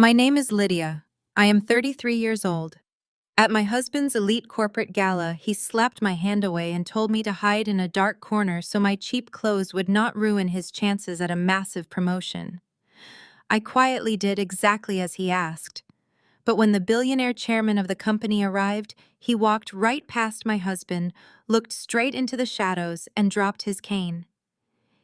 My name is Lydia. I am 33 years old. At my husband's elite corporate gala, he slapped my hand away and told me to hide in a dark corner so my cheap clothes would not ruin his chances at a massive promotion. I quietly did exactly as he asked. But when the billionaire chairman of the company arrived, he walked right past my husband, looked straight into the shadows, and dropped his cane.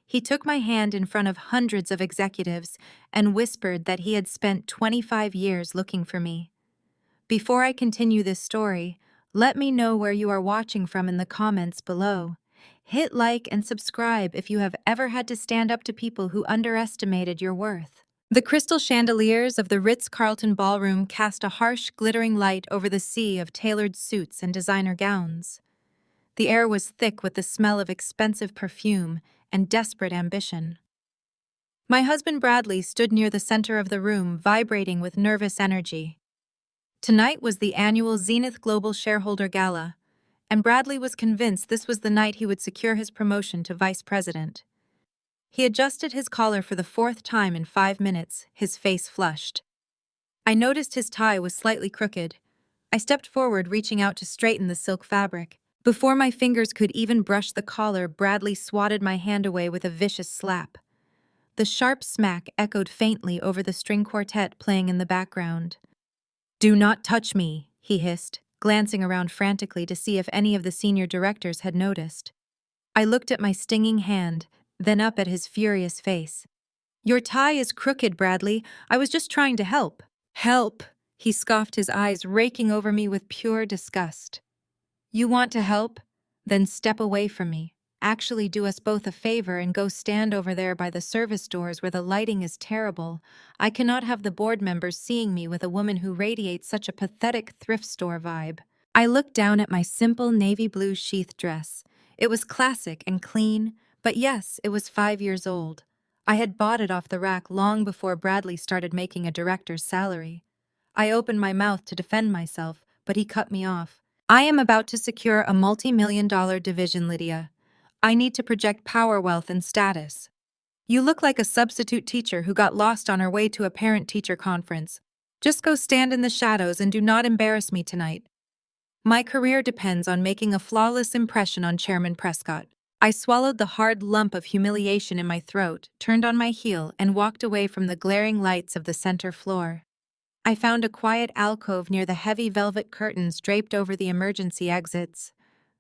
He took my hand in front of hundreds of executives and whispered that he had spent 25 years looking for me. Before I continue this story, let me know where you are watching from in the comments below. Hit like and subscribe if you have ever had to stand up to people who underestimated your worth. The crystal chandeliers of the Ritz-Carlton ballroom cast a harsh, glittering light over the sea of tailored suits and designer gowns. The air was thick with the smell of expensive perfume and desperate ambition. My husband Bradley stood near the center of the room, vibrating with nervous energy. Tonight was the annual Zenith Global Shareholder Gala, and Bradley was convinced this was the night he would secure his promotion to vice president. He adjusted his collar for the fourth time in 5 minutes, his face flushed. I noticed his tie was slightly crooked. I stepped forward, reaching out to straighten the silk fabric. Before my fingers could even brush the collar, Bradley swatted my hand away with a vicious slap. The sharp smack echoed faintly over the string quartet playing in the background. "Do not touch me," he hissed, glancing around frantically to see if any of the senior directors had noticed. I looked at my stinging hand, then up at his furious face. "Your tie is crooked, Bradley. I was just trying to help." "Help?" He scoffed, his eyes raking over me with pure disgust. "You want to help? Then step away from me. Actually do us both a favor and go stand over there by the service doors where the lighting is terrible. I cannot have the board members seeing me with a woman who radiates such a pathetic thrift store vibe." I looked down at my simple navy blue sheath dress. It was classic and clean, but yes, it was 5 years old. I had bought it off the rack long before Bradley started making a director's salary. I opened my mouth to defend myself, but he cut me off. "I am about to secure a multi-million-dollar division, Lydia. I need to project power, wealth, and status. You look like a substitute teacher who got lost on her way to a parent-teacher conference. Just go stand in the shadows and do not embarrass me tonight. My career depends on making a flawless impression on Chairman Prescott." I swallowed the hard lump of humiliation in my throat, turned on my heel, and walked away from the glaring lights of the center floor. I found a quiet alcove near the heavy velvet curtains draped over the emergency exits.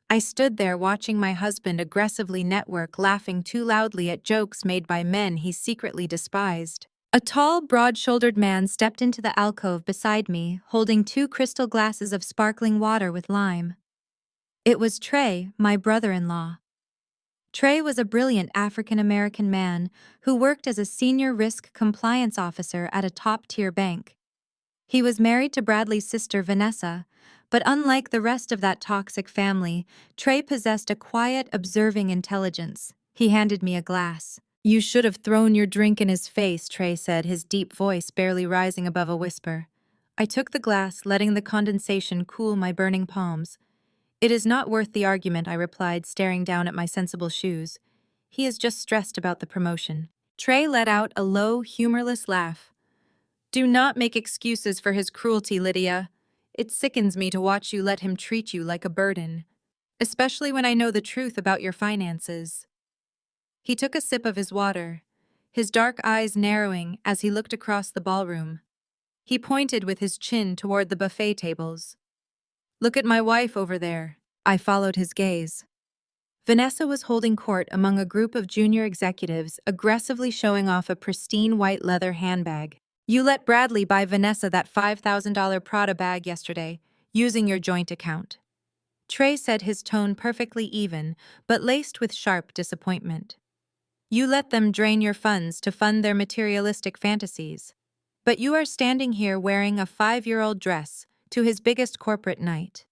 I stood there watching my husband aggressively network, laughing too loudly at jokes made by men he secretly despised. A tall, broad-shouldered man stepped into the alcove beside me, holding 2 crystal glasses of sparkling water with lime. It was Trey, my brother-in-law. Trey was a brilliant African-American man who worked as a senior risk compliance officer at a top-tier bank. He was married to Bradley's sister Vanessa, but unlike the rest of that toxic family, Trey possessed a quiet, observing intelligence. He handed me a glass. "You should have thrown your drink in his face," Trey said, his deep voice barely rising above a whisper. I took the glass, letting the condensation cool my burning palms. "It is not worth the argument," I replied, staring down at my sensible shoes. "He is just stressed about the promotion." Trey let out a low, humorless laugh. "Do not make excuses for his cruelty, Lydia. It sickens me to watch you let him treat you like a burden, especially when I know the truth about your finances." He took a sip of his water, his dark eyes narrowing as he looked across the ballroom. He pointed with his chin toward the buffet tables. "Look at my wife over there." I followed his gaze. Vanessa was holding court among a group of junior executives, aggressively showing off a pristine white leather handbag. "You let Bradley buy Vanessa that $5,000 Prada bag yesterday, using your joint account." Trey said, his tone perfectly even, but laced with sharp disappointment. "You let them drain your funds to fund their materialistic fantasies. But you are standing here wearing a 5-year-old dress to his biggest corporate night.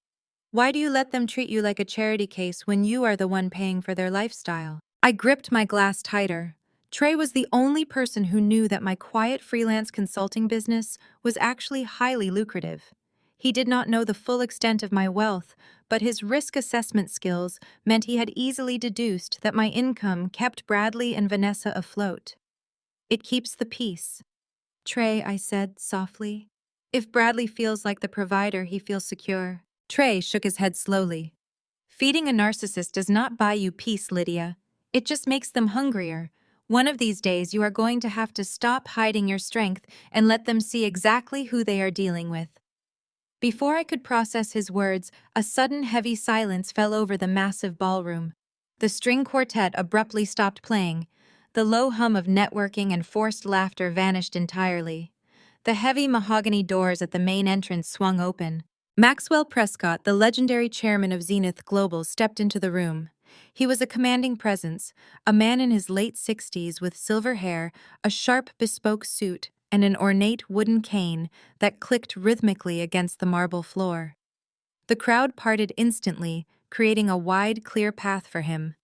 Why do you let them treat you like a charity case when you are the one paying for their lifestyle?" I gripped my glass tighter. Trey was the only person who knew that my quiet freelance consulting business was actually highly lucrative. He did not know the full extent of my wealth, but his risk assessment skills meant he had easily deduced that my income kept Bradley and Vanessa afloat. "It keeps the peace." Trey, I said softly. If Bradley feels like the provider, he feels secure. Trey shook his head slowly. Feeding a narcissist does not buy you peace, Lydia. It just makes them hungrier. One of these days, you are going to have to stop hiding your strength and let them see exactly who they are dealing with. Before I could process his words, a sudden heavy silence fell over the massive ballroom. The string quartet abruptly stopped playing. The low hum of networking and forced laughter vanished entirely. The heavy mahogany doors at the main entrance swung open. Maxwell Prescott, the legendary chairman of Zenith Global, stepped into the room. He was a commanding presence, a man in his late 60s with silver hair, a sharp bespoke suit, and an ornate wooden cane that clicked rhythmically against the marble floor. The crowd parted instantly, creating a wide, clear path for him.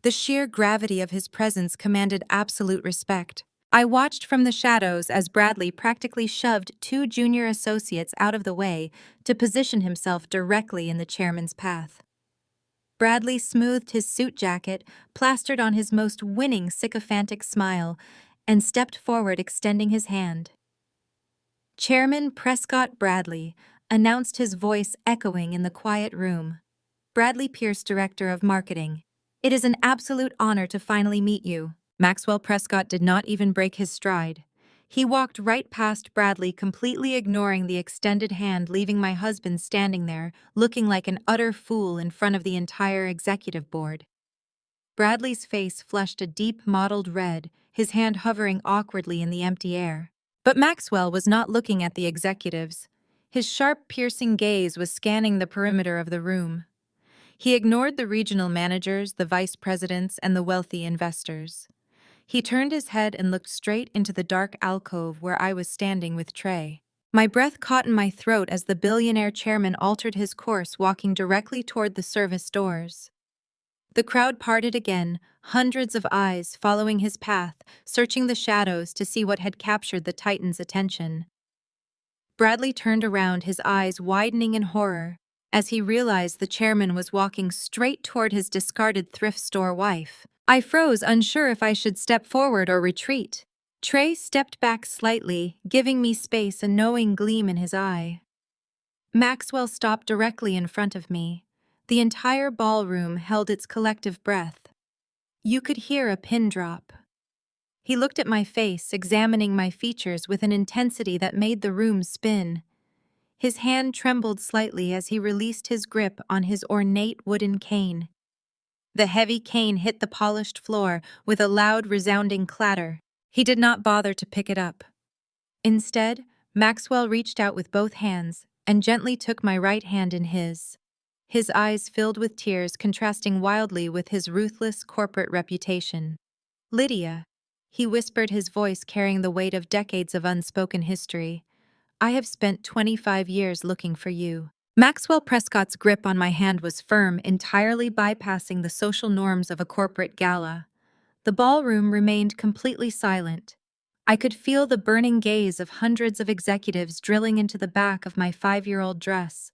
The sheer gravity of his presence commanded absolute respect. I watched from the shadows as Bradley practically shoved two junior associates out of the way to position himself directly in the chairman's path. Bradley smoothed his suit jacket, plastered on his most winning sycophantic smile, and stepped forward, extending his hand. Chairman Prescott Bradley announced, his voice echoing in the quiet room. Bradley Pierce, Director of Marketing. It is an absolute honor to finally meet you. Maxwell Prescott did not even break his stride. He walked right past Bradley, completely ignoring the extended hand, leaving my husband standing there, looking like an utter fool in front of the entire executive board. Bradley's face flushed a deep mottled red, his hand hovering awkwardly in the empty air. But Maxwell was not looking at the executives. His sharp, piercing gaze was scanning the perimeter of the room. He ignored the regional managers, the vice presidents, and the wealthy investors. He turned his head and looked straight into the dark alcove where I was standing with Trey. My breath caught in my throat as the billionaire chairman altered his course, walking directly toward the service doors. The crowd parted again, hundreds of eyes following his path, searching the shadows to see what had captured the Titan's attention. Bradley turned around, his eyes widening in horror, as he realized the chairman was walking straight toward his discarded thrift store wife. I froze, unsure if I should step forward or retreat. Trey stepped back slightly, giving me space, a knowing gleam in his eye. Maxwell stopped directly in front of me. The entire ballroom held its collective breath. You could hear a pin drop. He looked at my face, examining my features with an intensity that made the room spin. His hand trembled slightly as he released his grip on his ornate wooden cane. The heavy cane hit the polished floor with a loud, resounding clatter. He did not bother to pick it up. Instead, Maxwell reached out with both hands and gently took my right hand in his. His eyes filled with tears, contrasting wildly with his ruthless corporate reputation. Lydia, he whispered, his voice carrying the weight of decades of unspoken history. I have spent 25 years looking for you. Maxwell Prescott's grip on my hand was firm, entirely bypassing the social norms of a corporate gala. The ballroom remained completely silent. I could feel the burning gaze of hundreds of executives drilling into the back of my 5-year-old dress.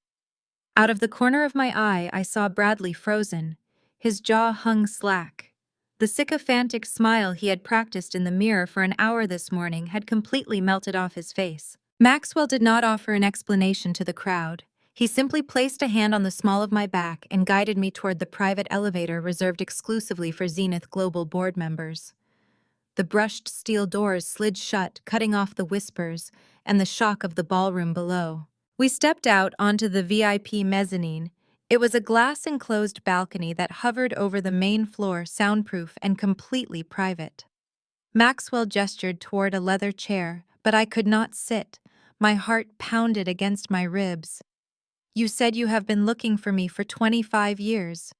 Out of the corner of my eye, I saw Bradley frozen. His jaw hung slack. The sycophantic smile he had practiced in the mirror for an hour this morning had completely melted off his face. Maxwell did not offer an explanation to the crowd. He simply placed a hand on the small of my back and guided me toward the private elevator reserved exclusively for Zenith Global board members. The brushed steel doors slid shut, cutting off the whispers and the shock of the ballroom below. We stepped out onto the VIP mezzanine. It was a glass-enclosed balcony that hovered over the main floor, soundproof and completely private. Maxwell gestured toward a leather chair, but I could not sit. My heart pounded against my ribs. You said you have been looking for me for 25 years.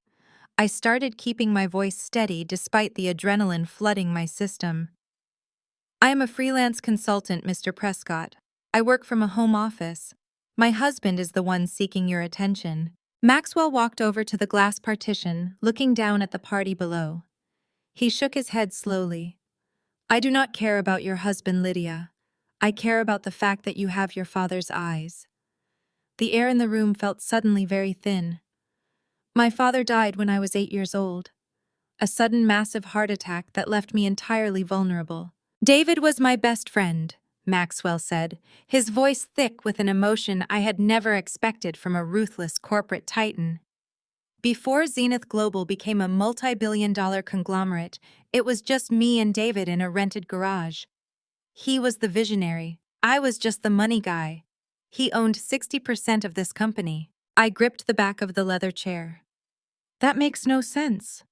I started, keeping my voice steady despite the adrenaline flooding my system. I am a freelance consultant, Mr. Prescott. I work from a home office. My husband is the one seeking your attention. Maxwell walked over to the glass partition, looking down at the party below. He shook his head slowly. I do not care about your husband, Lydia. I care about the fact that you have your father's eyes. The air in the room felt suddenly very thin. My father died when I was 8 years old. A sudden massive heart attack that left me entirely vulnerable. David was my best friend, Maxwell said, his voice thick with an emotion I had never expected from a ruthless corporate titan. Before Zenith Global became a multi-billion-dollar conglomerate, it was just me and David in a rented garage. He was the visionary. I was just the money guy. He owned 60% of this company. I gripped the back of the leather chair. That makes no sense.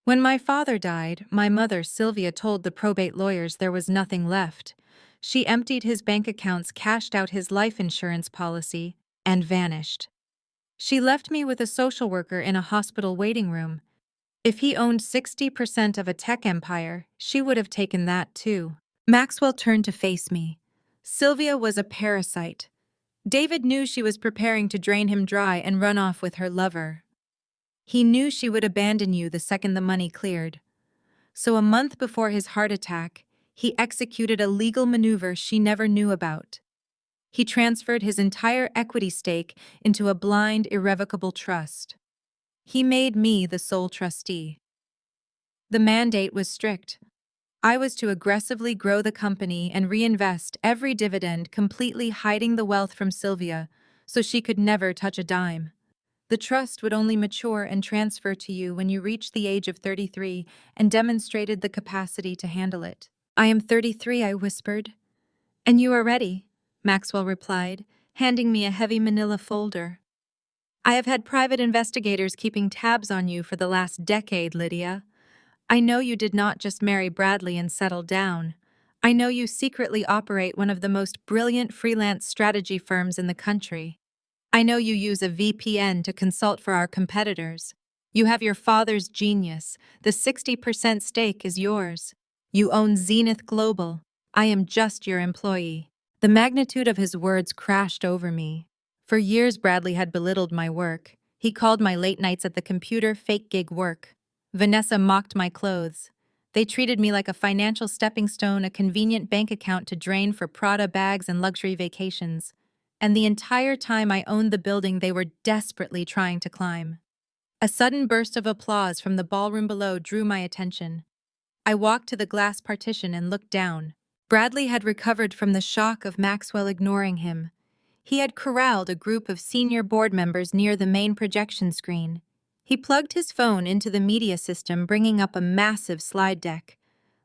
When my father died, my mother, Sylvia, told the probate lawyers there was nothing left. She emptied his bank accounts, cashed out his life insurance policy, and vanished. She left me with a social worker in a hospital waiting room. If he owned 60% of a tech empire, she would have taken that too. Maxwell turned to face me. Sylvia was a parasite. David knew she was preparing to drain him dry and run off with her lover. He knew she would abandon you the second the money cleared. So a month before his heart attack, he executed a legal maneuver she never knew about. He transferred his entire equity stake into a blind, irrevocable trust. He made me the sole trustee. The mandate was strict. I was to aggressively grow the company and reinvest every dividend, completely hiding the wealth from Sylvia so she could never touch a dime. The trust would only mature and transfer to you when you reached the age of 33 and demonstrated the capacity to handle it. I am 33, I whispered. And you are ready, Maxwell replied, handing me a heavy manila folder. I have had private investigators keeping tabs on you for the last decade, Lydia. I know you did not just marry Bradley and settle down. I know you secretly operate one of the most brilliant freelance strategy firms in the country. I know you use a VPN to consult for our competitors. You have your father's genius. The 60% stake is yours. You own Zenith Global. I am just your employee. The magnitude of his words crashed over me. For years, Bradley had belittled my work. He called my late nights at the computer fake gig work. Vanessa mocked my clothes. They treated me like a financial stepping stone, a convenient bank account to drain for Prada bags and luxury vacations. And the entire time I owned the building, they were desperately trying to climb. A sudden burst of applause from the ballroom below drew my attention. I walked to the glass partition and looked down. Bradley had recovered from the shock of Maxwell ignoring him. He had corralled a group of senior board members near the main projection screen. He plugged his phone into the media system, bringing up a massive slide deck.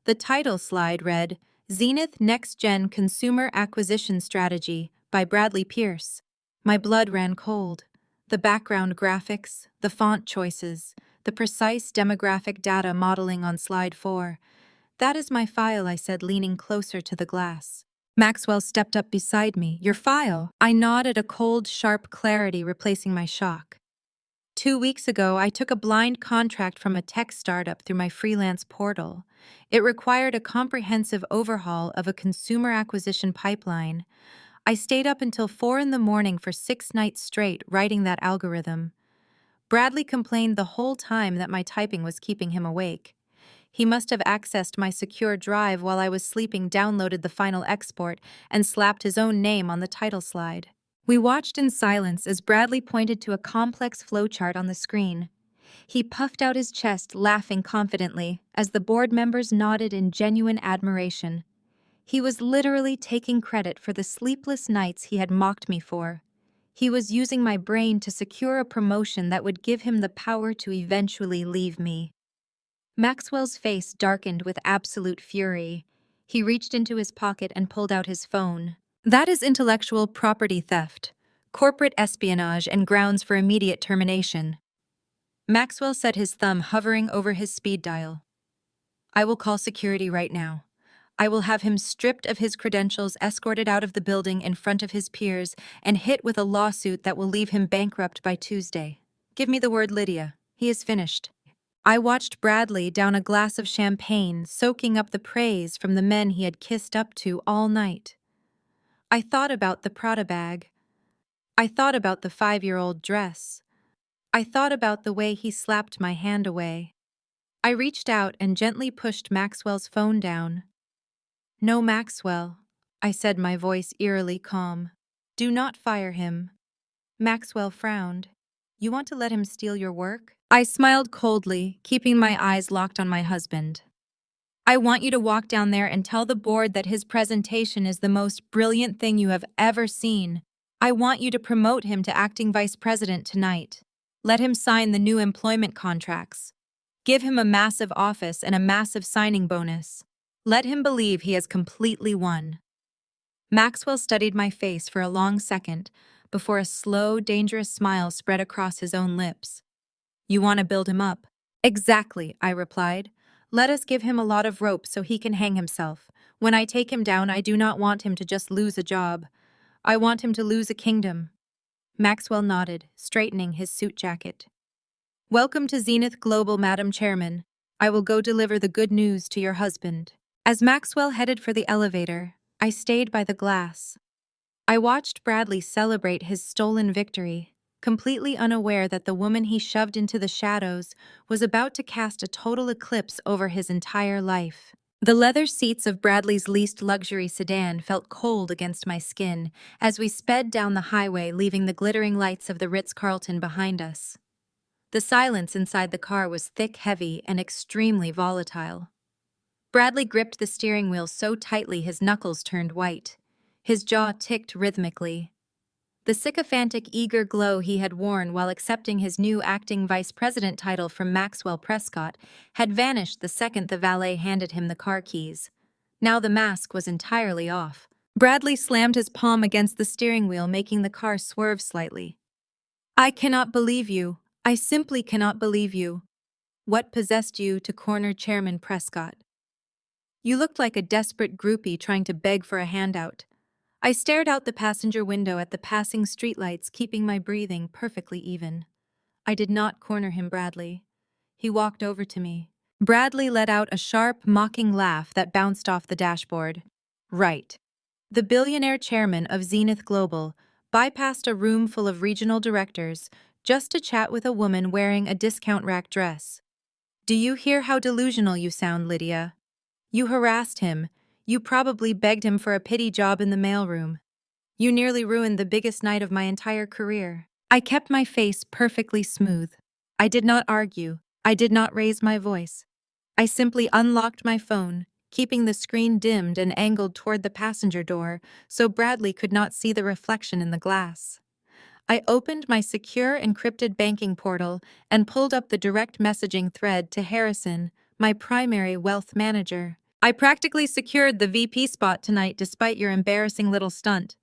The title slide read, Zenith Next Gen Consumer Acquisition Strategy by Bradley Pierce. My blood ran cold. The background graphics, the font choices, the precise demographic data modeling on slide 4. That is my file, I said, leaning closer to the glass. Maxwell stepped up beside me. Your file? I nodded, a cold, sharp clarity replacing my shock. 2 weeks ago, I took a blind contract from a tech startup through my freelance portal. It required a comprehensive overhaul of a consumer acquisition pipeline. I stayed up until 4 in the morning for 6 nights straight writing that algorithm. Bradley complained the whole time that my typing was keeping him awake. He must have accessed my secure drive while I was sleeping, downloaded the final export, and slapped his own name on the title slide. We watched in silence as Bradley pointed to a complex flowchart on the screen. He puffed out his chest, laughing confidently, as the board members nodded in genuine admiration. He was literally taking credit for the sleepless nights he had mocked me for. He was using my brain to secure a promotion that would give him the power to eventually leave me. Maxwell's face darkened with absolute fury. He reached into his pocket and pulled out his phone. That is intellectual property theft, corporate espionage, and grounds for immediate termination. Maxwell set his thumb, hovering over his speed dial. I will call security right now. I will have him stripped of his credentials, escorted out of the building in front of his peers, and hit with a lawsuit that will leave him bankrupt by Tuesday. Give me the word, Lydia. He is finished. I watched Bradley down a glass of champagne, soaking up the praise from the men he had kissed up to all night. I thought about the Prada bag. I thought about the 5-year-old dress. I thought about the way he slapped my hand away. I reached out and gently pushed Maxwell's phone down. No, Maxwell, I said, my voice eerily calm. Do not fire him. Maxwell frowned. You want to let him steal your work? I smiled coldly, keeping my eyes locked on my husband. I want you to walk down there and tell the board that his presentation is the most brilliant thing you have ever seen. I want you to promote him to acting vice president tonight. Let him sign the new employment contracts. Give him a massive office and a massive signing bonus. Let him believe he has completely won. Maxwell studied my face for a long second before a slow, dangerous smile spread across his own lips. You want to build him up? Exactly, I replied. Let us give him a lot of rope so he can hang himself. When I take him down, I do not want him to just lose a job. I want him to lose a kingdom. Maxwell nodded, straightening his suit jacket. Welcome to Zenith Global, Madam Chairman. I will go deliver the good news to your husband. As Maxwell headed for the elevator, I stayed by the glass. I watched Bradley celebrate his stolen victory, completely unaware that the woman he shoved into the shadows was about to cast a total eclipse over his entire life. The leather seats of Bradley's least luxury sedan felt cold against my skin as we sped down the highway, leaving the glittering lights of the Ritz-Carlton behind us. The silence inside the car was thick, heavy, and extremely volatile. Bradley gripped the steering wheel so tightly his knuckles turned white. His jaw ticked rhythmically. The sycophantic, eager glow he had worn while accepting his new acting vice president title from Maxwell Prescott had vanished the second the valet handed him the car keys. Now the mask was entirely off. Bradley slammed his palm against the steering wheel, making the car swerve slightly. I cannot believe you. I simply cannot believe you. What possessed you to corner Chairman Prescott? You looked like a desperate groupie trying to beg for a handout. I stared out the passenger window at the passing streetlights, keeping my breathing perfectly even. I did not corner him, Bradley. He walked over to me. Bradley let out a sharp, mocking laugh that bounced off the dashboard. Right. The billionaire chairman of Zenith Global bypassed a room full of regional directors just to chat with a woman wearing a discount rack dress. Do you hear how delusional you sound, Lydia? You harassed him. You probably begged him for a pity job in the mailroom. You nearly ruined the biggest night of my entire career. I kept my face perfectly smooth. I did not argue. I did not raise my voice. I simply unlocked my phone, keeping the screen dimmed and angled toward the passenger door so Bradley could not see the reflection in the glass. I opened my secure encrypted banking portal and pulled up the direct messaging thread to Harrison, my primary wealth manager. I practically secured the VP spot tonight despite your embarrassing little stunt.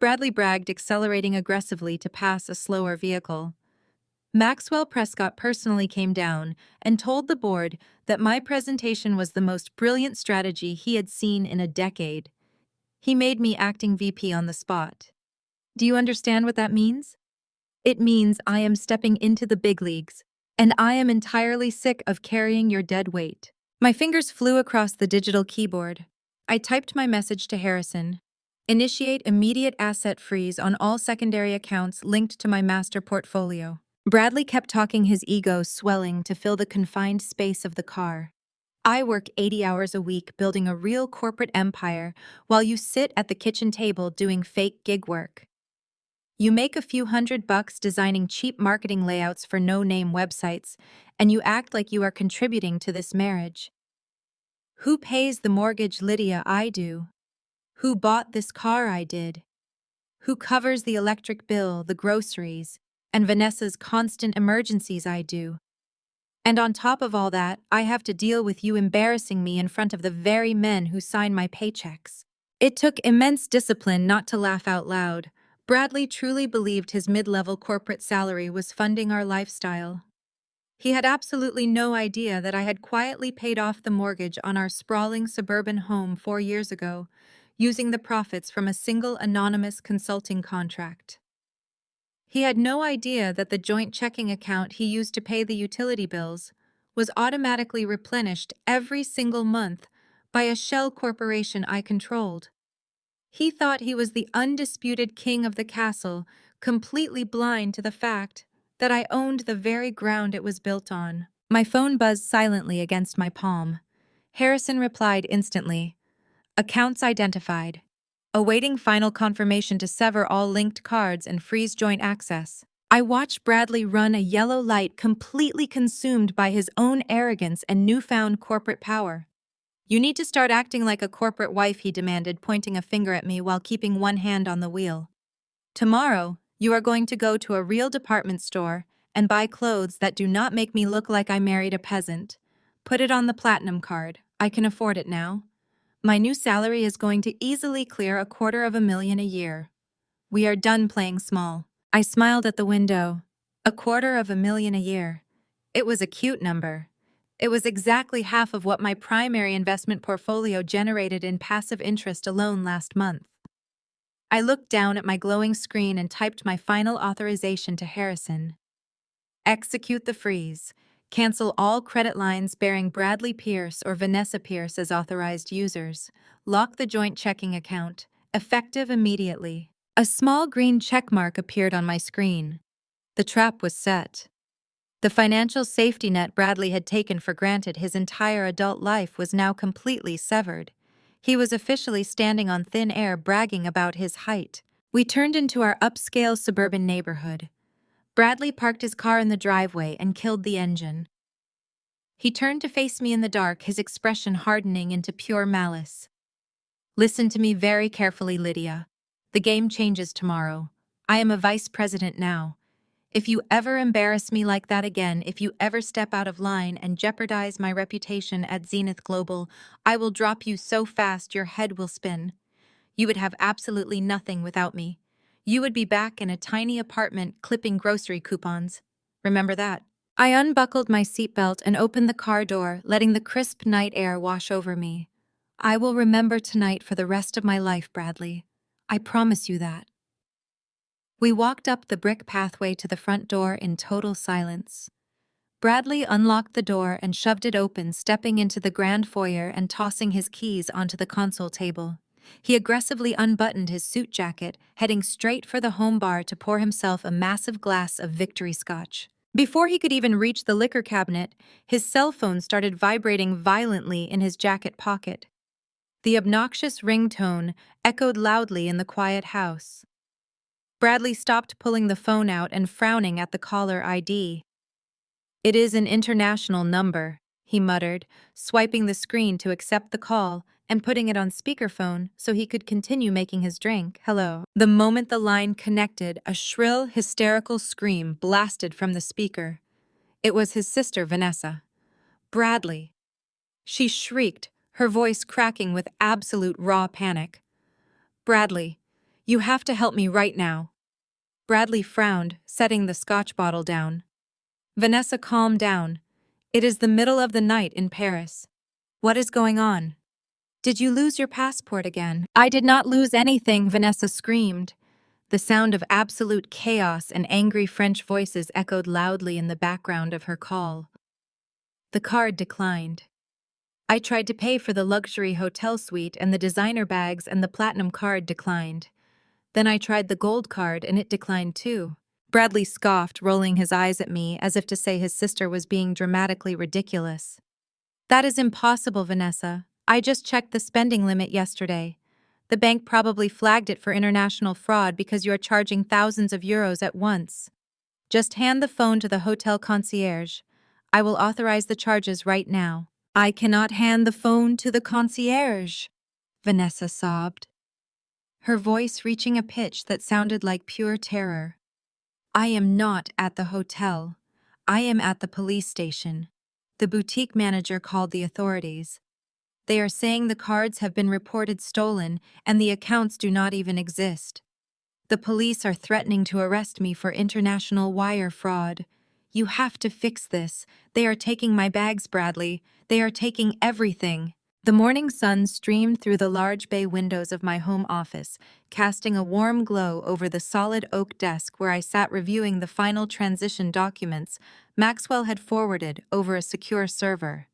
Bradley bragged, accelerating aggressively to pass a slower vehicle. Maxwell Prescott personally came down and told the board that my presentation was the most brilliant strategy he had seen in a decade. He made me acting VP on the spot. Do you understand what that means? It means I am stepping into the big leagues, and I am entirely sick of carrying your dead weight. My fingers flew across the digital keyboard. I typed my message to Harrison. Initiate immediate asset freeze on all secondary accounts linked to my master portfolio. Bradley kept talking, his ego swelling to fill the confined space of the car. I work 80 hours a week building a real corporate empire while you sit at the kitchen table doing fake gig work. You make a few $100 designing cheap marketing layouts for no-name websites, and you act like you are contributing to this marriage. Who pays the mortgage, Lydia? I do. Who bought this car? I did. Who covers the electric bill, the groceries, and Vanessa's constant emergencies? I do. And on top of all that, I have to deal with you embarrassing me in front of the very men who sign my paychecks. It took immense discipline not to laugh out loud. Bradley truly believed his mid-level corporate salary was funding our lifestyle. He had absolutely no idea that I had quietly paid off the mortgage on our sprawling suburban home 4 years ago, using the profits from a single anonymous consulting contract. He had no idea that the joint checking account he used to pay the utility bills was automatically replenished every single month by a shell corporation I controlled. He thought he was the undisputed king of the castle, completely blind to the fact that I owned the very ground it was built on. My phone buzzed silently against my palm. Harrison replied instantly. Accounts identified. Awaiting final confirmation to sever all linked cards and freeze joint access. I watched Bradley run a yellow light, completely consumed by his own arrogance and newfound corporate power. You need to start acting like a corporate wife, he demanded, pointing a finger at me while keeping one hand on the wheel. Tomorrow, you are going to go to a real department store and buy clothes that do not make me look like I married a peasant. Put it on the platinum card. I can afford it now. My new salary is going to easily clear $250,000 a year. We are done playing small. I smiled at the window. $250,000 a year. It was a cute number. It was exactly half of what my primary investment portfolio generated in passive interest alone last month. I looked down at my glowing screen and typed my final authorization to Harrison. Execute the freeze. Cancel all credit lines bearing Bradley Pierce or Vanessa Pierce as authorized users. Lock the joint checking account. Effective immediately. A small green checkmark appeared on my screen. The trap was set. The financial safety net Bradley had taken for granted his entire adult life was now completely severed. He was officially standing on thin air, bragging about his height. We turned into our upscale suburban neighborhood. Bradley parked his car in the driveway and killed the engine. He turned to face me in the dark, his expression hardening into pure malice. Listen to me very carefully, Lydia. The game changes tomorrow. I am a vice president now. If you ever embarrass me like that again, if you ever step out of line and jeopardize my reputation at Zenith Global, I will drop you so fast your head will spin. You would have absolutely nothing without me. You would be back in a tiny apartment clipping grocery coupons. Remember that. I unbuckled my seatbelt and opened the car door, letting the crisp night air wash over me. I will remember tonight for the rest of my life, Bradley. I promise you that. We walked up the brick pathway to the front door in total silence. Bradley unlocked the door and shoved it open, stepping into the grand foyer and tossing his keys onto the console table. He aggressively unbuttoned his suit jacket, heading straight for the home bar to pour himself a massive glass of Victory Scotch. Before he could even reach the liquor cabinet, his cell phone started vibrating violently in his jacket pocket. The obnoxious ringtone echoed loudly in the quiet house. Bradley stopped pulling the phone out and frowning at the caller ID. "It is an international number," he muttered, swiping the screen to accept the call and putting it on speakerphone so he could continue making his drink. "Hello." The moment the line connected, a shrill, hysterical scream blasted from the speaker. It was his sister, Vanessa. "Bradley!" She shrieked, her voice cracking with absolute raw panic. "Bradley, you have to help me right now." Bradley frowned, setting the scotch bottle down. "Vanessa, calm down. It is the middle of the night in Paris. What is going on? Did you lose your passport again?" "I did not lose anything," Vanessa screamed. The sound of absolute chaos and angry French voices echoed loudly in the background of her call. The card declined. I tried to pay for the luxury hotel suite and the designer bags, and the platinum card declined. Then I tried the gold card and it declined too. Bradley scoffed, rolling his eyes at me as if to say his sister was being dramatically ridiculous. "That is impossible, Vanessa. I just checked the spending limit yesterday. The bank probably flagged it for international fraud because you are charging thousands of euros at once. Just hand the phone to the hotel concierge. I will authorize the charges right now." "I cannot hand the phone to the concierge," Vanessa sobbed, her voice reaching a pitch that sounded like pure terror. "I am not at the hotel. I am at the police station. The boutique manager called the authorities. They are saying the cards have been reported stolen and the accounts do not even exist. The police are threatening to arrest me for international wire fraud. You have to fix this. They are taking my bags, Bradley. They are taking everything." The morning sun streamed through the large bay windows of my home office, casting a warm glow over the solid oak desk where I sat reviewing the final transition documents Maxwell had forwarded over a secure server.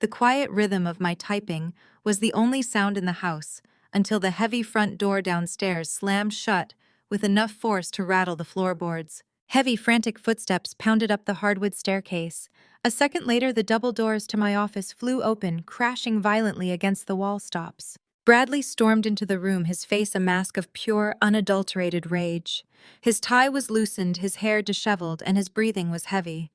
The quiet rhythm of my typing was the only sound in the house until the heavy front door downstairs slammed shut with enough force to rattle the floorboards. Heavy, frantic footsteps pounded up the hardwood staircase. A second later, the double doors to my office flew open, crashing violently against the wall stops. Bradley stormed into the room, his face a mask of pure, unadulterated rage. His tie was loosened, his hair disheveled, and his breathing was heavy.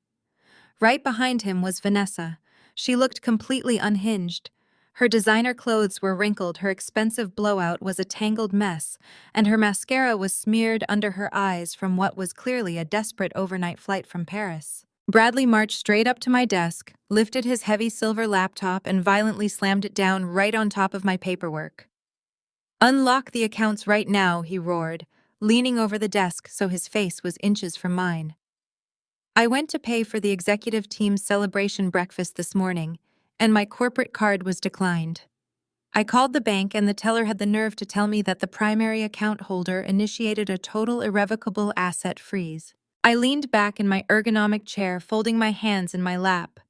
Right behind him was Vanessa. She looked completely unhinged. Her designer clothes were wrinkled, her expensive blowout was a tangled mess, and her mascara was smeared under her eyes from what was clearly a desperate overnight flight from Paris. Bradley marched straight up to my desk, lifted his heavy silver laptop, and violently slammed it down right on top of my paperwork. "Unlock the accounts right now," he roared, leaning over the desk so his face was inches from mine. I went to pay for the executive team's celebration breakfast this morning, and my corporate card was declined. I called the bank, and the teller had the nerve to tell me that the primary account holder initiated a total irrevocable asset freeze. I leaned back in my ergonomic chair, folding my hands in my lap.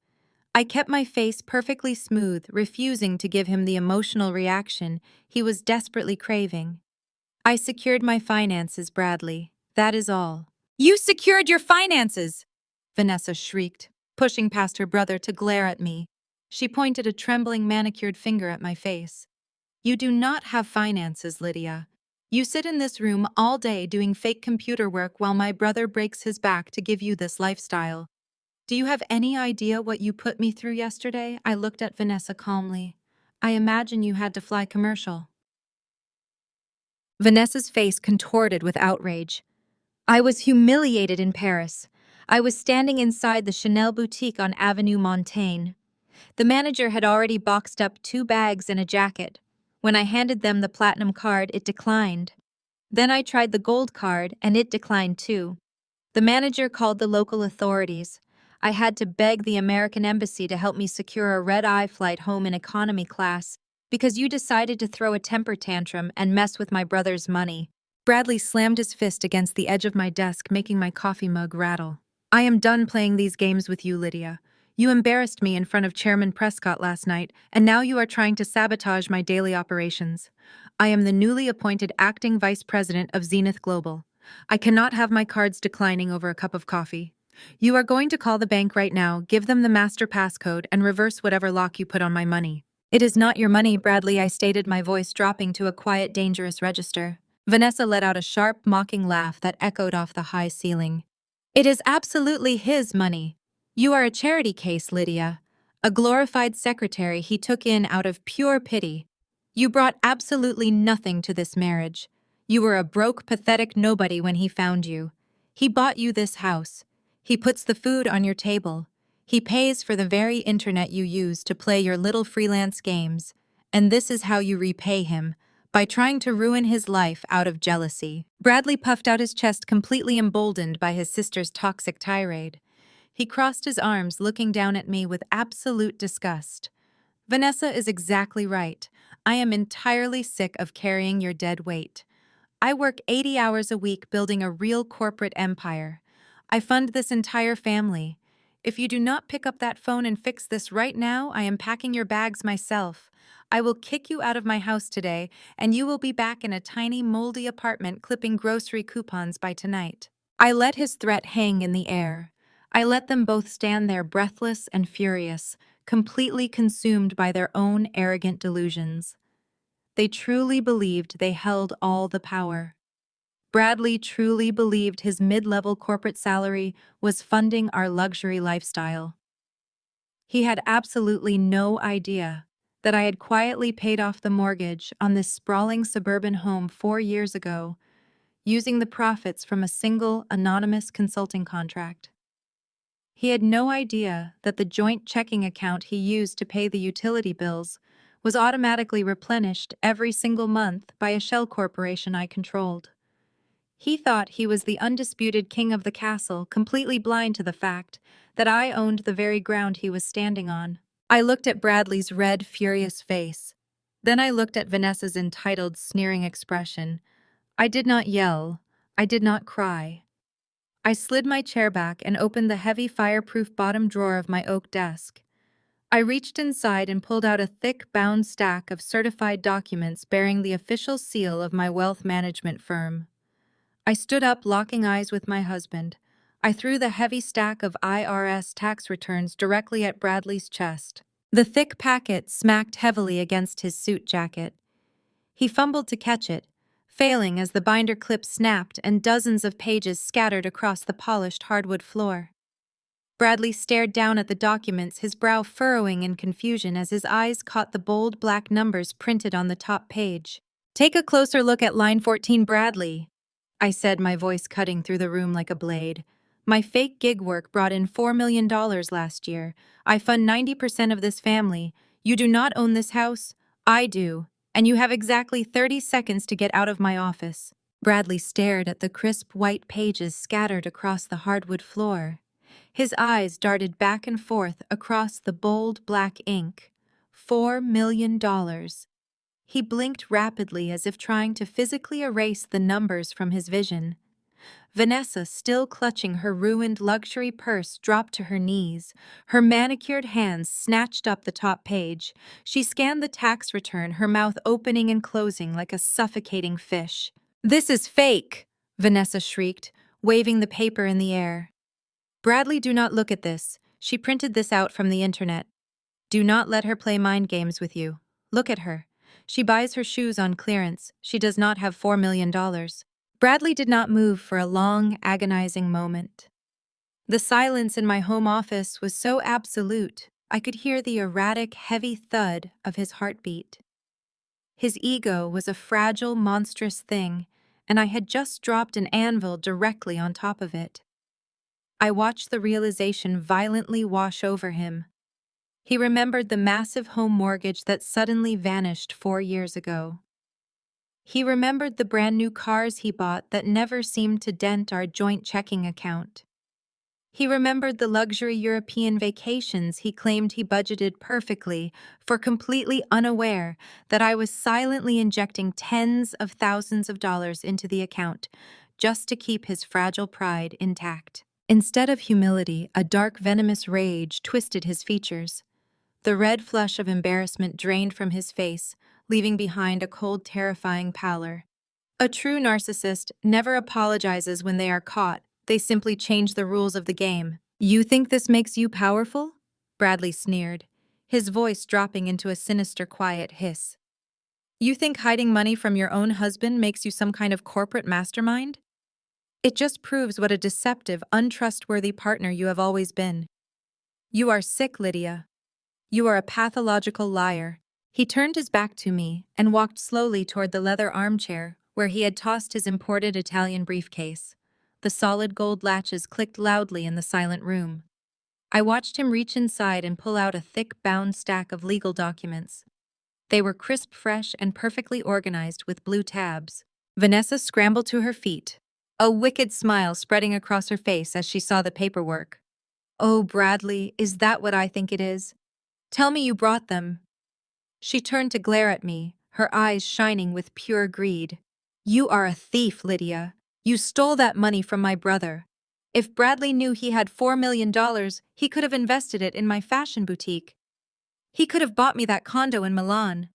I kept my face perfectly smooth, refusing to give him the emotional reaction he was desperately craving. "I secured my finances, Bradley. That is all." "You secured your finances!" Vanessa shrieked, pushing past her brother to glare at me. She pointed a trembling manicured finger at my face. "You do not have finances, Lydia. You sit in this room all day doing fake computer work while my brother breaks his back to give you this lifestyle. Do you have any idea what you put me through yesterday?" I looked at Vanessa calmly. "I imagine you had to fly commercial." Vanessa's face contorted with outrage. "I was humiliated in Paris. I was standing inside the Chanel boutique on Avenue Montaigne. The manager had already boxed up 2 bags and a jacket. When I handed them the platinum card, it declined. Then I tried the gold card, and it declined too. The manager called the local authorities. I had to beg the American embassy to help me secure a red-eye flight home in economy class because you decided to throw a temper tantrum and mess with my brother's money." Bradley slammed his fist against the edge of my desk, making my coffee mug rattle. "I am done playing these games with you, Lydia. You embarrassed me in front of Chairman Prescott last night, and now you are trying to sabotage my daily operations. I am the newly appointed acting vice president of Zenith Global. I cannot have my cards declining over a cup of coffee. You are going to call the bank right now, give them the master passcode, and reverse whatever lock you put on my money." "It is not your money, Bradley," I stated, my voice dropping to a quiet, dangerous register. Vanessa let out a sharp, mocking laugh that echoed off the high ceiling. "It is absolutely his money. You are a charity case, Lydia. A glorified secretary he took in out of pure pity. You brought absolutely nothing to this marriage. You were a broke, pathetic nobody when he found you. He bought you this house. He puts the food on your table. He pays for the very internet you use to play your little freelance games. And this is how you repay him, by trying to ruin his life out of jealousy." Bradley puffed out his chest, completely emboldened by his sister's toxic tirade. He crossed his arms, looking down at me with absolute disgust. "Vanessa is exactly right. I am entirely sick of carrying your dead weight. I work 80 hours a week building a real corporate empire. I fund this entire family. If you do not pick up that phone and fix this right now, I am packing your bags myself. I will kick you out of my house today, and you will be back in a tiny, moldy apartment clipping grocery coupons by tonight." I let his threat hang in the air. I let them both stand there, breathless and furious, completely consumed by their own arrogant delusions. They truly believed they held all the power. Bradley truly believed his mid-level corporate salary was funding our luxury lifestyle. He had absolutely no idea that I had quietly paid off the mortgage on this sprawling suburban home 4 years ago, using the profits from a single, anonymous consulting contract. He had no idea that the joint checking account he used to pay the utility bills was automatically replenished every single month by a shell corporation I controlled. He thought he was the undisputed king of the castle, completely blind to the fact that I owned the very ground he was standing on. I looked at Bradley's red, furious face. Then I looked at Vanessa's entitled, sneering expression. I did not yell. I did not cry. I slid my chair back and opened the heavy fireproof bottom drawer of my oak desk. I reached inside and pulled out a thick, bound stack of certified documents bearing the official seal of my wealth management firm. I stood up, locking eyes with my husband. I threw the heavy stack of IRS tax returns directly at Bradley's chest. The thick packet smacked heavily against his suit jacket. He fumbled to catch it, failing as the binder clip snapped and dozens of pages scattered across the polished hardwood floor. Bradley stared down at the documents, his brow furrowing in confusion as his eyes caught the bold black numbers printed on the top page. "Take a closer look at line 14, Bradley," I said, my voice cutting through the room like a blade. "My fake gig work brought in $4 million last year. I fund 90% of this family. You do not own this house. I do. And you have exactly 30 seconds to get out of my office." Bradley stared at the crisp white pages scattered across the hardwood floor. His eyes darted back and forth across the bold black ink. $4 million. He blinked rapidly as if trying to physically erase the numbers from his vision. Vanessa, still clutching her ruined luxury purse, dropped to her knees. Her manicured hands snatched up the top page. She scanned the tax return, her mouth opening and closing like a suffocating fish. "This is fake!" Vanessa shrieked, waving the paper in the air. "Bradley, do not look at this. She printed this out from the internet. Do not let her play mind games with you. Look at her. She buys her shoes on clearance. She does not have $4 million. Bradley did not move for a long, agonizing moment. The silence in my home office was so absolute, I could hear the erratic, heavy thud of his heartbeat. His ego was a fragile, monstrous thing, and I had just dropped an anvil directly on top of it. I watched the realization violently wash over him. He remembered the massive home mortgage that suddenly vanished 4 years ago. He remembered the brand new cars he bought that never seemed to dent our joint checking account. He remembered the luxury European vacations he claimed he budgeted perfectly, for completely unaware that I was silently injecting tens of thousands of dollars into the account just to keep his fragile pride intact. Instead of humility, a dark, venomous rage twisted his features. The red flush of embarrassment drained from his face, leaving behind a cold, terrifying pallor. A true narcissist never apologizes when they are caught. They simply change the rules of the game. "You think this makes you powerful?" Bradley sneered, his voice dropping into a sinister, quiet hiss. "You think hiding money from your own husband makes you some kind of corporate mastermind? It just proves what a deceptive, untrustworthy partner you have always been. You are sick, Lydia. You are a pathological liar." He turned his back to me and walked slowly toward the leather armchair where he had tossed his imported Italian briefcase. The solid gold latches clicked loudly in the silent room. I watched him reach inside and pull out a thick, bound stack of legal documents. They were crisp, fresh, and perfectly organized with blue tabs. Vanessa scrambled to her feet, a wicked smile spreading across her face as she saw the paperwork. "Oh, Bradley, is that what I think it is? Tell me you brought them." She turned to glare at me, her eyes shining with pure greed. "You are a thief, Lydia. You stole that money from my brother. If Bradley knew he had $4 million, he could have invested it in my fashion boutique. He could have bought me that condo in Milan.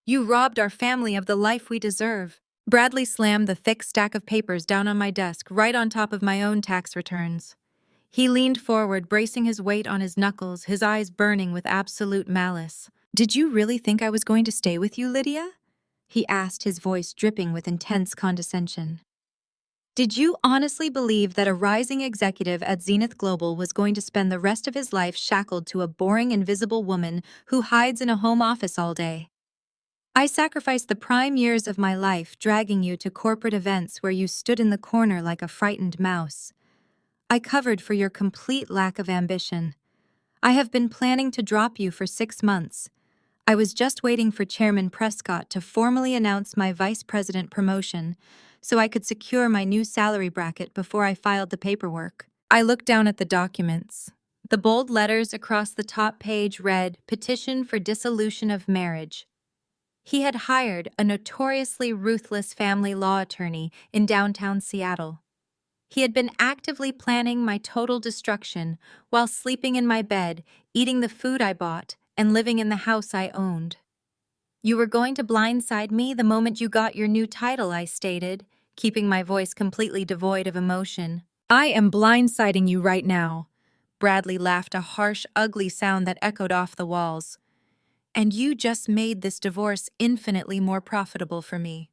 You robbed our family of the life we deserve." Bradley slammed the thick stack of papers down on my desk, right on top of my own tax returns. He leaned forward, bracing his weight on his knuckles, his eyes burning with absolute malice. "Did you really think I was going to stay with you, Lydia?" he asked, his voice dripping with intense condescension. "Did you honestly believe that a rising executive at Zenith Global was going to spend the rest of his life shackled to a boring, invisible woman who hides in a home office all day? I sacrificed the prime years of my life dragging you to corporate events where you stood in the corner like a frightened mouse. I covered for your complete lack of ambition. I have been planning to drop you for 6 months. I was just waiting for Chairman Prescott to formally announce my vice president promotion so I could secure my new salary bracket before I filed the paperwork." I looked down at the documents. The bold letters across the top page read, "Petition for dissolution of marriage." He had hired a notoriously ruthless family law attorney in downtown Seattle. He had been actively planning my total destruction while sleeping in my bed, eating the food I bought, and living in the house I owned. "You were going to blindside me the moment you got your new title," I stated, keeping my voice completely devoid of emotion. "I am blindsiding you right now." Bradley laughed, a harsh, ugly sound that echoed off the walls. "And you just made this divorce infinitely more profitable for me.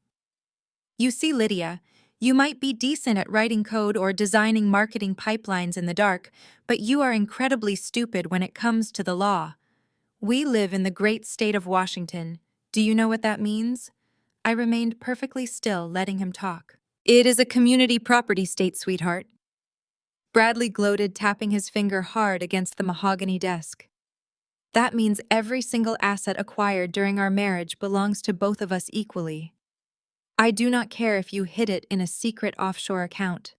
You see, Lydia, You might be decent at writing code or designing marketing pipelines in the dark, but you are incredibly stupid when it comes to the law. We live in the great state of Washington. Do you know what that means? I remained perfectly still, letting him talk. It is a community property state, sweetheart. Bradley gloated, tapping his finger hard against the mahogany desk. That means every single asset acquired during our marriage belongs to both of us equally. I do not care if you hid it in a secret offshore account.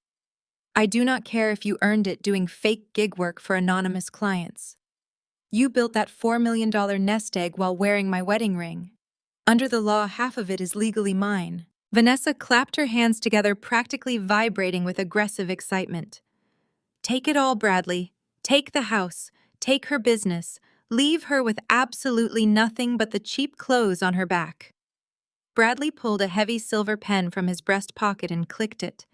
I do not care if you earned it doing fake gig work for anonymous clients. You built that $4 million nest egg while wearing my wedding ring. Under the law, half of it is legally mine. Vanessa clapped her hands together, practically vibrating with aggressive excitement. Take it all, Bradley. Take the house. Take her business. Leave her with absolutely nothing but the cheap clothes on her back. Bradley pulled a heavy silver pen from his breast pocket and clicked it.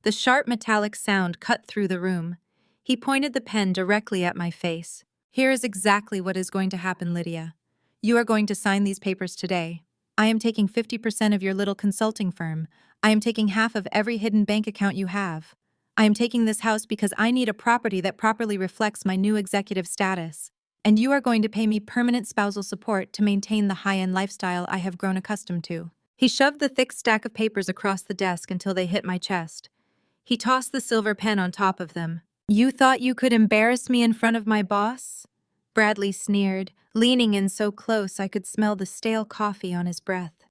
The sharp metallic sound cut through the room. He pointed the pen directly at my face. Here is exactly what is going to happen, Lydia. You are going to sign these papers today. I am taking 50% of your little consulting firm. I am taking half of every hidden bank account you have. I am taking this house because I need a property that properly reflects my new executive status. And you are going to pay me permanent spousal support to maintain the high-end lifestyle I have grown accustomed to. He shoved the thick stack of papers across the desk until they hit my chest. He tossed the silver pen on top of them. You thought you could embarrass me in front of my boss? Bradley sneered, leaning in so close I could smell the stale coffee on his breath.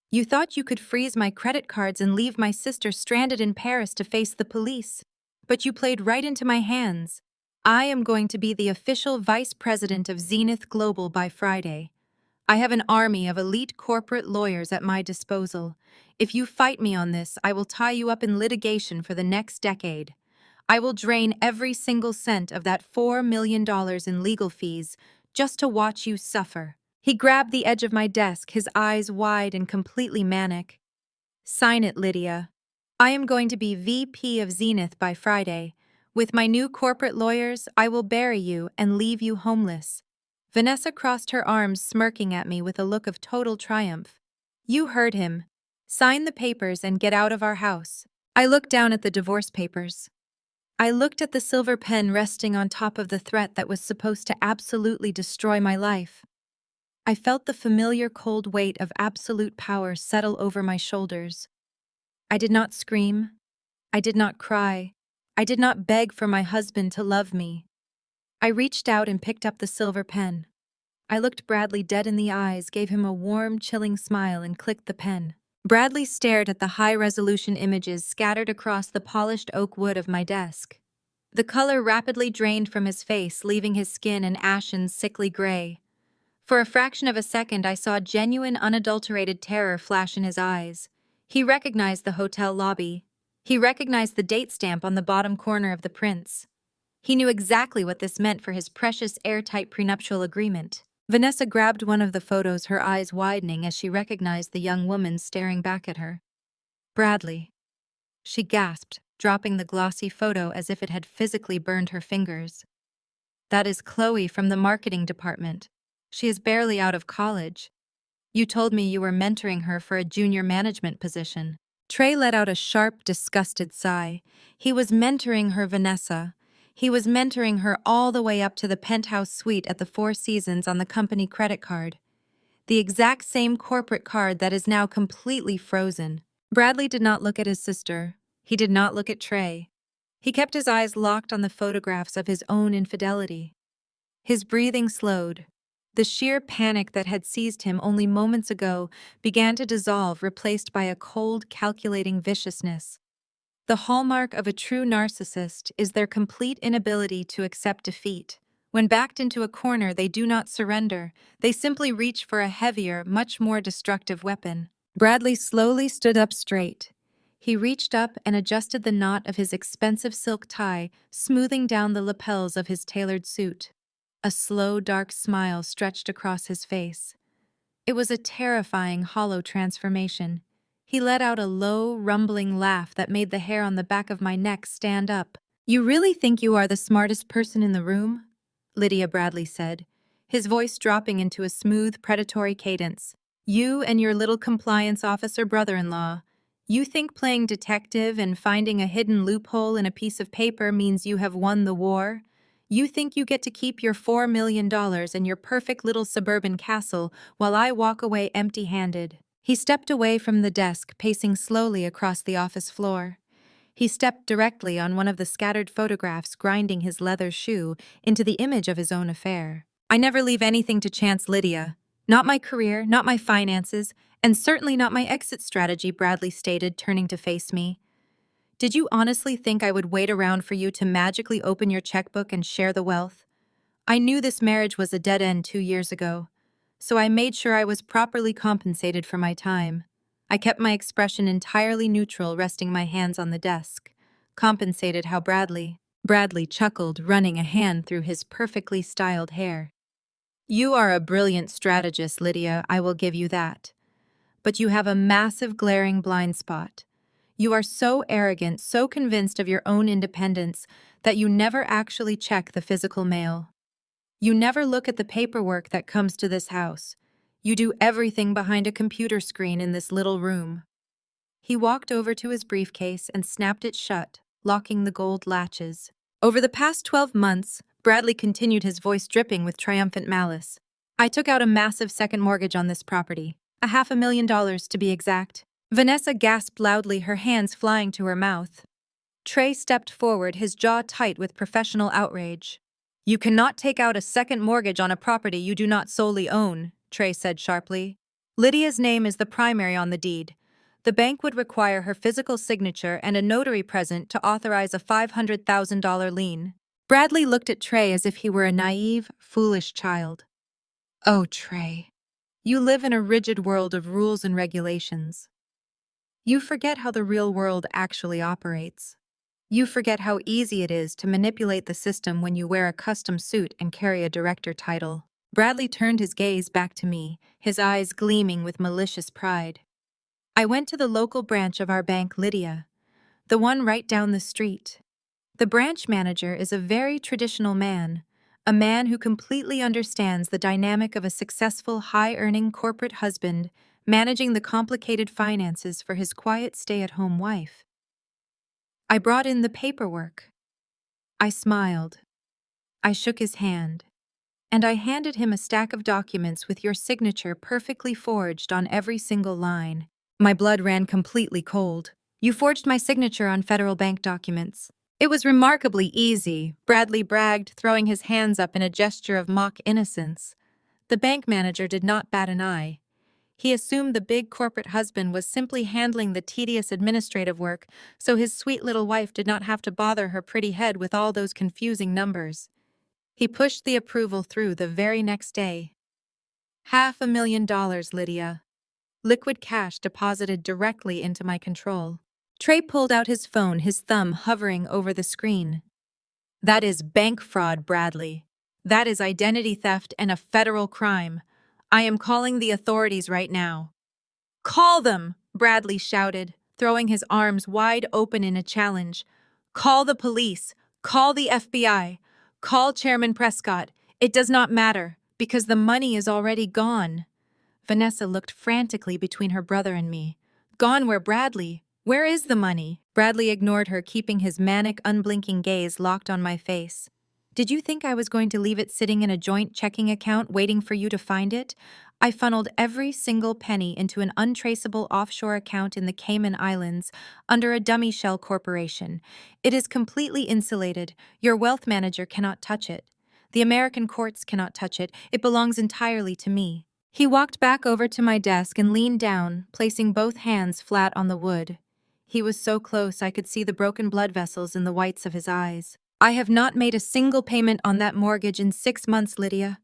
You thought you could freeze my credit cards and leave my sister stranded in Paris to face the police. But you played right into my hands. I am going to be the official vice president of Zenith Global by Friday. I have an army of elite corporate lawyers at my disposal. If you fight me on this, I will tie you up in litigation for the next decade. I will drain every single cent of that $4 million in legal fees just to watch you suffer. He grabbed the edge of my desk, his eyes wide and completely manic. Sign it, Lydia. I am going to be VP of Zenith by Friday. With my new corporate lawyers, I will bury you and leave you homeless. Vanessa crossed her arms, smirking at me with a look of total triumph. You heard him. Sign the papers and get out of our house. I looked down at the divorce papers. I looked at the silver pen resting on top of the threat that was supposed to absolutely destroy my life. I felt the familiar cold weight of absolute power settle over my shoulders. I did not scream. I did not cry. I did not beg for my husband to love me. I reached out and picked up the silver pen. I looked Bradley dead in the eyes, gave him a warm, chilling smile, and clicked the pen. Bradley stared at the high-resolution images scattered across the polished oak wood of my desk. The color rapidly drained from his face, leaving his skin an ashen, sickly gray. For a fraction of a second, I saw genuine, unadulterated terror flash in his eyes. He recognized the hotel lobby. He recognized the date stamp on the bottom corner of the prints. He knew exactly what this meant for his precious, airtight prenuptial agreement. Vanessa grabbed one of the photos, her eyes widening as she recognized the young woman staring back at her. Bradley. She gasped, dropping the glossy photo as if it had physically burned her fingers. That is Chloe from the marketing department. She is barely out of college. You told me you were mentoring her for a junior management position. Trey let out a sharp, disgusted sigh. He was mentoring her, Vanessa. He was mentoring her all the way up to the penthouse suite at the Four Seasons on the company credit card. The exact same corporate card that is now completely frozen. Bradley did not look at his sister. He did not look at Trey. He kept his eyes locked on the photographs of his own infidelity. His breathing slowed. The sheer panic that had seized him only moments ago began to dissolve, replaced by a cold, calculating viciousness. The hallmark of a true narcissist is their complete inability to accept defeat. When backed into a corner, they do not surrender. They simply reach for a heavier, much more destructive weapon. Bradley slowly stood up straight. He reached up and adjusted the knot of his expensive silk tie, smoothing down the lapels of his tailored suit. A slow, dark smile stretched across his face. It was a terrifying, hollow transformation. He let out a low, rumbling laugh that made the hair on the back of my neck stand up. You really think you are the smartest person in the room? Lydia, Bradley said, his voice dropping into a smooth, predatory cadence. You and your little compliance officer brother-in-law. You think playing detective and finding a hidden loophole in a piece of paper means you have won the war? You think you get to keep your $4 million and your perfect little suburban castle while I walk away empty-handed. He stepped away from the desk, pacing slowly across the office floor. He stepped directly on one of the scattered photographs, grinding his leather shoe into the image of his own affair. I never leave anything to chance, Lydia. Not my career, not my finances, and certainly not my exit strategy, Bradley stated, turning to face me. Did you honestly think I would wait around for you to magically open your checkbook and share the wealth? I knew this marriage was a dead end 2 years ago, so I made sure I was properly compensated for my time. I kept my expression entirely neutral, resting my hands on the desk. Compensated how, Bradley? Bradley chuckled, running a hand through his perfectly styled hair. You are a brilliant strategist, Lydia, I will give you that. But you have a massive glaring blind spot. You are so arrogant, so convinced of your own independence, that you never actually check the physical mail. You never look at the paperwork that comes to this house. You do everything behind a computer screen in this little room. He walked over to his briefcase and snapped it shut, locking the gold latches. Over the past 12 months, Bradley continued, his voice dripping with triumphant malice. I took out a massive second mortgage on this property, $500,000 to be exact. Vanessa gasped loudly, her hands flying to her mouth. Trey stepped forward, his jaw tight with professional outrage. You cannot take out a second mortgage on a property you do not solely own, Trey said sharply. Lydia's name is the primary on the deed. The bank would require her physical signature and a notary present to authorize a $500,000 lien. Bradley looked at Trey as if he were a naive, foolish child. Oh, Trey, you live in a rigid world of rules and regulations. You forget how the real world actually operates. You forget how easy it is to manipulate the system when you wear a custom suit and carry a director title. Bradley turned his gaze back to me, his eyes gleaming with malicious pride. I went to the local branch of our bank, Lydia, the one right down the street. The branch manager is a very traditional man, a man who completely understands the dynamic of a successful, high-earning corporate husband managing the complicated finances for his quiet stay-at-home wife. I brought in the paperwork. I smiled. I shook his hand. And I handed him a stack of documents with your signature perfectly forged on every single line. My blood ran completely cold. You forged my signature on federal bank documents. It was remarkably easy, Bradley bragged, throwing his hands up in a gesture of mock innocence. The bank manager did not bat an eye. He assumed the big corporate husband was simply handling the tedious administrative work, so his sweet little wife did not have to bother her pretty head with all those confusing numbers. He pushed the approval through the very next day. $500,000, Lydia. Liquid cash deposited directly into my control. Trey pulled out his phone, his thumb hovering over the screen. That is bank fraud, Bradley. That is identity theft and a federal crime. I am calling the authorities right now. Call them, Bradley shouted, throwing his arms wide open in a challenge. Call the police. Call the FBI. Call Chairman Prescott. It does not matter, because the money is already gone. Vanessa looked frantically between her brother and me. Gone where, Bradley? Where is the money? Bradley ignored her, keeping his manic, unblinking gaze locked on my face. Did you think I was going to leave it sitting in a joint checking account waiting for you to find it? I funneled every single penny into an untraceable offshore account in the Cayman Islands under a dummy shell corporation. It is completely insulated. Your wealth manager cannot touch it. The American courts cannot touch it. It belongs entirely to me. He walked back over to my desk and leaned down, placing both hands flat on the wood. He was so close I could see the broken blood vessels in the whites of his eyes. I have not made a single payment on that mortgage in 6 months, Lydia.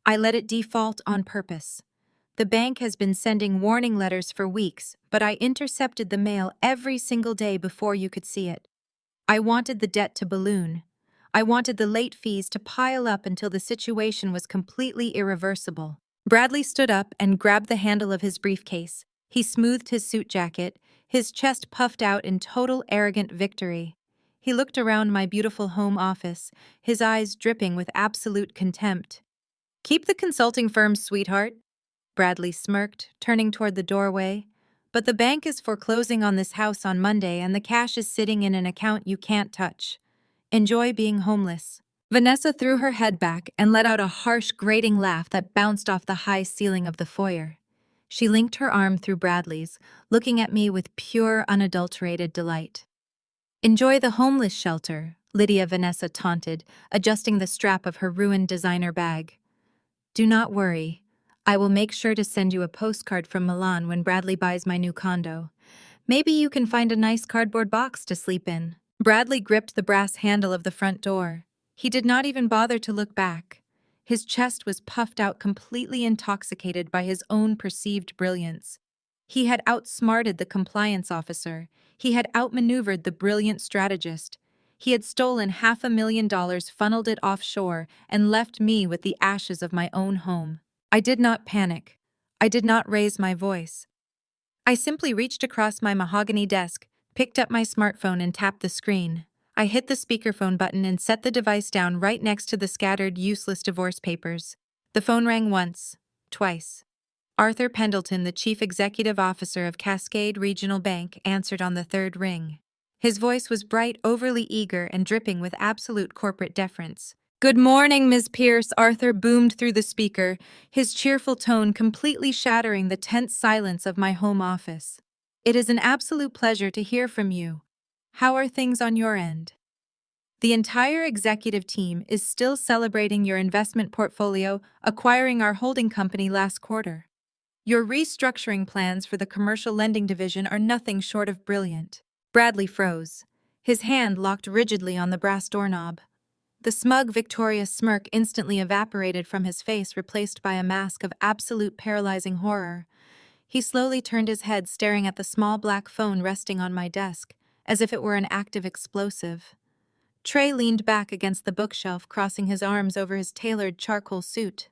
I let it default on purpose. The bank has been sending warning letters for weeks, but I intercepted the mail every single day before you could see it. I wanted the debt to balloon. I wanted the late fees to pile up until the situation was completely irreversible. Bradley stood up and grabbed the handle of his briefcase. He smoothed his suit jacket, his chest puffed out in total arrogant victory. He looked around my beautiful home office, his eyes dripping with absolute contempt. Keep the consulting firm, sweetheart. Bradley smirked, turning toward the doorway. But the bank is foreclosing on this house on Monday and the cash is sitting in an account you can't touch. Enjoy being homeless." Vanessa threw her head back and let out a harsh, grating laugh that bounced off the high ceiling of the foyer. She linked her arm through Bradley's, looking at me with pure, unadulterated delight. "Enjoy the homeless shelter," Lydia Vanessa taunted, adjusting the strap of her ruined designer bag. "Do not worry. I will make sure to send you a postcard from Milan when Bradley buys my new condo. Maybe you can find a nice cardboard box to sleep in." Bradley gripped the brass handle of the front door. He did not even bother to look back. His chest was puffed out, completely intoxicated by his own perceived brilliance. He had outsmarted the compliance officer. He had outmaneuvered the brilliant strategist. He had stolen $500,000, funneled it offshore, and left me with the ashes of my own home. I did not panic. I did not raise my voice. I simply reached across my mahogany desk, picked up my smartphone and tapped the screen. I hit the speakerphone button and set the device down right next to the scattered, useless divorce papers. The phone rang once, twice. Arthur Pendleton, the chief executive officer of Cascade Regional Bank, answered on the third ring. His voice was bright, overly eager, and dripping with absolute corporate deference. "Good morning, Ms. Pierce," Arthur boomed through the speaker, his cheerful tone completely shattering the tense silence of my home office. "It is an absolute pleasure to hear from you. How are things on your end? The entire executive team is still celebrating your investment portfolio, acquiring our holding company last quarter. Your restructuring plans for the commercial lending division are nothing short of brilliant." Bradley froze. His hand locked rigidly on the brass doorknob. The smug, victorious smirk instantly evaporated from his face, replaced by a mask of absolute paralyzing horror. He slowly turned his head, staring at the small black phone resting on my desk, as if it were an active explosive. Trey leaned back against the bookshelf, crossing his arms over his tailored charcoal suit.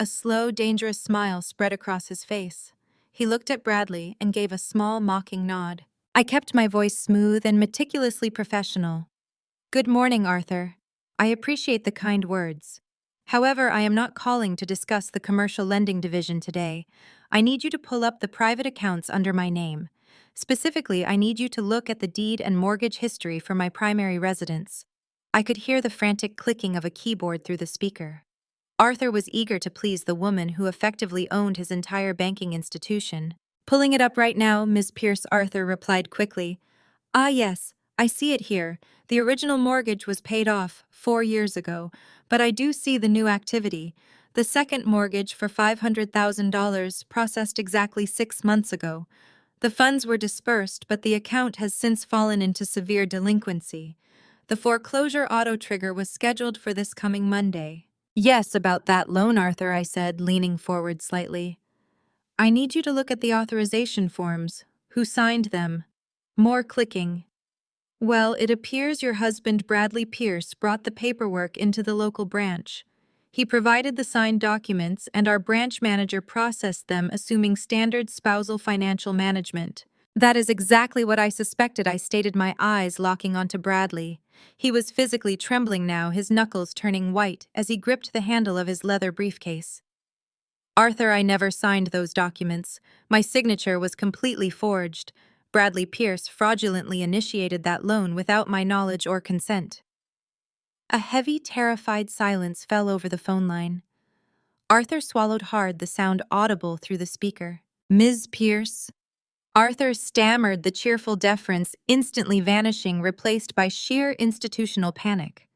A slow, dangerous smile spread across his face. He looked at Bradley and gave a small, mocking nod. I kept my voice smooth and meticulously professional. "Good morning, Arthur. I appreciate the kind words. However, I am not calling to discuss the commercial lending division today. I need you to pull up the private accounts under my name. Specifically, I need you to look at the deed and mortgage history for my primary residence." I could hear the frantic clicking of a keyboard through the speaker. Arthur was eager to please the woman who effectively owned his entire banking institution. "Pulling it up right now, Ms. Pierce," Arthur replied quickly. "Ah, yes, I see it here. The original mortgage was paid off 4 years ago, but I do see the new activity. The second mortgage for $500,000 processed exactly 6 months ago. The funds were dispersed, but the account has since fallen into severe delinquency. The foreclosure auto trigger was scheduled for this coming Monday." "Yes, about that loan, Arthur," I said, leaning forward slightly. "I need you to look at the authorization forms. Who signed them?" More clicking. "Well, it appears your husband Bradley Pierce brought the paperwork into the local branch. He provided the signed documents and our branch manager processed them, assuming standard spousal financial management." "That is exactly what I suspected," I stated, my eyes locking onto Bradley. He was physically trembling now, his knuckles turning white as he gripped the handle of his leather briefcase. "Arthur, I never signed those documents. My signature was completely forged. Bradley Pierce fraudulently initiated that loan without my knowledge or consent." A heavy, terrified silence fell over the phone line. Arthur swallowed hard, the sound audible through the speaker. "Ms. Pierce?" Arthur stammered, the cheerful deference instantly vanishing, replaced by sheer institutional panic.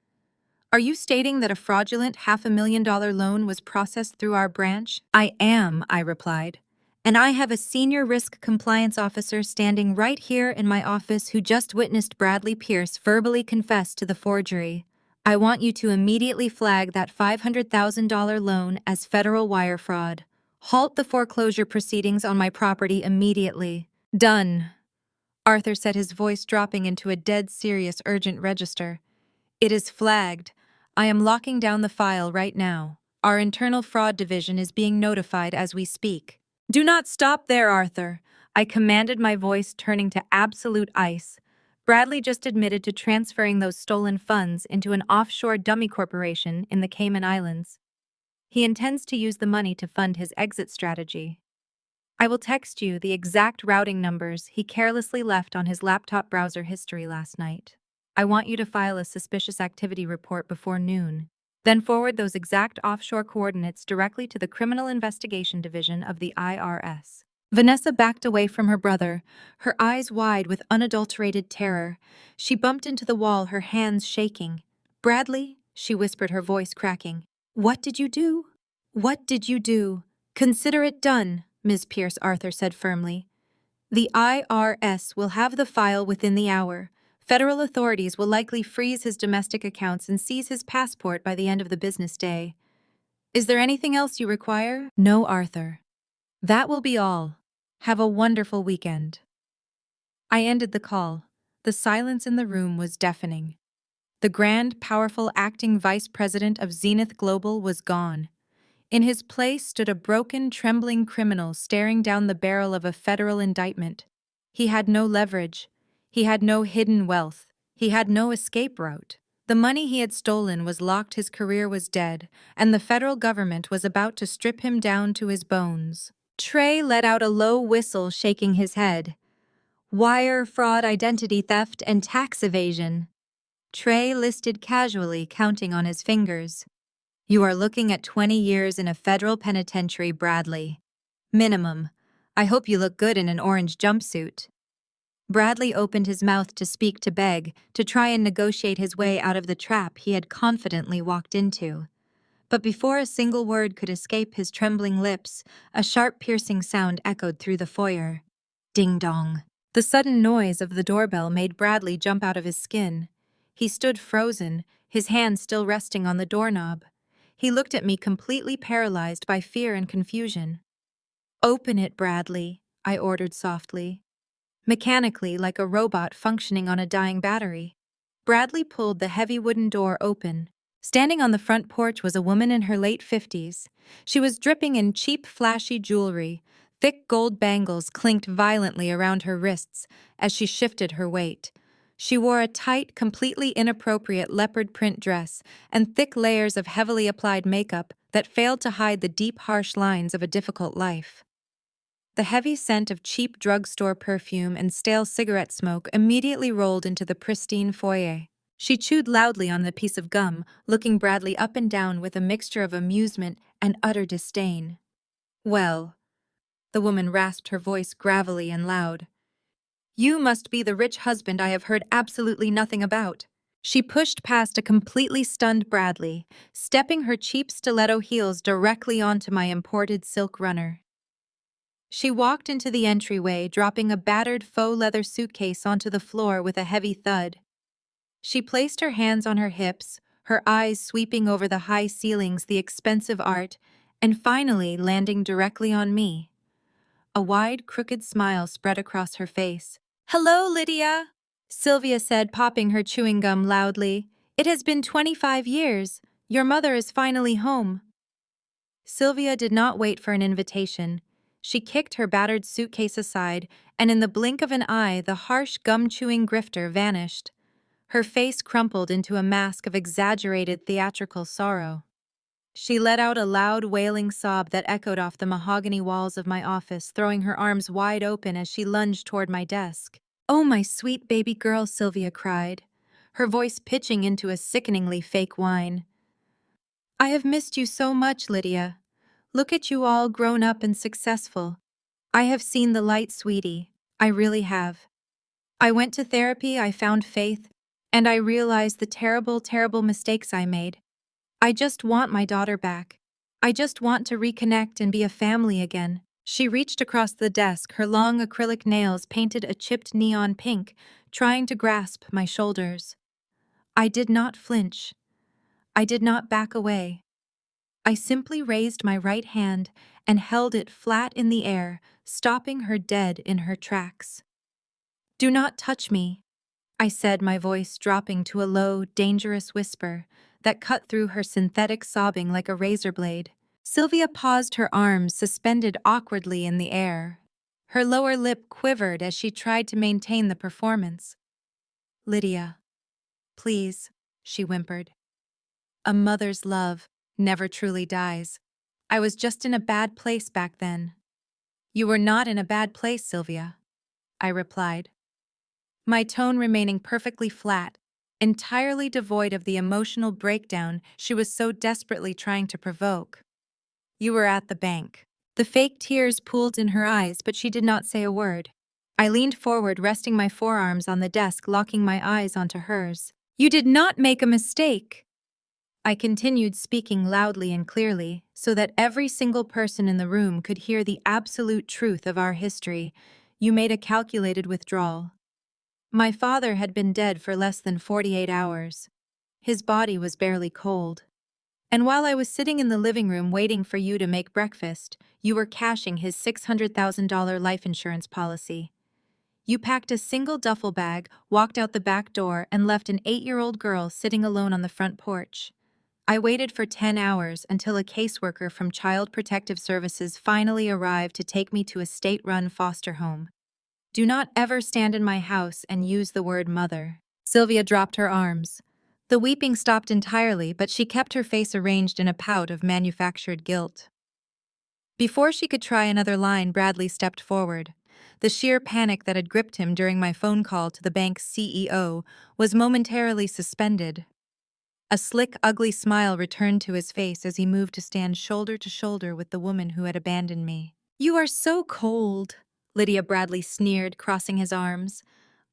"Are you stating that a fraudulent $500,000 loan was processed through our branch?" "I am," I replied. "And I have a senior risk compliance officer standing right here in my office who just witnessed Bradley Pierce verbally confess to the forgery. I want you to immediately flag that $500,000 loan as federal wire fraud. Halt the foreclosure proceedings on my property immediately." "Done," Arthur said, his voice dropping into a dead serious, urgent register. "It is flagged. I am locking down the file right now. Our internal fraud division is being notified as we speak." "Do not stop there, Arthur," I commanded, my voice turning to absolute ice. "Bradley just admitted to transferring those stolen funds into an offshore dummy corporation in the Cayman Islands. He intends to use the money to fund his exit strategy." I will text you the exact routing numbers he carelessly left on his laptop browser history last night. I want you to file a suspicious activity report before noon. Then forward those exact offshore coordinates directly to the Criminal Investigation Division of the IRS. Vanessa backed away from her brother, her eyes wide with unadulterated terror. She bumped into the wall, her hands shaking. "Bradley," she whispered, her voice cracking. "What did you do? What did you do?" "Consider it done," Ms. Pierce Arthur said firmly. "The IRS will have the file within the hour. Federal authorities will likely freeze his domestic accounts and seize his passport by the end of the business day. Is there anything else you require?" "No, Arthur. That will be all. Have a wonderful weekend." I ended the call. The silence in the room was deafening. The grand, powerful acting vice president of Zenith Global was gone. In his place stood a broken, trembling criminal staring down the barrel of a federal indictment. He had no leverage. He had no hidden wealth. He had no escape route. The money he had stolen was locked, his career was dead, and the federal government was about to strip him down to his bones. Trey let out a low whistle, shaking his head. "Wire fraud, identity theft, and tax evasion." Trey listed casually, counting on his fingers. "You are looking at 20 years in a federal penitentiary, Bradley. Minimum. I hope you look good in an orange jumpsuit." Bradley opened his mouth to speak, to beg, to try and negotiate his way out of the trap he had confidently walked into. But before a single word could escape his trembling lips, a sharp, piercing sound echoed through the foyer. Ding-dong. The sudden noise of the doorbell made Bradley jump out of his skin. He stood frozen, his hand still resting on the doorknob. He looked at me, completely paralyzed by fear and confusion. "Open it, Bradley," I ordered softly. Mechanically, like a robot functioning on a dying battery. Bradley pulled the heavy wooden door open. Standing on the front porch was a woman in her late 50s. She was dripping in cheap, flashy jewelry. Thick gold bangles clinked violently around her wrists as she shifted her weight. She wore a tight, completely inappropriate leopard print dress and thick layers of heavily applied makeup that failed to hide the deep, harsh lines of a difficult life. The heavy scent of cheap drugstore perfume and stale cigarette smoke immediately rolled into the pristine foyer. She chewed loudly on the piece of gum, looking Bradley up and down with a mixture of amusement and utter disdain. "Well," the woman rasped, her voice gravelly and loud, "you must be the rich husband I have heard absolutely nothing about." She pushed past a completely stunned Bradley, stepping her cheap stiletto heels directly onto my imported silk runner. She walked into the entryway, dropping a battered faux leather suitcase onto the floor with a heavy thud. She placed her hands on her hips, her eyes sweeping over the high ceilings, the expensive art, and finally landing directly on me. A wide, crooked smile spread across her face. "Hello, Lydia," Sylvia said, popping her chewing gum loudly. "It has been 25 years. Your mother is finally home." Sylvia did not wait for an invitation. She kicked her battered suitcase aside, and in the blink of an eye, the harsh, gum-chewing grifter vanished. Her face crumpled into a mask of exaggerated theatrical sorrow. She let out a loud, wailing sob that echoed off the mahogany walls of my office, throwing her arms wide open as she lunged toward my desk. "Oh, my sweet baby girl," Sylvia cried, her voice pitching into a sickeningly fake whine. "I have missed you so much, Lydia. Look at you all grown up and successful. I have seen the light, sweetie. I really have. I went to therapy, I found faith, and I realized the terrible, terrible mistakes I made. I just want my daughter back. I just want to reconnect and be a family again." She reached across the desk, her long acrylic nails painted a chipped neon pink, trying to grasp my shoulders. I did not flinch. I did not back away. I simply raised my right hand and held it flat in the air, stopping her dead in her tracks. "Do not touch me," I said, my voice dropping to a low, dangerous whisper that cut through her synthetic sobbing like a razor blade. Sylvia paused, her arms suspended awkwardly in the air. Her lower lip quivered as she tried to maintain the performance. "Lydia, please," she whimpered. "A mother's love never truly dies. I was just in a bad place back then." You were not in a bad place, Sylvia, I replied, my tone remaining perfectly flat, entirely devoid of the emotional breakdown she was so desperately trying to provoke. You were at the bank. The fake tears pooled in her eyes, but she did not say a word. I leaned forward, resting my forearms on the desk, locking my eyes onto hers. You did not make a mistake. I continued, speaking loudly and clearly, so that every single person in the room could hear the absolute truth of our history. You made a calculated withdrawal. My father had been dead for less than 48 hours. His body was barely cold. And while I was sitting in the living room waiting for you to make breakfast, you were cashing his $600,000 life insurance policy. You packed a single duffel bag, walked out the back door, and left an 8-year-old girl sitting alone on the front porch. I waited for 10 hours until a caseworker from Child Protective Services finally arrived to take me to a state-run foster home. Do not ever stand in my house and use the word mother. Sylvia dropped her arms. The weeping stopped entirely, but she kept her face arranged in a pout of manufactured guilt. Before she could try another line, Bradley stepped forward. The sheer panic that had gripped him during my phone call to the bank's CEO was momentarily suspended. A slick, ugly smile returned to his face as he moved to stand shoulder to shoulder with the woman who had abandoned me. You are so cold, Lydia Bradley sneered, crossing his arms.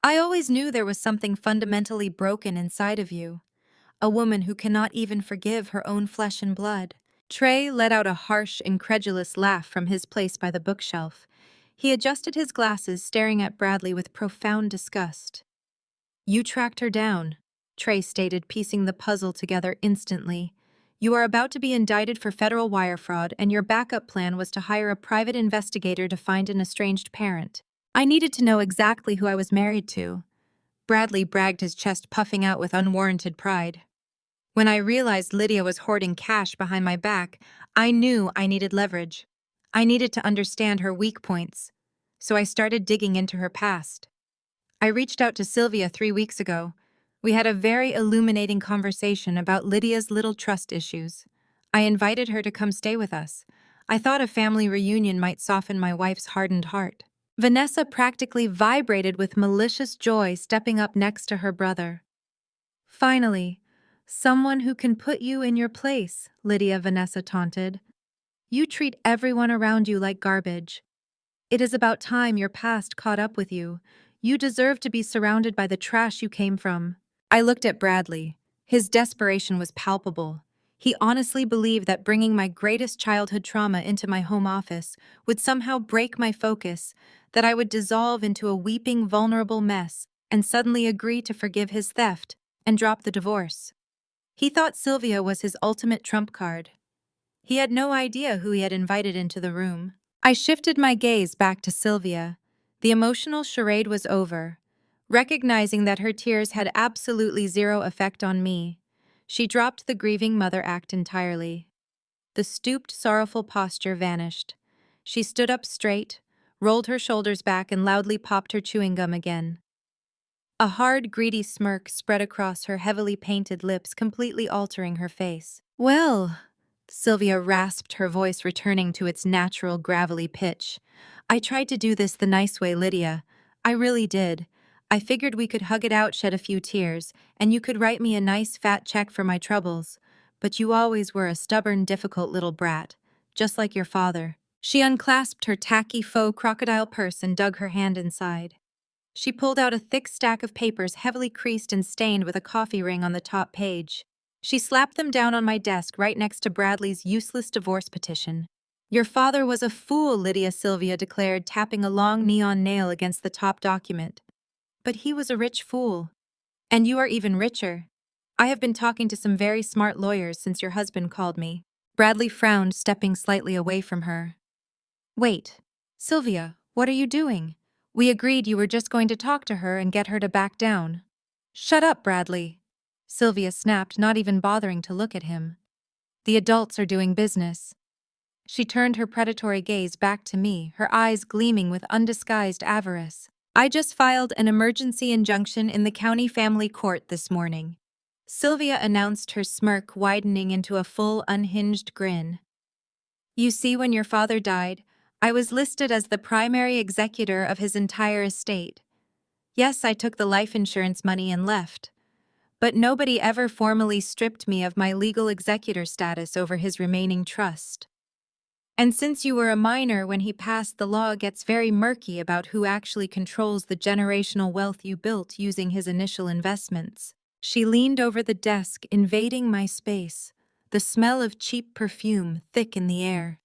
I always knew there was something fundamentally broken inside of you. A woman who cannot even forgive her own flesh and blood. Trey let out a harsh, incredulous laugh from his place by the bookshelf. He adjusted his glasses, staring at Bradley with profound disgust. You tracked her down, Trey stated, piecing the puzzle together instantly. You are about to be indicted for federal wire fraud, and your backup plan was to hire a private investigator to find an estranged parent. I needed to know exactly who I was married to. Bradley bragged, his chest puffing out with unwarranted pride. When I realized Lydia was hoarding cash behind my back, I knew I needed leverage. I needed to understand her weak points. So I started digging into her past. I reached out to Sylvia 3 weeks ago. We had a very illuminating conversation about Lydia's little trust issues. I invited her to come stay with us. I thought a family reunion might soften my wife's hardened heart. Vanessa practically vibrated with malicious joy, stepping up next to her brother. Finally, someone who can put you in your place, Lydia, Vanessa taunted. You treat everyone around you like garbage. It is about time your past caught up with you. You deserve to be surrounded by the trash you came from. I looked at Bradley. His desperation was palpable. He honestly believed that bringing my greatest childhood trauma into my home office would somehow break my focus, that I would dissolve into a weeping, vulnerable mess and suddenly agree to forgive his theft and drop the divorce. He thought Sylvia was his ultimate trump card. He had no idea who he had invited into the room. I shifted my gaze back to Sylvia. The emotional charade was over. Recognizing that her tears had absolutely zero effect on me, she dropped the grieving mother act entirely. The stooped, sorrowful posture vanished. She stood up straight, rolled her shoulders back, and loudly popped her chewing gum again. A hard, greedy smirk spread across her heavily painted lips, completely altering her face. Well, Sylvia rasped, her voice returning to its natural gravelly pitch. I tried to do this the nice way, Lydia. I really did. I figured we could hug it out, shed a few tears, and you could write me a nice fat check for my troubles. But you always were a stubborn, difficult little brat, just like your father. She unclasped her tacky faux crocodile purse and dug her hand inside. She pulled out a thick stack of papers heavily creased and stained with a coffee ring on the top page. She slapped them down on my desk right next to Bradley's useless divorce petition. Your father was a fool, Lydia, Sylvia declared, tapping a long neon nail against the top document. But he was a rich fool. And you are even richer. I have been talking to some very smart lawyers since your husband called me. Bradley frowned, stepping slightly away from her. Wait, Sylvia, what are you doing? We agreed you were just going to talk to her and get her to back down. Shut up, Bradley, Sylvia snapped, not even bothering to look at him. The adults are doing business. She turned her predatory gaze back to me, her eyes gleaming with undisguised avarice. I just filed an emergency injunction in the county family court this morning. Sylvia announced, her smirk widening into a full, unhinged grin. You see, when your father died, I was listed as the primary executor of his entire estate. Yes, I took the life insurance money and left. But nobody ever formally stripped me of my legal executor status over his remaining trust. And since you were a minor when he passed, the law gets very murky about who actually controls the generational wealth you built using his initial investments. She leaned over the desk, invading my space, the smell of cheap perfume thick in the air.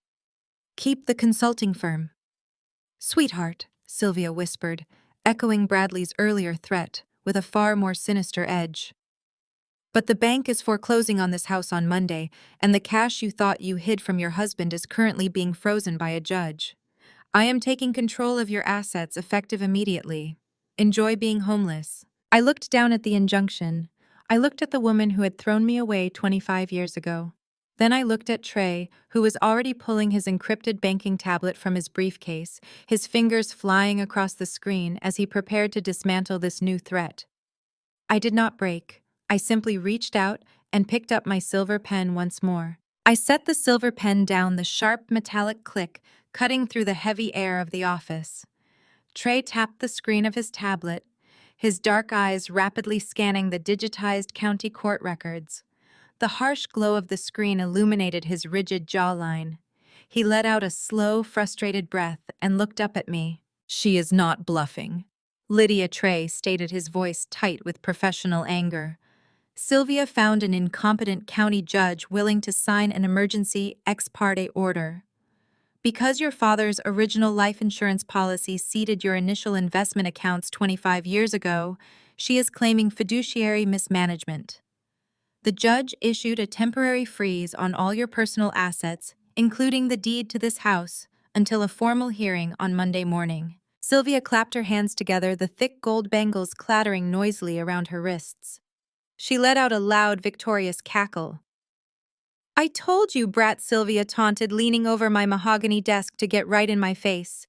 Keep the consulting firm. Sweetheart, Sylvia whispered, echoing Bradley's earlier threat with a far more sinister edge. But the bank is foreclosing on this house on Monday, and the cash you thought you hid from your husband is currently being frozen by a judge. I am taking control of your assets effective immediately. Enjoy being homeless. I looked down at the injunction. I looked at the woman who had thrown me away 25 years ago. Then I looked at Trey, who was already pulling his encrypted banking tablet from his briefcase, his fingers flying across the screen as he prepared to dismantle this new threat. I did not break. I simply reached out and picked up my silver pen once more. I set the silver pen down, the sharp metallic click cutting through the heavy air of the office. Trey tapped the screen of his tablet, his dark eyes rapidly scanning the digitized county court records. The harsh glow of the screen illuminated his rigid jawline. He let out a slow, frustrated breath and looked up at me. She is not bluffing. Lydia Trey stated, his voice tight with professional anger. Sylvia found an incompetent county judge willing to sign an emergency ex parte order. Because your father's original life insurance policy seeded your initial investment accounts 25 years ago, she is claiming fiduciary mismanagement. The judge issued a temporary freeze on all your personal assets, including the deed to this house, until a formal hearing on Monday morning. Sylvia clapped her hands together, the thick gold bangles clattering noisily around her wrists. She let out a loud, victorious cackle. I told you, brat, Sylvia taunted, leaning over my mahogany desk to get right in my face.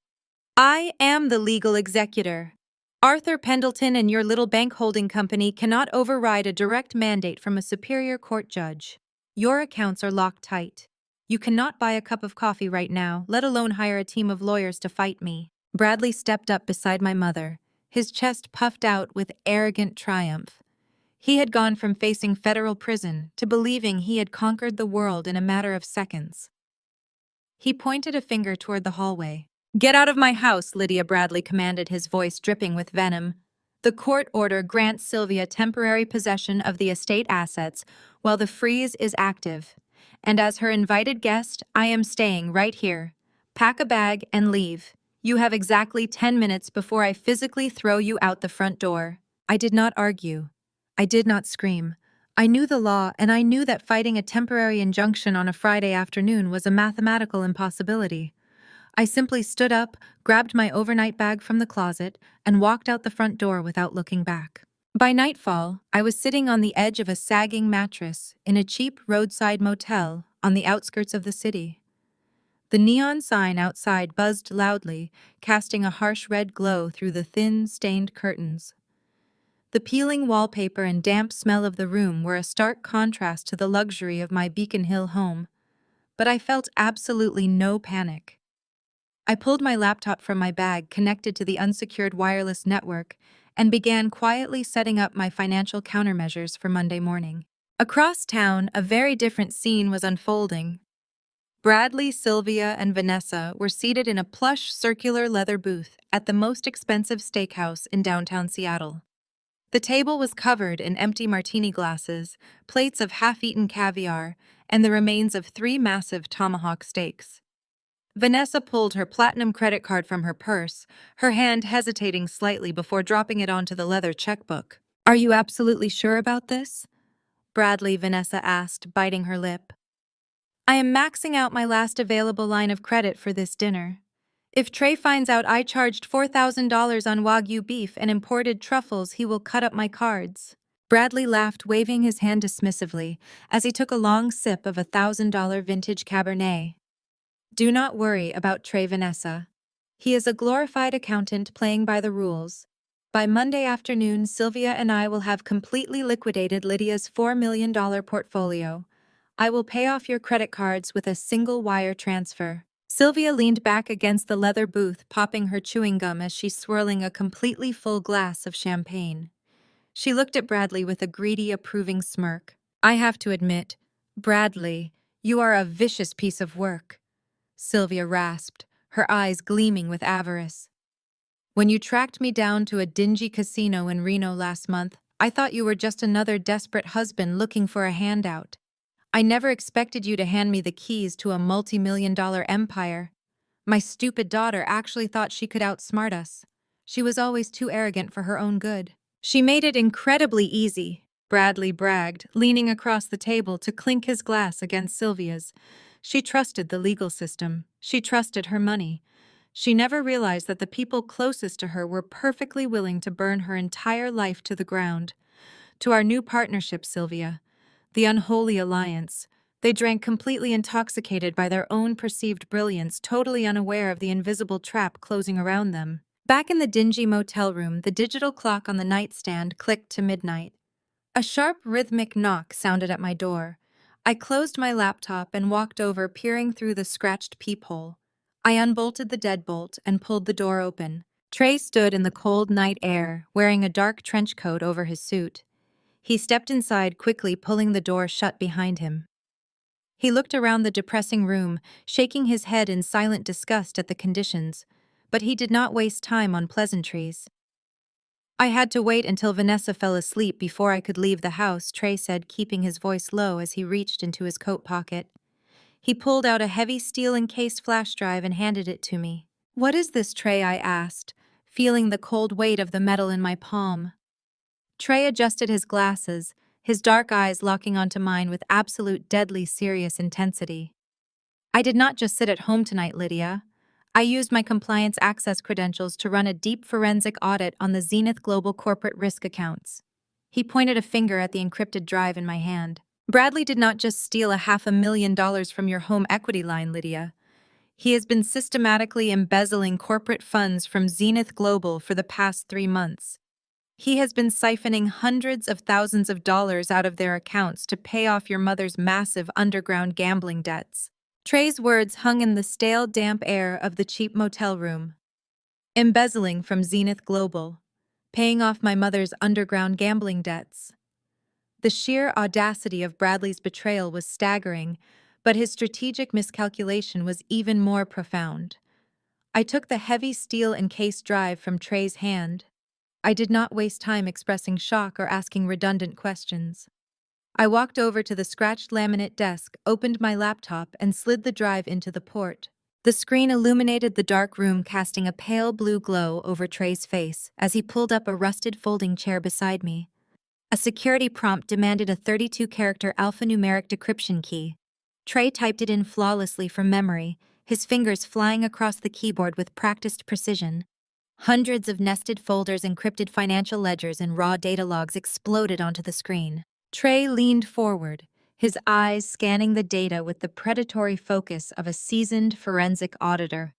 I am the legal executor. Arthur Pendleton and your little bank holding company cannot override a direct mandate from a superior court judge. Your accounts are locked tight. You cannot buy a cup of coffee right now, let alone hire a team of lawyers to fight me. Bradley stepped up beside my mother, his chest puffed out with arrogant triumph. He had gone from facing federal prison to believing he had conquered the world in a matter of seconds. He pointed a finger toward the hallway. Get out of my house, Lydia, Bradley commanded, his voice dripping with venom. The court order grants Sylvia temporary possession of the estate assets while the freeze is active. And as her invited guest, I am staying right here. Pack a bag and leave. You have exactly 10 minutes before I physically throw you out the front door. I did not argue. I did not scream. I knew the law, and I knew that fighting a temporary injunction on a Friday afternoon was a mathematical impossibility. I simply stood up, grabbed my overnight bag from the closet, and walked out the front door without looking back. By nightfall, I was sitting on the edge of a sagging mattress in a cheap roadside motel on the outskirts of the city. The neon sign outside buzzed loudly, casting a harsh red glow through the thin, stained curtains. The peeling wallpaper and damp smell of the room were a stark contrast to the luxury of my Beacon Hill home, but I felt absolutely no panic. I pulled my laptop from my bag, connected to the unsecured wireless network, and began quietly setting up my financial countermeasures for Monday morning. Across town, a very different scene was unfolding. Bradley, Sylvia, and Vanessa were seated in a plush circular leather booth at the most expensive steakhouse in downtown Seattle. The table was covered in empty martini glasses, plates of half-eaten caviar, and the remains of 3 massive tomahawk steaks. Vanessa pulled her platinum credit card from her purse, her hand hesitating slightly before dropping it onto the leather checkbook. Are you absolutely sure about this? Bradley, Vanessa asked, biting her lip. I am maxing out my last available line of credit for this dinner. If Trey finds out I charged $4,000 on Wagyu beef and imported truffles, he will cut up my cards. Bradley laughed, waving his hand dismissively as he took a long sip of a $1,000 vintage Cabernet. Do not worry about Trey, Vanessa. He is a glorified accountant playing by the rules. By Monday afternoon, Sylvia and I will have completely liquidated Lydia's $4 million portfolio. I will pay off your credit cards with a single wire transfer. Sylvia leaned back against the leather booth, popping her chewing gum as she swirling a completely full glass of champagne. She looked at Bradley with a greedy, approving smirk. I have to admit, Bradley, you are a vicious piece of work, Sylvia rasped, her eyes gleaming with avarice. When you tracked me down to a dingy casino in Reno last month, I thought you were just another desperate husband looking for a handout. I never expected you to hand me the keys to a multi-million-dollar empire. My stupid daughter actually thought she could outsmart us. She was always too arrogant for her own good. She made it incredibly easy, Bradley bragged, leaning across the table to clink his glass against Sylvia's. She trusted the legal system. She trusted her money. She never realized that the people closest to her were perfectly willing to burn her entire life to the ground. To our new partnership, Sylvia, the unholy alliance, they drank completely intoxicated by their own perceived brilliance, totally unaware of the invisible trap closing around them. Back in the dingy motel room, the digital clock on the nightstand clicked to midnight. A sharp, rhythmic knock sounded at my door. I closed my laptop and walked over, peering through the scratched peephole. I unbolted the deadbolt and pulled the door open. Trey stood in the cold night air, wearing a dark trench coat over his suit. He stepped inside quickly, pulling the door shut behind him. He looked around the depressing room, shaking his head in silent disgust at the conditions, but he did not waste time on pleasantries. I had to wait until Vanessa fell asleep before I could leave the house, Trey said, keeping his voice low as he reached into his coat pocket. He pulled out a heavy steel-encased flash drive and handed it to me. What is this, Trey? I asked, feeling the cold weight of the metal in my palm. Trey adjusted his glasses, his dark eyes locking onto mine with absolute deadly serious intensity. I did not just sit at home tonight, Lydia. I used my compliance access credentials to run a deep forensic audit on the Zenith Global corporate risk accounts. He pointed a finger at the encrypted drive in my hand. Bradley did not just steal $500,000 from your home equity line, Lydia. He has been systematically embezzling corporate funds from Zenith Global for the past 3 months. He has been siphoning hundreds of thousands of dollars out of their accounts to pay off your mother's massive underground gambling debts. Trey's words hung in the stale, damp air of the cheap motel room. Embezzling from Zenith Global. Paying off my mother's underground gambling debts. The sheer audacity of Bradley's betrayal was staggering, but his strategic miscalculation was even more profound. I took the heavy steel-encased drive from Trey's hand. I did not waste time expressing shock or asking redundant questions. I walked over to the scratched laminate desk, opened my laptop, and slid the drive into the port. The screen illuminated the dark room, casting a pale blue glow over Trey's face as he pulled up a rusted folding chair beside me. A security prompt demanded a 32-character alphanumeric decryption key. Trey typed it in flawlessly from memory, his fingers flying across the keyboard with practiced precision. Hundreds of nested folders, encrypted financial ledgers, and raw data logs exploded onto the screen. Trey leaned forward, his eyes scanning the data with the predatory focus of a seasoned forensic auditor.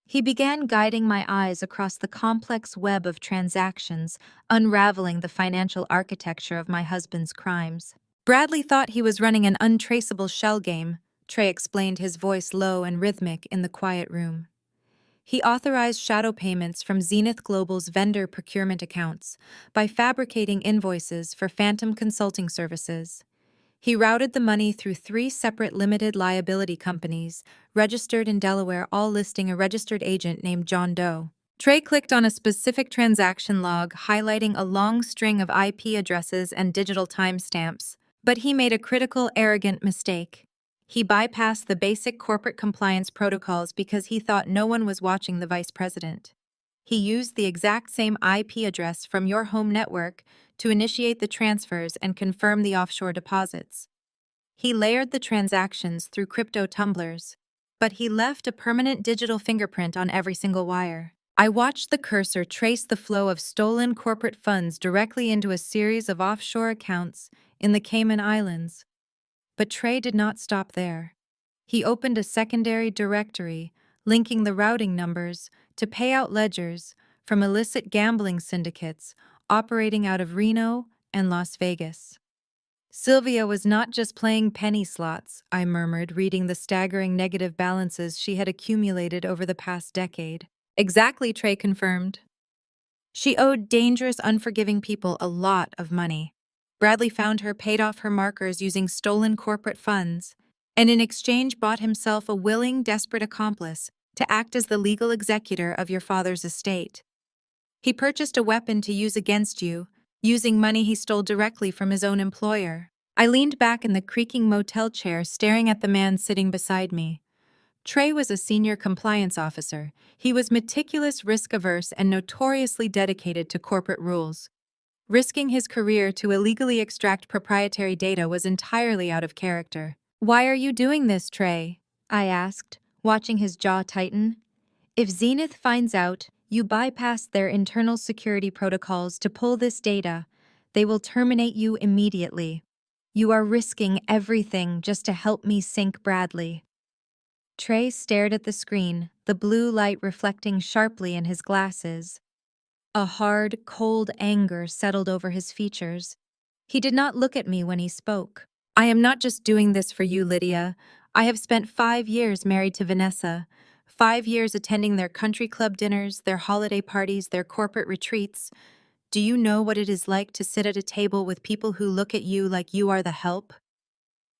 He began guiding my eyes across the complex web of transactions, unraveling the financial architecture of my husband's crimes. Bradley thought he was running an untraceable shell game, Trey explained, his voice low and rhythmic in the quiet room. He authorized shadow payments from Zenith Global's vendor procurement accounts by fabricating invoices for phantom consulting services. He routed the money through 3 separate limited liability companies, registered in Delaware, all listing a registered agent named John Doe. Trey clicked on a specific transaction log, highlighting a long string of IP addresses and digital timestamps. But he made a critical, arrogant mistake. He bypassed the basic corporate compliance protocols because he thought no one was watching the vice president. He used the exact same IP address from your home network to initiate the transfers and confirm the offshore deposits. He layered the transactions through crypto tumblers, but he left a permanent digital fingerprint on every single wire. I watched the cursor trace the flow of stolen corporate funds directly into a series of offshore accounts in the Cayman Islands. But Trey did not stop there. He opened a secondary directory, linking the routing numbers to payout ledgers from illicit gambling syndicates operating out of Reno and Las Vegas. Sylvia was not just playing penny slots, I murmured, reading the staggering negative balances she had accumulated over the past decade. Exactly, Trey confirmed. She owed dangerous, unforgiving people a lot of money. Bradley found her, paid off her markers using stolen corporate funds, and in exchange bought himself a willing, desperate accomplice to act as the legal executor of your father's estate. He purchased a weapon to use against you, using money he stole directly from his own employer. I leaned back in the creaking motel chair, staring at the man sitting beside me. Trey was a senior compliance officer. He was meticulous, risk-averse, and notoriously dedicated to corporate rules. Risking his career to illegally extract proprietary data was entirely out of character. "Why are you doing this, Trey?" I asked, watching his jaw tighten. "If Zenith finds out you bypassed their internal security protocols to pull this data, they will terminate you immediately. You are risking everything just to help me sink Bradley." Trey stared at the screen, the blue light reflecting sharply in his glasses. A hard, cold anger settled over his features. He did not look at me when he spoke. "I am not just doing this for you, Lydia. I have spent 5 years married to Vanessa, 5 years attending their country club dinners, their holiday parties, their corporate retreats. Do you know what it is like to sit at a table with people who look at you like you are the help?"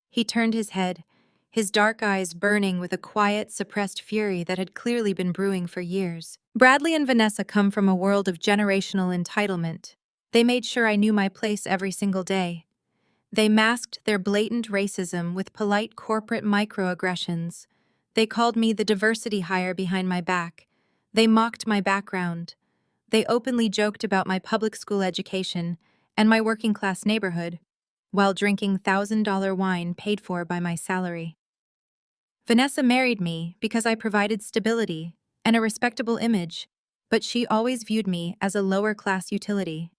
He turned his head, his dark eyes burning with a quiet, suppressed fury that had clearly been brewing for years. "Bradley and Vanessa come from a world of generational entitlement. They made sure I knew my place every single day. They masked their blatant racism with polite corporate microaggressions. They called me the diversity hire behind my back. They mocked my background. They openly joked about my public school education and my working-class neighborhood, while drinking $1,000 wine paid for by my salary. Vanessa married me because I provided stability and a respectable image, but she always viewed me as a lower-class utility.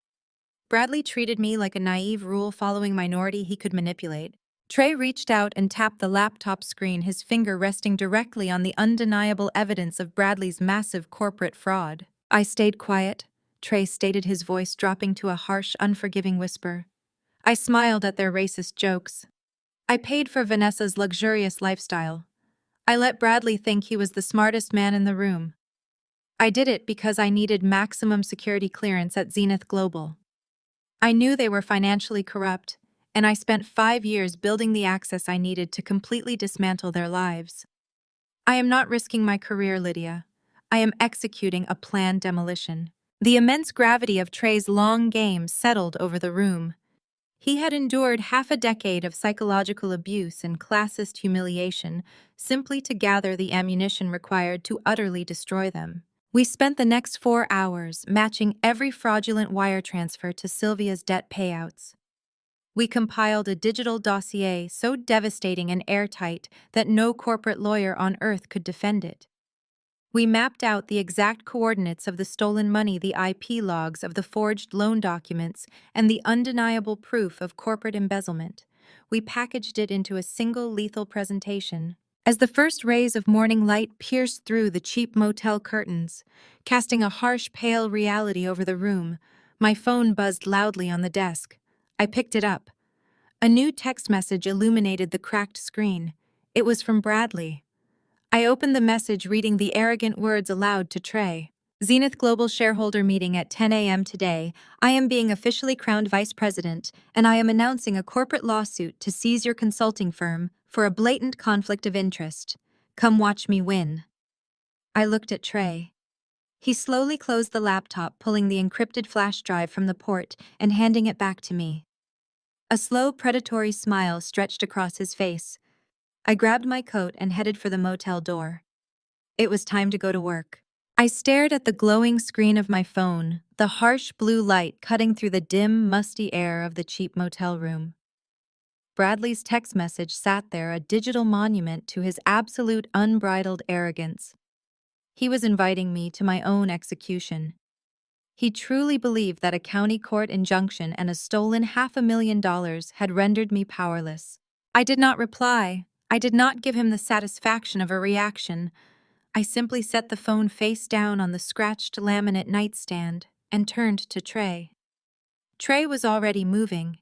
Bradley treated me like a naive rule-following minority he could manipulate. Trey reached out and tapped the laptop screen, his finger resting directly on the undeniable evidence of Bradley's massive corporate fraud. I stayed quiet, Trey stated, his voice dropping to a harsh, unforgiving whisper. I smiled at their racist jokes. I paid for Vanessa's luxurious lifestyle. I let Bradley think he was the smartest man in the room. I did it because I needed maximum security clearance at Zenith Global. I knew they were financially corrupt, and I spent 5 years building the access I needed to completely dismantle their lives. I am not risking my career, Lydia. I am executing a planned demolition. The immense gravity of Trey's long game settled over the room. He had endured half a decade of psychological abuse and classist humiliation simply to gather the ammunition required to utterly destroy them. We spent the next 4 hours matching every fraudulent wire transfer to Sylvia's debt payouts. We compiled a digital dossier so devastating and airtight that no corporate lawyer on earth could defend it. We mapped out the exact coordinates of the stolen money, the IP logs of the forged loan documents, and the undeniable proof of corporate embezzlement. We packaged it into a single lethal presentation. As the first rays of morning light pierced through the cheap motel curtains, casting a harsh, pale reality over the room, my phone buzzed loudly on the desk. I picked it up. A new text message illuminated the cracked screen. It was from Bradley. I opened the message, reading the arrogant words aloud to Trey. "Zenith Global shareholder meeting at 10 a.m. today. I am being officially crowned vice president, and I am announcing a corporate lawsuit to seize your consulting firm for a blatant conflict of interest. Come watch me win." I looked at Trey. He slowly closed the laptop, pulling the encrypted flash drive from the port and handing it back to me. A slow, predatory smile stretched across his face. I grabbed my coat and headed for the motel door. It was time to go to work. I stared at the glowing screen of my phone, the harsh blue light cutting through the dim, musty air of the cheap motel room. Bradley's text message sat there, a digital monument to his absolute unbridled arrogance. He was inviting me to my own execution. He truly believed that a county court injunction and a stolen $500,000 had rendered me powerless. I did not reply. I did not give him the satisfaction of a reaction. I simply set the phone face down on the scratched laminate nightstand and turned to Trey. Trey was already moving.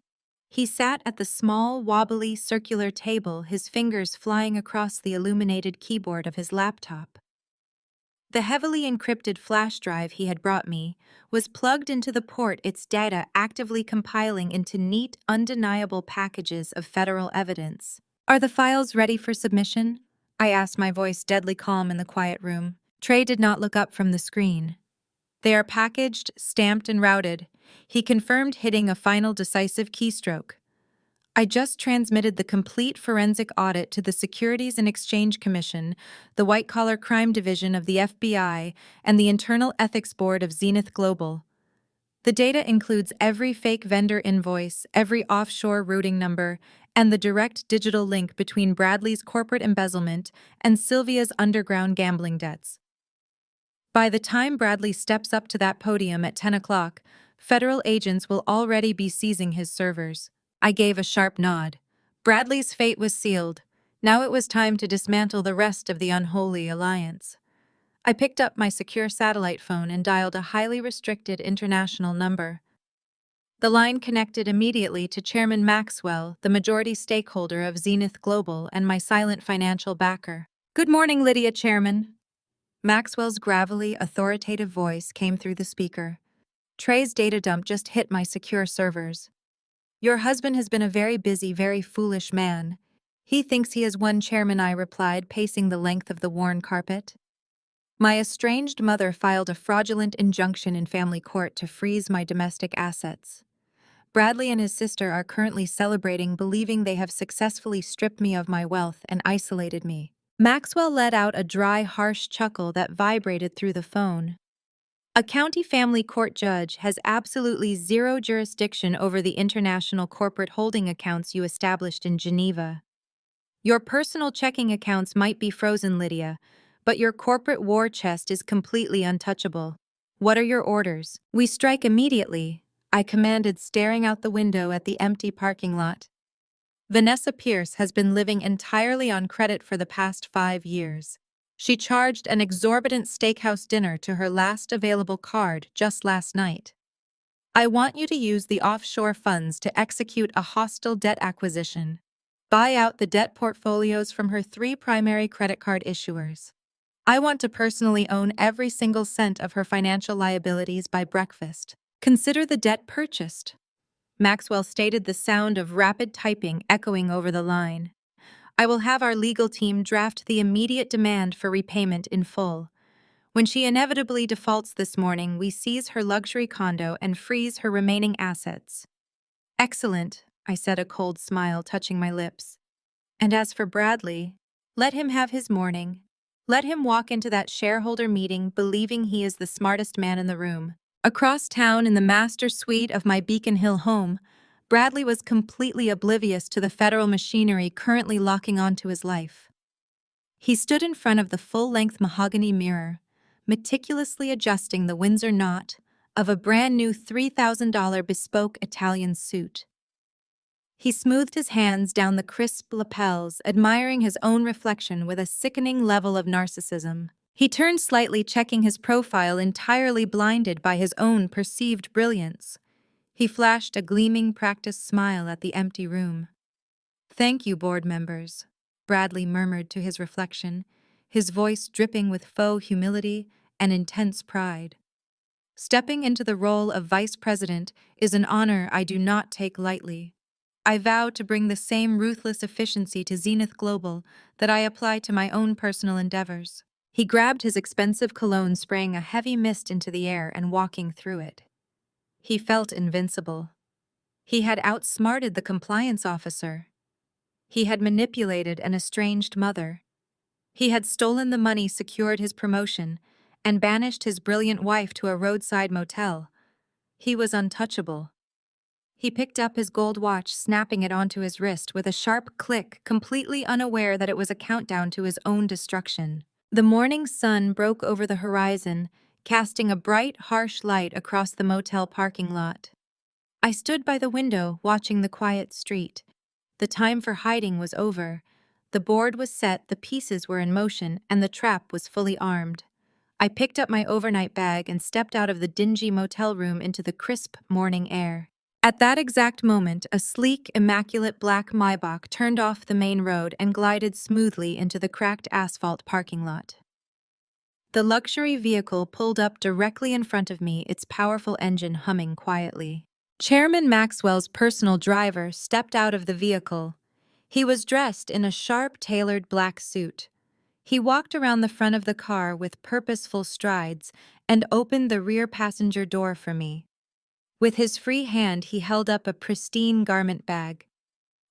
He sat at the small, wobbly, circular table, his fingers flying across the illuminated keyboard of his laptop. The heavily encrypted flash drive he had brought me was plugged into the port, its data actively compiling into neat, undeniable packages of federal evidence. "Are the files ready for submission?" I asked, my voice deadly calm in the quiet room. Trey did not look up from the screen. "They are packaged, stamped, and routed," he confirmed, hitting a final decisive keystroke. "I just transmitted the complete forensic audit to the Securities and Exchange Commission, the White-Collar Crime Division of the FBI, and the Internal Ethics Board of Zenith Global. The data includes every fake vendor invoice, every offshore routing number, and the direct digital link between Bradley's corporate embezzlement and Sylvia's underground gambling debts. By the time Bradley steps up to that podium at 10 o'clock, federal agents will already be seizing his servers." I gave a sharp nod. Bradley's fate was sealed. Now it was time to dismantle the rest of the unholy alliance. I picked up my secure satellite phone and dialed a highly restricted international number. The line connected immediately to Chairman Maxwell, the majority stakeholder of Zenith Global and my silent financial backer. "Good morning, Lydia, Chairman." Maxwell's gravelly, authoritative voice came through the speaker. "Trey's data dump just hit my secure servers. Your husband has been a very busy, very foolish man. He thinks he has won, Chairman," I replied, pacing the length of the worn carpet. "My estranged mother filed a fraudulent injunction in family court to freeze my domestic assets. Bradley and his sister are currently celebrating, believing they have successfully stripped me of my wealth and isolated me." Maxwell let out a dry, harsh chuckle that vibrated through the phone. "A county family court judge has absolutely zero jurisdiction over the international corporate holding accounts you established in Geneva. Your personal checking accounts might be frozen, Lydia, but your corporate war chest is completely untouchable. What are your orders?" "We strike immediately," I commanded, staring out the window at the empty parking lot. "Vanessa Pierce has been living entirely on credit for the past 5 years. She charged an exorbitant steakhouse dinner to her last available card just last night. I want you to use the offshore funds to execute a hostile debt acquisition. Buy out the debt portfolios from her 3 primary credit card issuers. I want to personally own every single cent of her financial liabilities by breakfast. Consider the debt purchased." Maxwell stated, the sound of rapid typing echoing over the line. "I will have our legal team draft the immediate demand for repayment in full. When she inevitably defaults this morning, we seize her luxury condo and freeze her remaining assets." "Excellent," I said, a cold smile touching my lips. "And as for Bradley, let him have his morning. Let him walk into that shareholder meeting believing he is the smartest man in the room." Across town in the master suite of my Beacon Hill home, Bradley was completely oblivious to the federal machinery currently locking onto his life. He stood in front of the full-length mahogany mirror, meticulously adjusting the Windsor knot of a brand-new $3,000 bespoke Italian suit. He smoothed his hands down the crisp lapels, admiring his own reflection with a sickening level of narcissism. He turned slightly, checking his profile, entirely blinded by his own perceived brilliance. He flashed a gleaming, practiced smile at the empty room. "Thank you, board members," Bradley murmured to his reflection, his voice dripping with faux humility and intense pride. "Stepping into the role of vice president is an honor I do not take lightly. I vow to bring the same ruthless efficiency to Zenith Global that I apply to my own personal endeavors." He grabbed his expensive cologne, spraying a heavy mist into the air and walking through it. He felt invincible. He had outsmarted the compliance officer. He had manipulated an estranged mother. He had stolen the money, secured his promotion, and banished his brilliant wife to a roadside motel. He was untouchable. He picked up his gold watch, snapping it onto his wrist with a sharp click, completely unaware that it was a countdown to his own destruction. The morning sun broke over the horizon, casting a bright, harsh light across the motel parking lot. I stood by the window, watching the quiet street. The time for hiding was over. The board was set, the pieces were in motion, and the trap was fully armed. I picked up my overnight bag and stepped out of the dingy motel room into the crisp morning air. At that exact moment, a sleek, immaculate black Maybach turned off the main road and glided smoothly into the cracked asphalt parking lot. The luxury vehicle pulled up directly in front of me, its powerful engine humming quietly. Chairman Maxwell's personal driver stepped out of the vehicle. He was dressed in a sharp, tailored black suit. He walked around the front of the car with purposeful strides and opened the rear passenger door for me. With his free hand, he held up a pristine garment bag.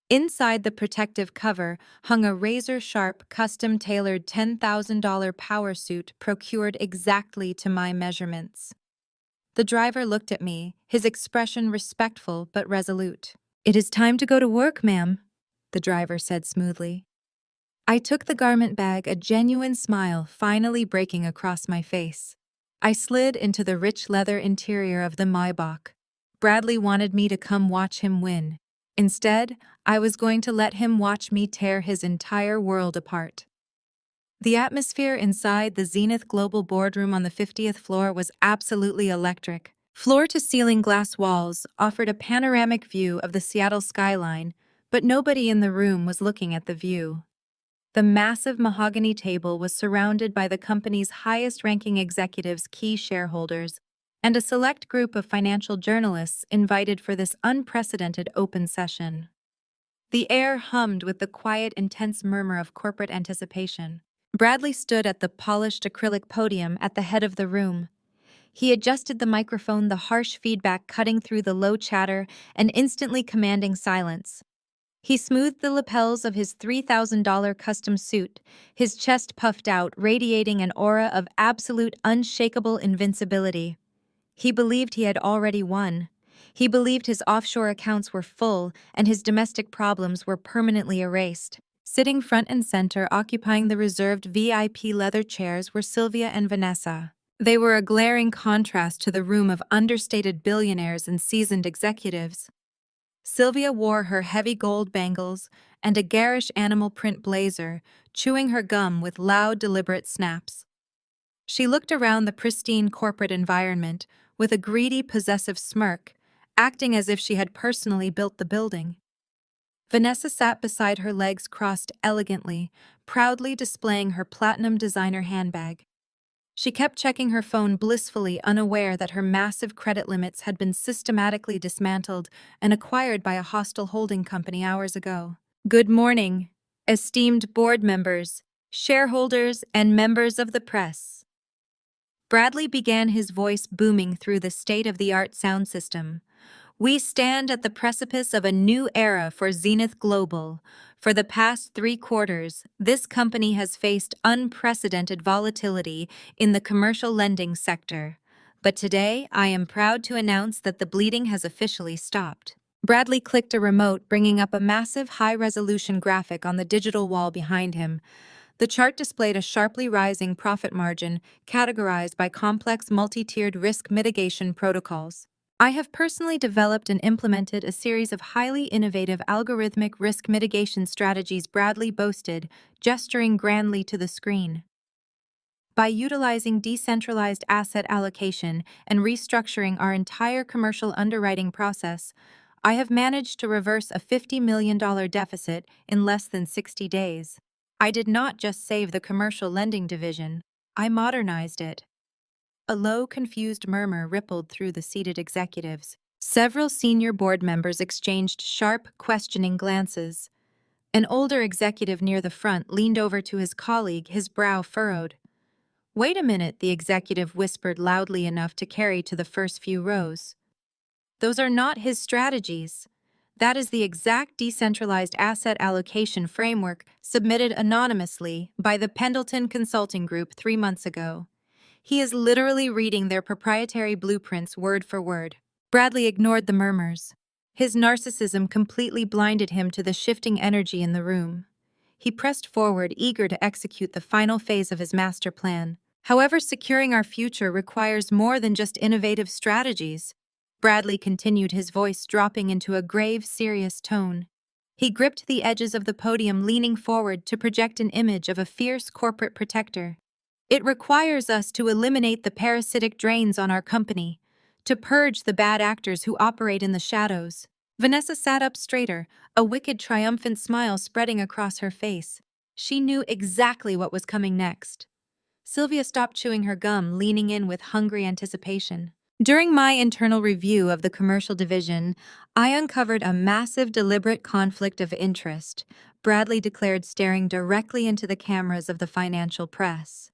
Inside the protective cover hung a razor-sharp, custom-tailored $10,000 power suit procured exactly to my measurements. The driver looked at me, his expression respectful but resolute. "It is time to go to work, ma'am," the driver said smoothly. I took the garment bag, a genuine smile finally breaking across my face. I slid into the rich leather interior of the Maybach. Bradley wanted me to come watch him win. Instead, I was going to let him watch me tear his entire world apart. The atmosphere inside the Zenith Global boardroom on the 50th floor was absolutely electric. Floor-to-ceiling glass walls offered a panoramic view of the Seattle skyline, but nobody in the room was looking at the view. The massive mahogany table was surrounded by the company's highest-ranking executives, key shareholders, and a select group of financial journalists invited for this unprecedented open session. The air hummed with the quiet, intense murmur of corporate anticipation. Bradley stood at the polished acrylic podium at the head of the room. He adjusted the microphone, the harsh feedback cutting through the low chatter and instantly commanding silence. He smoothed the lapels of his $3,000 custom suit, his chest puffed out, radiating an aura of absolute, unshakable invincibility. He believed he had already won. He believed his offshore accounts were full and his domestic problems were permanently erased. Sitting front and center, occupying the reserved VIP leather chairs, were Sylvia and Vanessa. They were a glaring contrast to the room of understated billionaires and seasoned executives. Sylvia wore her heavy gold bangles and a garish animal print blazer, chewing her gum with loud, deliberate snaps. She looked around the pristine corporate environment with a greedy, possessive smirk, acting as if she had personally built the building. Vanessa sat beside her, legs crossed elegantly, proudly displaying her platinum designer handbag. She kept checking her phone, blissfully unaware that her massive credit limits had been systematically dismantled and acquired by a hostile holding company hours ago. "Good morning, esteemed board members, shareholders, and members of the press." Bradley began, his voice booming through the state-of-the-art sound system. "We stand at the precipice of a new era for Zenith Global. For the past 3 quarters, this company has faced unprecedented volatility in the commercial lending sector. But today, I am proud to announce that the bleeding has officially stopped." Bradley clicked a remote, bringing up a massive, high-resolution graphic on the digital wall behind him. The chart displayed a sharply rising profit margin, categorized by complex multi-tiered risk mitigation protocols. "I have personally developed and implemented a series of highly innovative algorithmic risk mitigation strategies," Bradley boasted, gesturing grandly to the screen. "By utilizing decentralized asset allocation and restructuring our entire commercial underwriting process, I have managed to reverse a $50 million deficit in less than 60 days. I did not just save the commercial lending division, I modernized it." A low, confused murmur rippled through the seated executives. Several senior board members exchanged sharp, questioning glances. An older executive near the front leaned over to his colleague, his brow furrowed. "Wait a minute," the executive whispered loudly enough to carry to the first few rows. "Those are not his strategies. That is the exact decentralized asset allocation framework submitted anonymously by the Pendleton Consulting Group 3 months ago. He is literally reading their proprietary blueprints word for word." Bradley ignored the murmurs. His narcissism completely blinded him to the shifting energy in the room. He pressed forward, eager to execute the final phase of his master plan. "However, securing our future requires more than just innovative strategies." Bradley continued, his voice dropping into a grave, serious tone. He gripped the edges of the podium, leaning forward to project an image of a fierce corporate protector. "It requires us to eliminate the parasitic drains on our company, to purge the bad actors who operate in the shadows. Vanessa sat up straighter, a wicked, triumphant smile spreading across her face. She knew exactly what was coming next. Sylvia stopped chewing her gum, leaning in with hungry anticipation. During my internal review of the commercial division, I uncovered a massive, deliberate conflict of interest, Bradley declared, staring directly into the cameras of the financial press.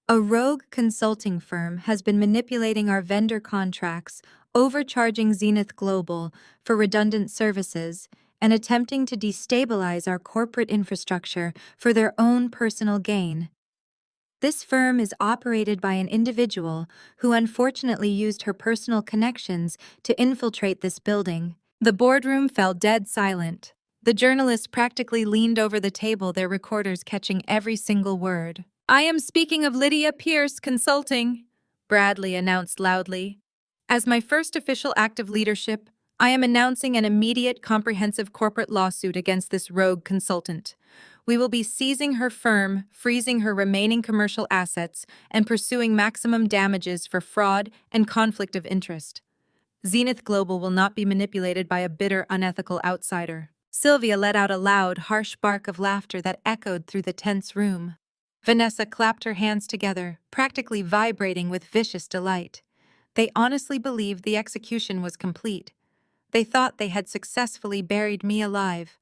A rogue consulting firm has been manipulating our vendor contracts, overcharging Zenith Global for redundant services, and attempting to destabilize our corporate infrastructure for their own personal gain. This firm is operated by an individual who unfortunately used her personal connections to infiltrate this building. The boardroom fell dead silent. The journalists practically leaned over the table, their recorders catching every single word. "I am speaking of Lydia Pierce Consulting," Bradley announced loudly. "As my first official act of leadership, I am announcing an immediate comprehensive corporate lawsuit against this rogue consultant. We will be seizing her firm, freezing her remaining commercial assets, and pursuing maximum damages for fraud and conflict of interest. Zenith Global will not be manipulated by a bitter, unethical outsider." Sylvia let out a loud, harsh bark of laughter that echoed through the tense room. Vanessa clapped her hands together, practically vibrating with vicious delight. They honestly believed the execution was complete. They thought they had successfully buried me alive.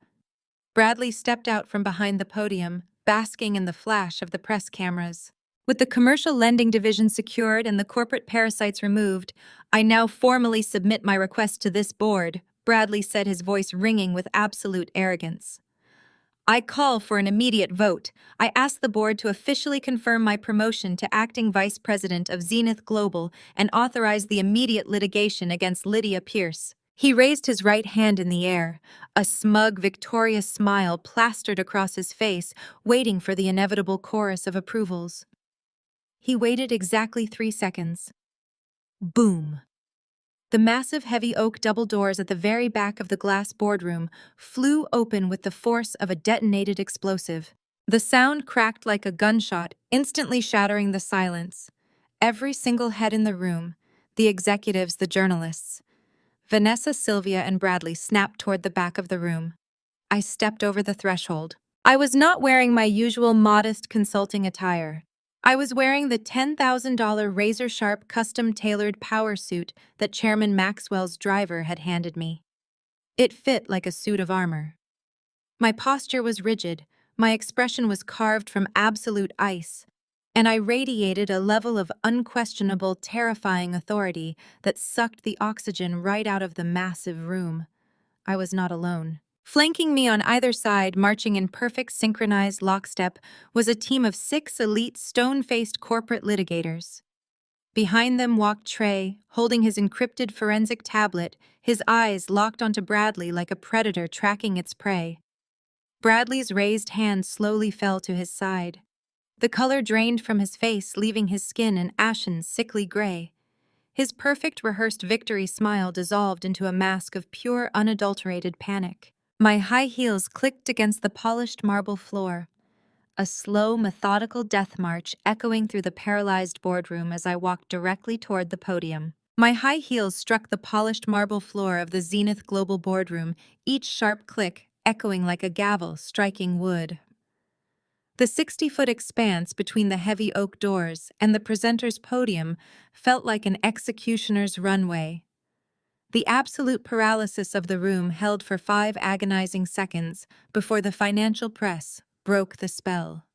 Bradley stepped out from behind the podium, basking in the flash of the press cameras. "With the commercial lending division secured and the corporate parasites removed, I now formally submit my request to this board," Bradley said, his voice ringing with absolute arrogance. "I call for an immediate vote. I ask the board to officially confirm my promotion to acting vice president of Zenith Global and authorize the immediate litigation against Lydia Pierce." He raised his right hand in the air, a smug, victorious smile plastered across his face, waiting for the inevitable chorus of approvals. He waited exactly 3 seconds. Boom! The massive heavy oak double doors at the very back of the glass boardroom flew open with the force of a detonated explosive. The sound cracked like a gunshot, instantly shattering the silence. Every single head in the room, the executives, the journalists, Vanessa, Sylvia, and Bradley, snapped toward the back of the room. I stepped over the threshold. I was not wearing my usual modest consulting attire. I was wearing the $10,000 razor-sharp custom-tailored power suit that Chairman Maxwell's driver had handed me. It fit like a suit of armor. My posture was rigid, my expression was carved from absolute ice, and I radiated a level of unquestionable, terrifying authority that sucked the oxygen right out of the massive room. I was not alone. Flanking me on either side, marching in perfect synchronized lockstep, was a team of 6 elite stone-faced corporate litigators. Behind them walked Trey, holding his encrypted forensic tablet, his eyes locked onto Bradley like a predator tracking its prey. Bradley's raised hand slowly fell to his side. The color drained from his face, leaving his skin an ashen, sickly gray. His perfect, rehearsed victory smile dissolved into a mask of pure, unadulterated panic. My high heels clicked against the polished marble floor, a slow, methodical death march echoing through the paralyzed boardroom as I walked directly toward the podium. My high heels struck the polished marble floor of the Zenith Global boardroom, each sharp click echoing like a gavel striking wood. The 60-foot expanse between the heavy oak doors and the presenter's podium felt like an executioner's runway. The absolute paralysis of the room held for 5 agonizing seconds before the financial press broke the spell.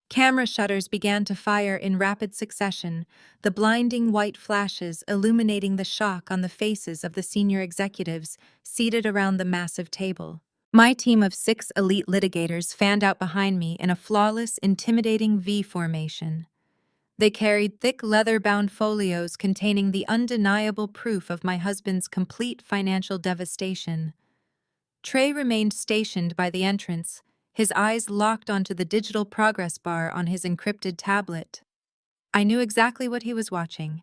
Camera shutters began to fire in rapid succession, the blinding white flashes illuminating the shock on the faces of the senior executives seated around the massive table. My team of 6 elite litigators fanned out behind me in a flawless, intimidating V formation. They carried thick leather-bound folios containing the undeniable proof of my husband's complete financial devastation. Trey remained stationed by the entrance, his eyes locked onto the digital progress bar on his encrypted tablet. I knew exactly what he was watching.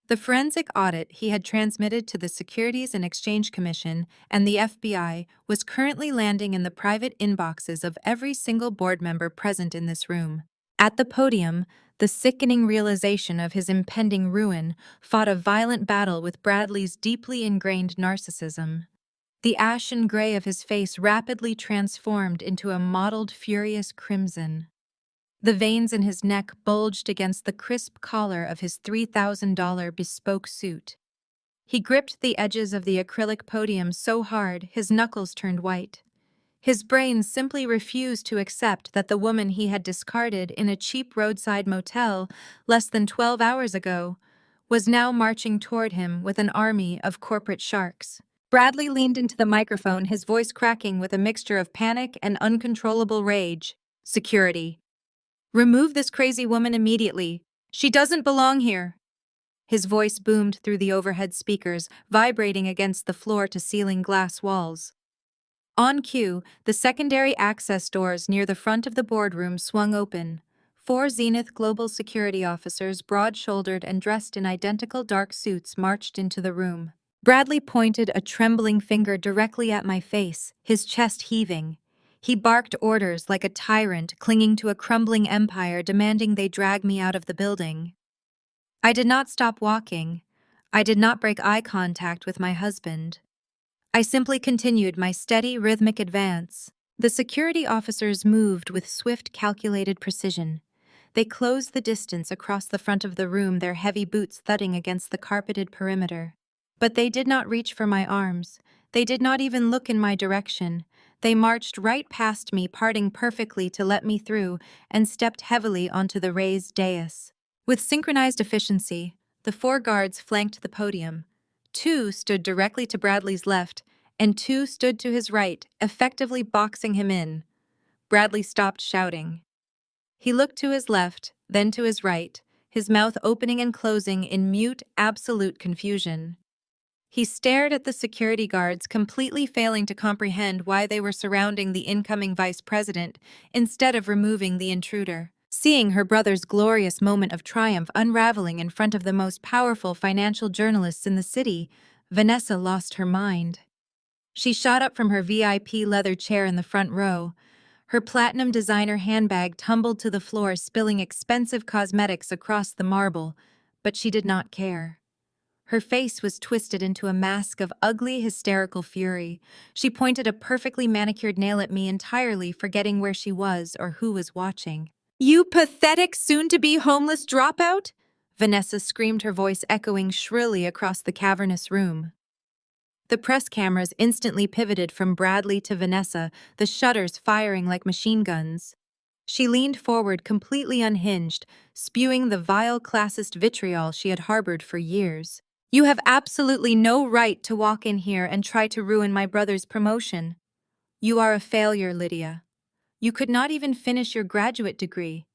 The forensic audit he had transmitted to the Securities and Exchange Commission and the FBI was currently landing in the private inboxes of every single board member present in this room. At the podium, The sickening realization of his impending ruin fought a violent battle with Bradley's deeply ingrained narcissism. The ashen gray of his face rapidly transformed into a mottled, furious crimson. The veins in his neck bulged against the crisp collar of his $3,000 bespoke suit. He gripped the edges of the acrylic podium so hard his knuckles turned white. His brain simply refused to accept that the woman he had discarded in a cheap roadside motel less than 12 hours ago was now marching toward him with an army of corporate sharks. Bradley leaned into the microphone, his voice cracking with a mixture of panic and uncontrollable rage. Security. Remove this crazy woman immediately. She doesn't belong here. His voice boomed through the overhead speakers, vibrating against the floor-to-ceiling glass walls. On cue, the secondary access doors near the front of the boardroom swung open. 4 Zenith Global security officers, broad-shouldered and dressed in identical dark suits, marched into the room. Bradley pointed a trembling finger directly at my face, his chest heaving. He barked orders like a tyrant clinging to a crumbling empire, demanding they drag me out of the building. I did not stop walking. I did not break eye contact with my husband. I simply continued my steady, rhythmic advance. The security officers moved with swift, calculated precision. They closed the distance across the front of the room, their heavy boots thudding against the carpeted perimeter. But they did not reach for my arms. They did not even look in my direction. They marched right past me, parting perfectly to let me through, and stepped heavily onto the raised dais. With synchronized efficiency, the 4 guards flanked the podium. 2 stood directly to Bradley's left, and 2 stood to his right, effectively boxing him in. Bradley stopped shouting. He looked to his left, then to his right, his mouth opening and closing in mute, absolute confusion. He stared at the security guards, completely failing to comprehend why they were surrounding the incoming vice president instead of removing the intruder. Seeing her brother's glorious moment of triumph unraveling in front of the most powerful financial journalists in the city, Vanessa lost her mind. She shot up from her VIP leather chair in the front row. Her platinum designer handbag tumbled to the floor, spilling expensive cosmetics across the marble, but she did not care. Her face was twisted into a mask of ugly, hysterical fury. She pointed a perfectly manicured nail at me, entirely forgetting where she was or who was watching. "You pathetic, soon-to-be homeless dropout!" Vanessa screamed, her voice echoing shrilly across the cavernous room. The press cameras instantly pivoted from Bradley to Vanessa, the shutters firing like machine guns. She leaned forward, completely unhinged, spewing the vile classist vitriol she had harbored for years. "You have absolutely no right to walk in here and try to ruin my brother's promotion. You are a failure, Lydia. You could not even finish your graduate degree.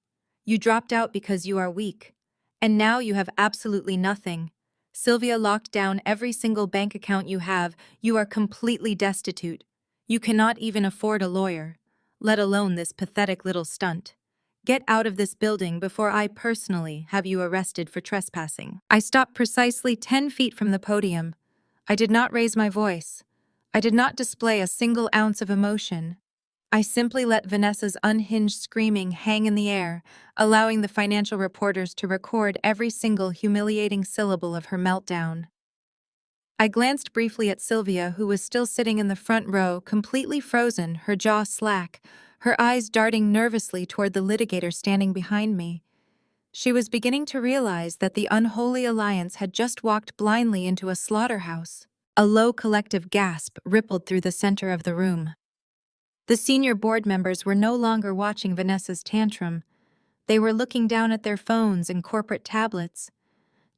You dropped out because you are weak. And now you have absolutely nothing. Sylvia locked down every single bank account you have. You are completely destitute. You cannot even afford a lawyer, let alone this pathetic little stunt. Get out of this building before I personally have you arrested for trespassing." I stopped precisely 10 feet from the podium. I did not raise my voice. I did not display a single ounce of emotion. I simply let Vanessa's unhinged screaming hang in the air, allowing the financial reporters to record every single humiliating syllable of her meltdown. I glanced briefly at Sylvia, who was still sitting in the front row, completely frozen, her jaw slack, her eyes darting nervously toward the litigator standing behind me. She was beginning to realize that the unholy alliance had just walked blindly into a slaughterhouse. A low collective gasp rippled through the center of the room. The senior board members were no longer watching Vanessa's tantrum. They were looking down at their phones and corporate tablets.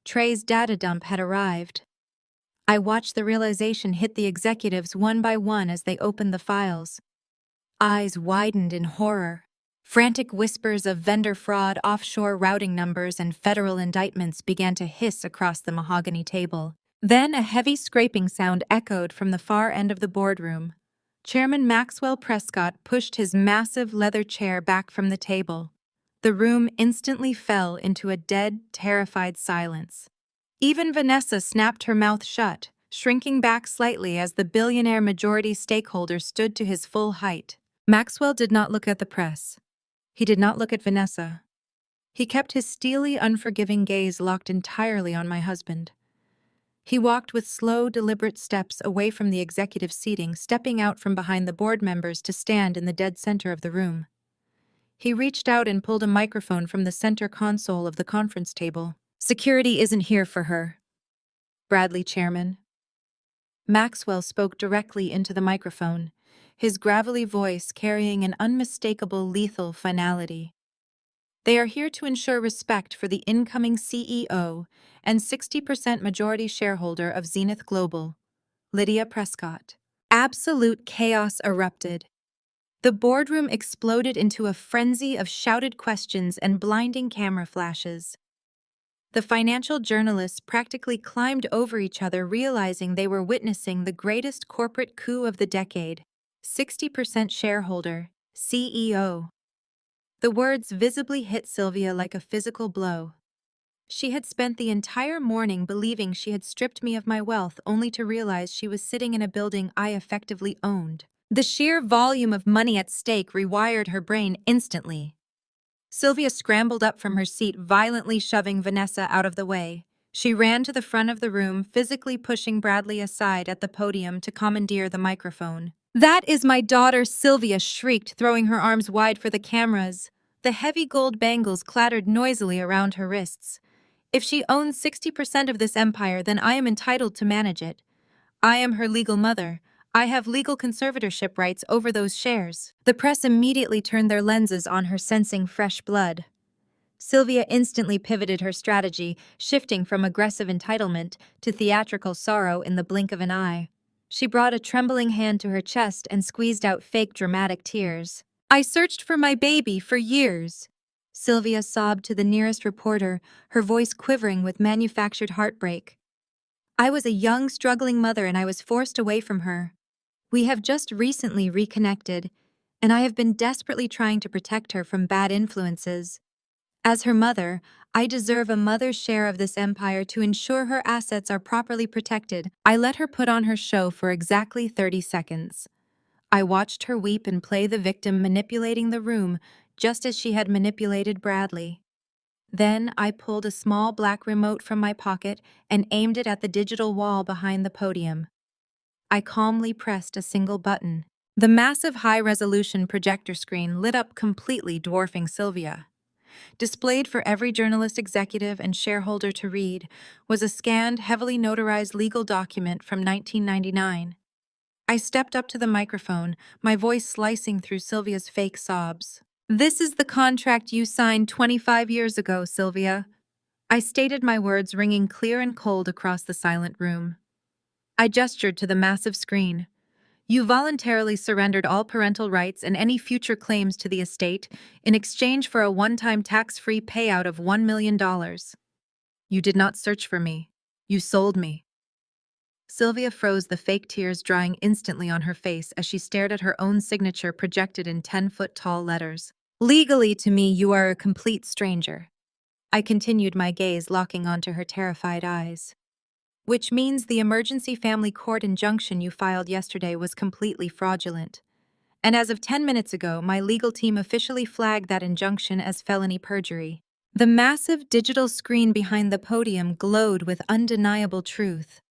Trey's data dump had arrived. I watched the realization hit the executives one by one as they opened the files. Eyes widened in horror. Frantic whispers of vendor fraud, offshore routing numbers, and federal indictments began to hiss across the mahogany table. Then a heavy scraping sound echoed from the far end of the boardroom. Chairman Maxwell Prescott pushed his massive leather chair back from the table. The room instantly fell into a dead, terrified silence. Even Vanessa snapped her mouth shut, shrinking back slightly as the billionaire majority stakeholder stood to his full height. Maxwell did not look at the press. He did not look at Vanessa. He kept his steely, unforgiving gaze locked entirely on my husband. He walked with slow, deliberate steps away from the executive seating, stepping out from behind the board members to stand in the dead center of the room. He reached out and pulled a microphone from the center console of the conference table. "Security isn't here for her, Bradley Chairman." Maxwell spoke directly into the microphone, his gravelly voice carrying an unmistakable lethal finality. "They are here to ensure respect for the incoming CEO and 60% majority shareholder of Zenith Global, Lydia Prescott." Absolute chaos erupted. The boardroom exploded into a frenzy of shouted questions and blinding camera flashes. The financial journalists practically climbed over each other, realizing they were witnessing the greatest corporate coup of the decade. 60% shareholder, CEO. The words visibly hit Sylvia like a physical blow. She had spent the entire morning believing she had stripped me of my wealth, only to realize she was sitting in a building I effectively owned. The sheer volume of money at stake rewired her brain instantly. Sylvia scrambled up from her seat, violently shoving Vanessa out of the way. She ran to the front of the room, physically pushing Bradley aside at the podium to commandeer the microphone. "That is my daughter," Sylvia shrieked, throwing her arms wide for the cameras. The heavy gold bangles clattered noisily around her wrists. "If she owns 60% of this empire, then I am entitled to manage it. I am her legal mother. I have legal conservatorship rights over those shares." The press immediately turned their lenses on her, sensing fresh blood. Sylvia instantly pivoted her strategy, shifting from aggressive entitlement to theatrical sorrow in the blink of an eye. She brought a trembling hand to her chest and squeezed out fake dramatic tears. "I searched for my baby for years," Sylvia sobbed to the nearest reporter, her voice quivering with manufactured heartbreak. "I was a young, struggling mother and I was forced away from her. We have just recently reconnected, and I have been desperately trying to protect her from bad influences. As her mother, I deserve a mother's share of this empire to ensure her assets are properly protected." I let her put on her show for exactly 30 seconds. I watched her weep and play the victim, manipulating the room just as she had manipulated Bradley. Then I pulled a small black remote from my pocket and aimed it at the digital wall behind the podium. I calmly pressed a single button. The massive high-resolution projector screen lit up completely, dwarfing Sylvia. Displayed for every journalist, executive, and shareholder to read was a scanned, heavily notarized legal document from 1999. I stepped up to the microphone, my voice slicing through Sylvia's fake sobs. "This is the contract you signed 25 years ago, Sylvia." I stated, my words ringing clear and cold across the silent room. I gestured to the massive screen. "You voluntarily surrendered all parental rights and any future claims to the estate in exchange for a one-time tax-free payout of $1 million. You did not search for me. You sold me." Sylvia froze, the fake tears drying instantly on her face as she stared at her own signature projected in 10-foot-tall letters. "Legally, to me, you are a complete stranger." I continued, my gaze locking onto her terrified eyes. "Which means the emergency family court injunction you filed yesterday was completely fraudulent. And as of 10 minutes ago, my legal team officially flagged that injunction as felony perjury." The massive digital screen behind the podium glowed with undeniable truth.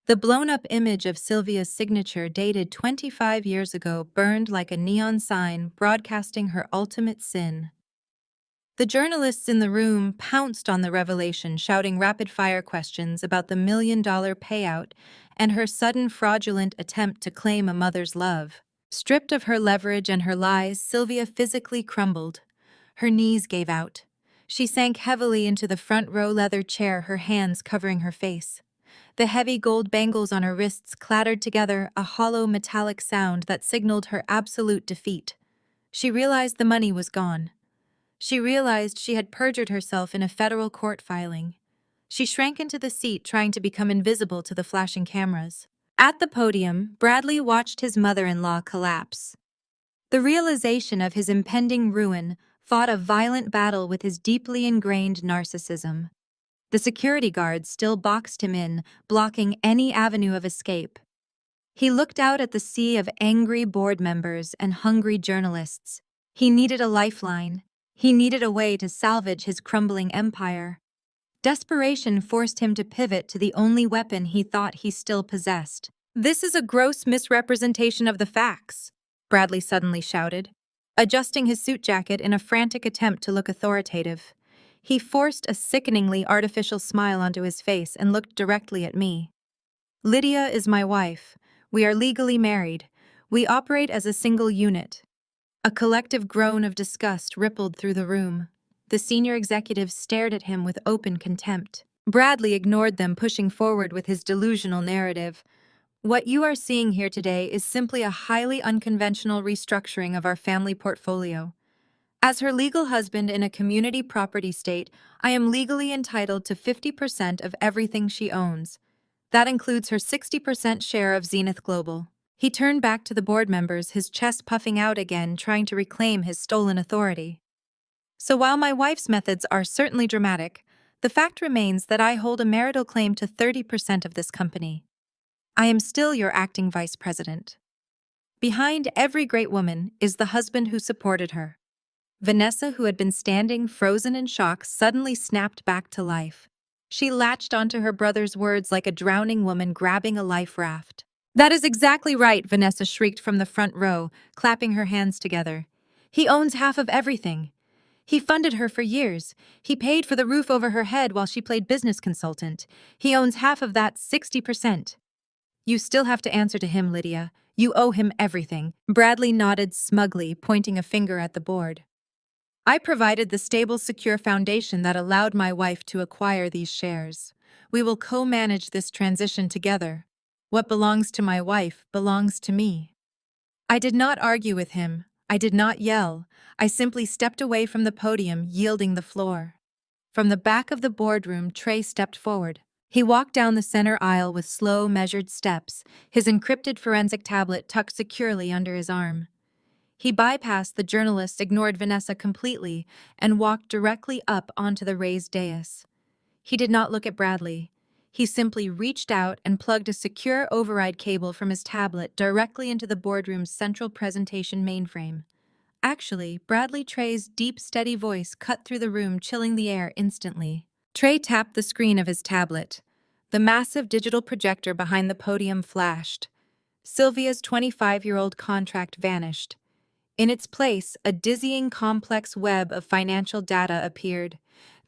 The blown-up image of Sylvia's signature, dated 25 years ago, burned like a neon sign broadcasting her ultimate sin. The journalists in the room pounced on the revelation, shouting rapid-fire questions about the $1 million payout and her sudden fraudulent attempt to claim a mother's love. Stripped of her leverage and her lies, Sylvia physically crumbled. Her knees gave out. She sank heavily into the front-row leather chair, her hands covering her face. The heavy gold bangles on her wrists clattered together, a hollow metallic sound that signaled her absolute defeat. She realized the money was gone. She realized she had perjured herself in a federal court filing. She shrank into the seat, trying to become invisible to the flashing cameras. At the podium, Bradley watched his mother-in-law collapse. The realization of his impending ruin fought a violent battle with his deeply ingrained narcissism. The security guards still boxed him in, blocking any avenue of escape. He looked out at the sea of angry board members and hungry journalists. He needed a lifeline. He needed a way to salvage his crumbling empire. Desperation forced him to pivot to the only weapon he thought he still possessed. "This is a gross misrepresentation of the facts," Bradley suddenly shouted, adjusting his suit jacket in a frantic attempt to look authoritative. He forced a sickeningly artificial smile onto his face and looked directly at me. "Lydia is my wife. We are legally married. We operate as a single unit." A collective groan of disgust rippled through the room. The senior executives stared at him with open contempt. Bradley ignored them, pushing forward with his delusional narrative. "What you are seeing here today is simply a highly unconventional restructuring of our family portfolio. As her legal husband in a community property state, I am legally entitled to 50% of everything she owns. That includes her 60% share of Zenith Global." He turned back to the board members, his chest puffing out again, trying to reclaim his stolen authority. "So while my wife's methods are certainly dramatic, the fact remains that I hold a marital claim to 30% of this company. I am still your acting vice president. Behind every great woman is the husband who supported her." Vanessa, who had been standing frozen in shock, suddenly snapped back to life. She latched onto her brother's words like a drowning woman grabbing a life raft. "That is exactly right," Vanessa shrieked from the front row, clapping her hands together. "He owns half of everything. He funded her for years. He paid for the roof over her head while she played business consultant. He owns half of that, 60%. You still have to answer to him, Lydia. You owe him everything." Bradley nodded smugly, pointing a finger at the board. "I provided the stable, secure foundation that allowed my wife to acquire these shares. We will co-manage this transition together. What belongs to my wife belongs to me." I did not argue with him. I did not yell. I simply stepped away from the podium, yielding the floor. From the back of the boardroom, Trey stepped forward. He walked down the center aisle with slow, measured steps, his encrypted forensic tablet tucked securely under his arm. He bypassed the journalists, ignored Vanessa completely, and walked directly up onto the raised dais. He did not look at Bradley. He simply reached out and plugged a secure override cable from his tablet directly into the boardroom's central presentation mainframe. Actually, Bradley Trey's deep, steady voice cut through the room, chilling the air instantly. Trey tapped the screen of his tablet. The massive digital projector behind the podium flashed. Sylvia's 25-year-old contract vanished. In its place, a dizzying, complex web of financial data appeared.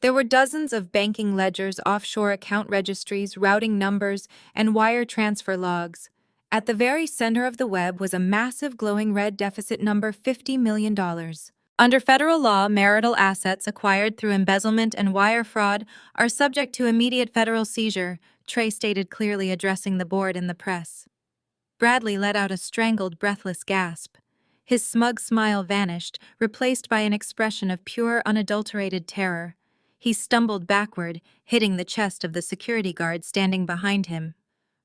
There were dozens of banking ledgers, offshore account registries, routing numbers, and wire transfer logs. At the very center of the web was a massive glowing red deficit number: $50 million. Under federal law, marital assets acquired through embezzlement and wire fraud are subject to immediate federal seizure, Trey stated clearly, addressing the board and the press. Bradley let out a strangled, breathless gasp. His smug smile vanished, replaced by an expression of pure, unadulterated terror. He stumbled backward, hitting the chest of the security guard standing behind him.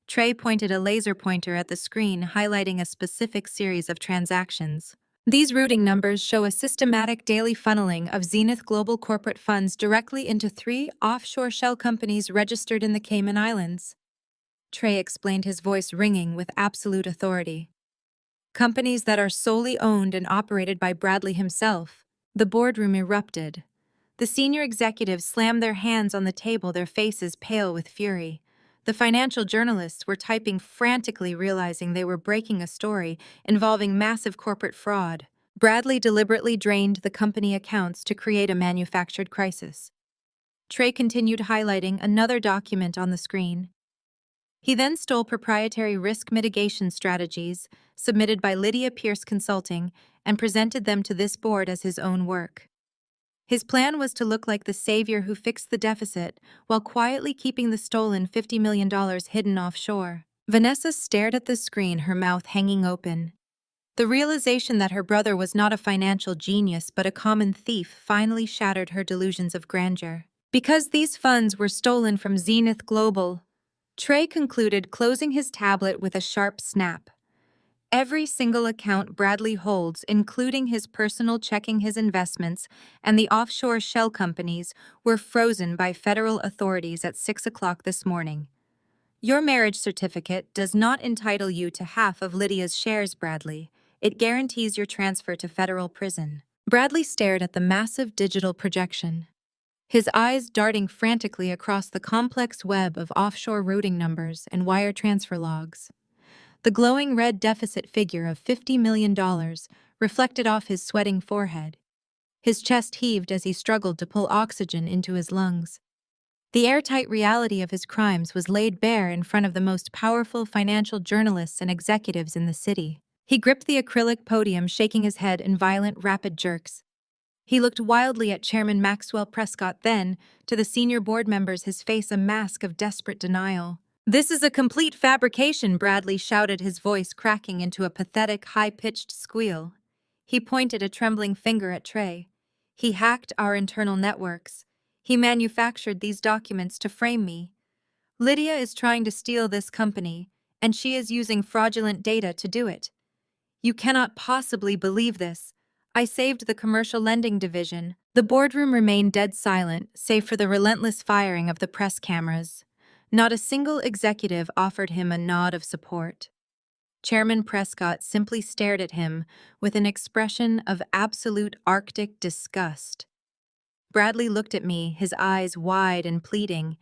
Trey pointed a laser pointer at the screen, highlighting a specific series of transactions. "These routing numbers show a systematic daily funneling of Zenith Global corporate funds directly into 3 offshore shell companies registered in the Cayman Islands." Trey explained, his voice ringing with absolute authority. "Companies that are solely owned and operated by Bradley himself." The boardroom erupted. The senior executives slammed their hands on the table, their faces pale with fury. The financial journalists were typing frantically, realizing they were breaking a story involving massive corporate fraud. Bradley deliberately drained the company accounts to create a manufactured crisis. Trey continued, highlighting another document on the screen. He then stole proprietary risk mitigation strategies submitted by Lydia Pierce Consulting and presented them to this board as his own work. His plan was to look like the savior who fixed the deficit while quietly keeping the stolen $50 million hidden offshore. Vanessa stared at the screen, her mouth hanging open. The realization that her brother was not a financial genius but a common thief finally shattered her delusions of grandeur. Because these funds were stolen from Zenith Global, Trey concluded, closing his tablet with a sharp snap. Every single account Bradley holds, including his personal checking, his investments, and the offshore shell companies, were frozen by federal authorities at 6 o'clock this morning. Your marriage certificate does not entitle you to half of Lydia's shares, Bradley. It guarantees your transfer to federal prison. Bradley stared at the massive digital projection, his eyes darting frantically across the complex web of offshore routing numbers and wire transfer logs. The glowing red deficit figure of $50 million reflected off his sweating forehead. His chest heaved as he struggled to pull oxygen into his lungs. The airtight reality of his crimes was laid bare in front of the most powerful financial journalists and executives in the city. He gripped the acrylic podium, shaking his head in violent, rapid jerks. He looked wildly at Chairman Maxwell Prescott, then, to the senior board members, his face a mask of desperate denial. "This is a complete fabrication," Bradley shouted, his voice cracking into a pathetic, high-pitched squeal. He pointed a trembling finger at Trey. "He hacked our internal networks. He manufactured these documents to frame me. Lydia is trying to steal this company, and she is using fraudulent data to do it. You cannot possibly believe this. I saved the commercial lending division." The boardroom remained dead silent, save for the relentless firing of the press cameras. Not a single executive offered him a nod of support. Chairman Prescott simply stared at him with an expression of absolute Arctic disgust. Bradley looked at me, his eyes wide and pleading.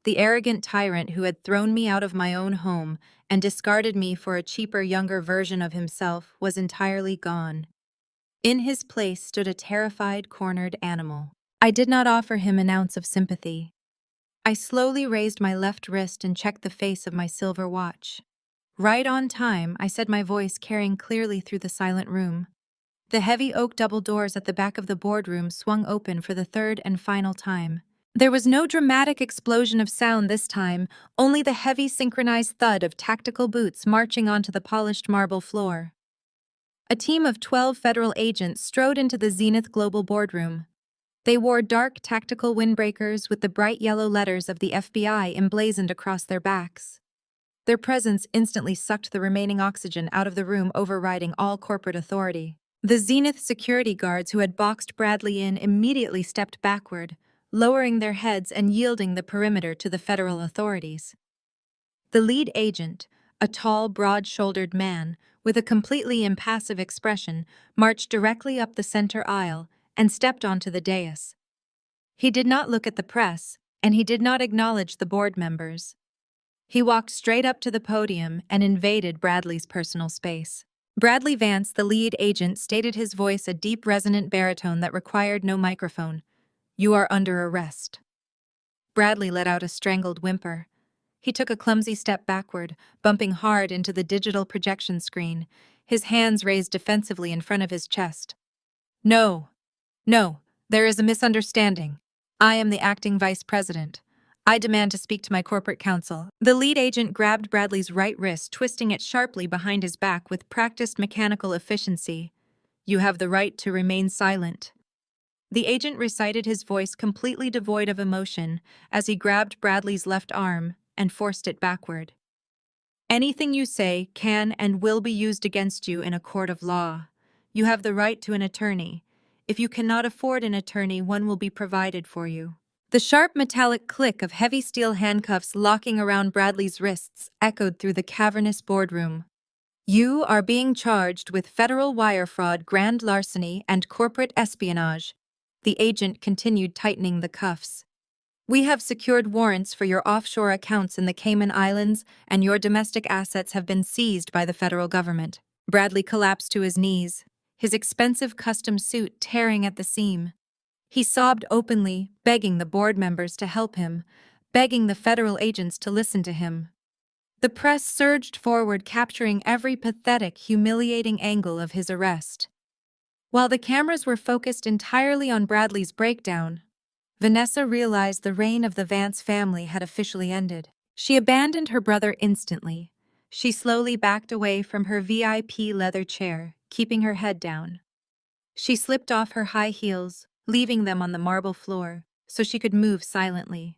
The arrogant tyrant who had thrown me out of my own home and discarded me for a cheaper, younger version of himself was entirely gone. In his place stood a terrified, cornered animal. I did not offer him an ounce of sympathy. I slowly raised my left wrist and checked the face of my silver watch. "Right on time," I said, my voice carrying clearly through the silent room. The heavy oak double doors at the back of the boardroom swung open for the third and final time. There was no dramatic explosion of sound this time, only the heavy synchronized thud of tactical boots marching onto the polished marble floor. A team of 12 federal agents strode into the Zenith Global boardroom. They wore dark tactical windbreakers with the bright yellow letters of the FBI emblazoned across their backs. Their presence instantly sucked the remaining oxygen out of the room, overriding all corporate authority. The Zenith security guards who had boxed Bradley in immediately stepped backward, lowering their heads and yielding the perimeter to the federal authorities. The lead agent, a tall, broad-shouldered man with a completely impassive expression, marched directly up the center aisle and stepped onto the dais. He did not look at the press, and he did not acknowledge the board members. He walked straight up to the podium and invaded Bradley's personal space. Bradley Vance, the lead agent, stated, his voice a deep, resonant baritone that required no microphone. "You are under arrest." Bradley let out a strangled whimper. He took a clumsy step backward, bumping hard into the digital projection screen, his hands raised defensively in front of his chest. "No, there is a misunderstanding. I am the acting vice president. I demand to speak to my corporate counsel." The lead agent grabbed Bradley's right wrist, twisting it sharply behind his back with practiced mechanical efficiency. "You have the right to remain silent." The agent recited, his voice completely devoid of emotion, as he grabbed Bradley's left arm and forced it backward. "Anything you say can and will be used against you in a court of law. You have the right to an attorney. If you cannot afford an attorney, one will be provided for you." The sharp metallic click of heavy steel handcuffs locking around Bradley's wrists echoed through the cavernous boardroom. "You are being charged with federal wire fraud, grand larceny, and corporate espionage." The agent continued, tightening the cuffs. "We have secured warrants for your offshore accounts in the Cayman Islands, and your domestic assets have been seized by the federal government." Bradley collapsed to his knees, his expensive custom suit tearing at the seam. He sobbed openly, begging the board members to help him, begging the federal agents to listen to him. The press surged forward, capturing every pathetic, humiliating angle of his arrest. While the cameras were focused entirely on Bradley's breakdown, Vanessa realized the reign of the Vance family had officially ended. She abandoned her brother instantly. She slowly backed away from her VIP leather chair, keeping her head down. She slipped off her high heels, leaving them on the marble floor, so she could move silently.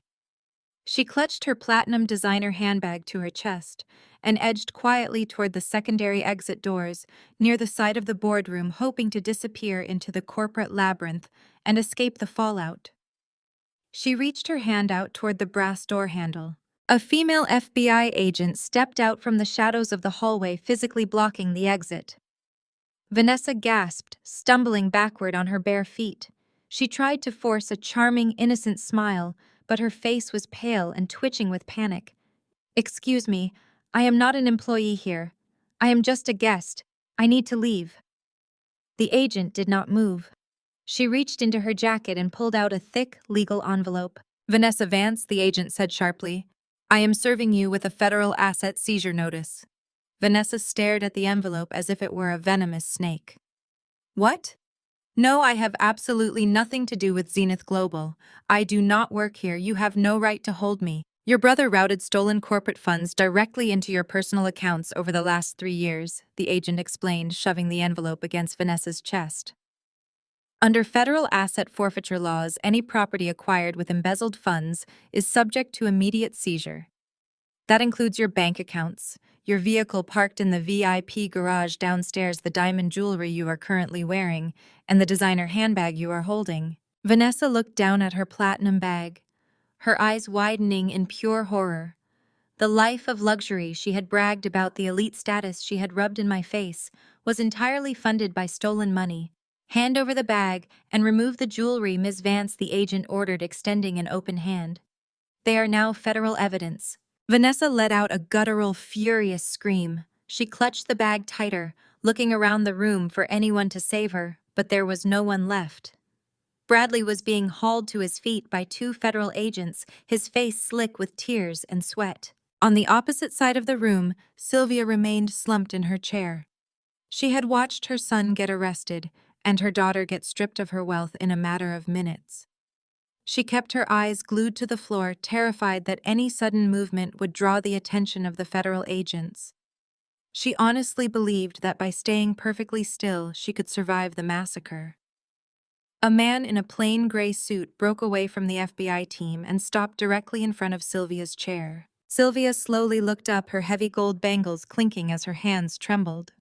She clutched her platinum designer handbag to her chest and edged quietly toward the secondary exit doors near the side of the boardroom, hoping to disappear into the corporate labyrinth and escape the fallout. She reached her hand out toward the brass door handle. A female FBI agent stepped out from the shadows of the hallway, physically blocking the exit. Vanessa gasped, stumbling backward on her bare feet. She tried to force a charming, innocent smile, but her face was pale and twitching with panic. "Excuse me, I am not an employee here. I am just a guest. I need to leave." The agent did not move. She reached into her jacket and pulled out a thick, legal envelope. "Vanessa Vance," the agent said sharply, "I am serving you with a federal asset seizure notice." Vanessa stared at the envelope as if it were a venomous snake. "What?" "No, I have absolutely nothing to do with Zenith Global. I do not work here. You have no right to hold me. Your brother routed stolen corporate funds directly into your personal accounts over the last 3 years," the agent explained, shoving the envelope against Vanessa's chest. Under federal asset forfeiture laws, any property acquired with embezzled funds is subject to immediate seizure. That includes your bank accounts, your vehicle parked in the VIP garage downstairs, the diamond jewelry you are currently wearing, and the designer handbag you are holding. Vanessa looked down at her platinum bag, her eyes widening in pure horror. The life of luxury she had bragged about, the elite status she had rubbed in my face, was entirely funded by stolen money. "Hand over the bag and remove the jewelry," Ms. Vance, the agent ordered, extending an open hand. "They are now federal evidence." Vanessa let out a guttural, furious scream. She clutched the bag tighter, looking around the room for anyone to save her, but there was no one left. Bradley was being hauled to his feet by 2 federal agents, his face slick with tears and sweat. On the opposite side of the room, Sylvia remained slumped in her chair. She had watched her son get arrested and her daughter get stripped of her wealth in a matter of minutes. She kept her eyes glued to the floor, terrified that any sudden movement would draw the attention of the federal agents. She honestly believed that by staying perfectly still, she could survive the massacre. A man in a plain gray suit broke away from the FBI team and stopped directly in front of Sylvia's chair. Sylvia slowly looked up, her heavy gold bangles clinking as her hands trembled.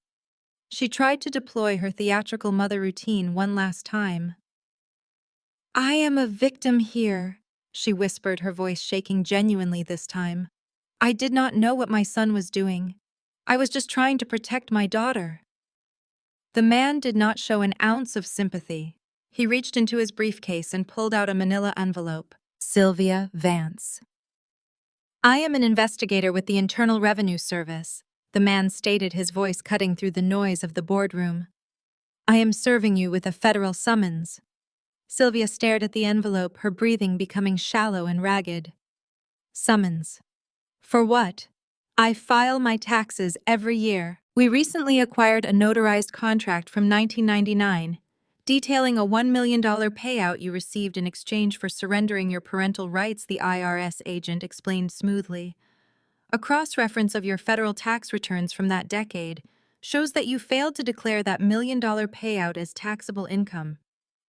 She tried to deploy her theatrical mother routine one last time. "I am a victim here," she whispered, her voice shaking genuinely this time. "I did not know what my son was doing. I was just trying to protect my daughter." The man did not show an ounce of sympathy. He reached into his briefcase and pulled out a manila envelope. "Sylvia Vance. I am an investigator with the Internal Revenue Service," the man stated, his voice cutting through the noise of the boardroom. "I am serving you with a federal summons." Sylvia stared at the envelope, her breathing becoming shallow and ragged. "Summons? For what?" "I file my taxes every year. We recently acquired a notarized contract from 1999, detailing a $1 million payout you received in exchange for surrendering your parental rights," the IRS agent explained smoothly. "A cross-reference of your federal tax returns from that decade shows that you failed to declare that $1 million payout as taxable income.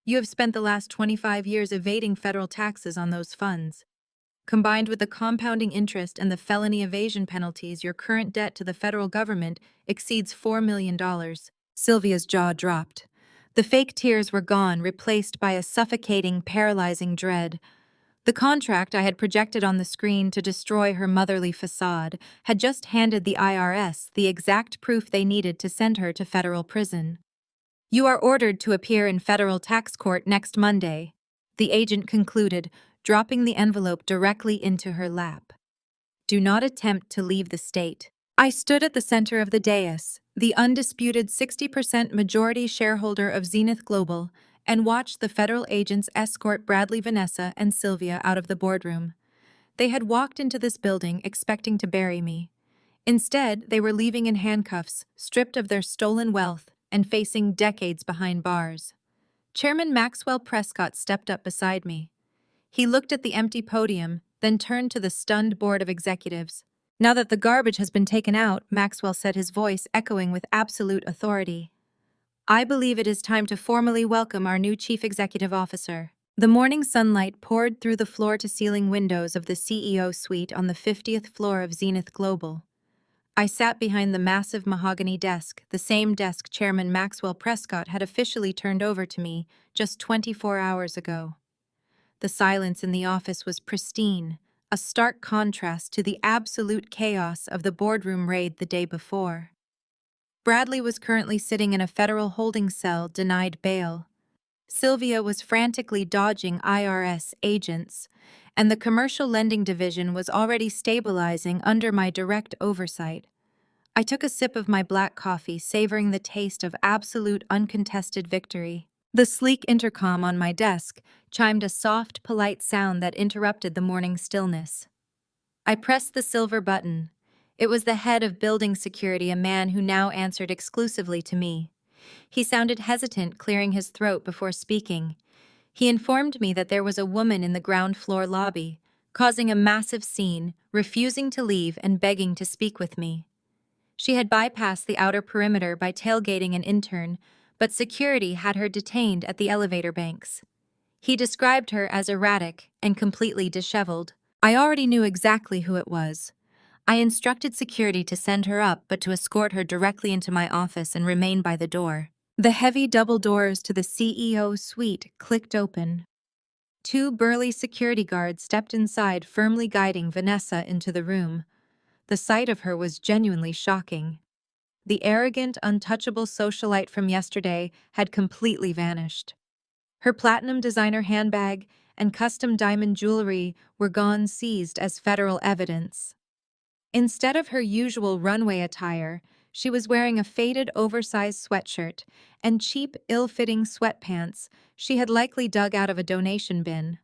You have spent the last 25 years evading federal taxes on those funds. Combined with the compounding interest and the felony evasion penalties, your current debt to the federal government exceeds $4 million. Sylvia's jaw dropped. The fake tears were gone, replaced by a suffocating, paralyzing dread. The contract I had projected on the screen to destroy her motherly facade had just handed the IRS the exact proof they needed to send her to federal prison. "You are ordered to appear in federal tax court next Monday," the agent concluded, dropping the envelope directly into her lap. "Do not attempt to leave the state." I stood at the center of the dais, the undisputed 60% majority shareholder of Zenith Global, and watched the federal agents escort Bradley, Vanessa, and Sylvia out of the boardroom. They had walked into this building expecting to bury me. Instead, they were leaving in handcuffs, stripped of their stolen wealth, and facing decades behind bars. Chairman Maxwell Prescott stepped up beside me. He looked at the empty podium, then turned to the stunned board of executives. "Now that the garbage has been taken out," Maxwell said, his voice echoing with absolute authority, "I believe it is time to formally welcome our new chief executive officer." The morning sunlight poured through the floor-to-ceiling windows of the CEO suite on the 50th floor of Zenith Global. I sat behind the massive mahogany desk, the same desk Chairman Maxwell Prescott had officially turned over to me just 24 hours ago. The silence in the office was pristine, a stark contrast to the absolute chaos of the boardroom raid the day before. Bradley was currently sitting in a federal holding cell denied bail. Sylvia was frantically dodging IRS agents, and the commercial lending division was already stabilizing under my direct oversight. I took a sip of my black coffee, savoring the taste of absolute uncontested victory. The sleek intercom on my desk chimed a soft, polite sound that interrupted the morning stillness. I pressed the silver button. It was the head of building security, a man who now answered exclusively to me. He sounded hesitant, clearing his throat before speaking. He informed me that there was a woman in the ground floor lobby, causing a massive scene, refusing to leave and begging to speak with me. She had bypassed the outer perimeter by tailgating an intern, but security had her detained at the elevator banks. He described her as erratic and completely disheveled. I already knew exactly who it was. I instructed security to send her up, but to escort her directly into my office and remain by the door. The heavy double doors to the CEO suite clicked open. Two burly security guards stepped inside, firmly guiding Vanessa into the room. The sight of her was genuinely shocking. The arrogant, untouchable socialite from yesterday had completely vanished. Her platinum designer handbag and custom diamond jewelry were gone, seized as federal evidence. Instead of her usual runway attire, she was wearing a faded, oversized sweatshirt and cheap, ill-fitting sweatpants she had likely dug out of a donation bin.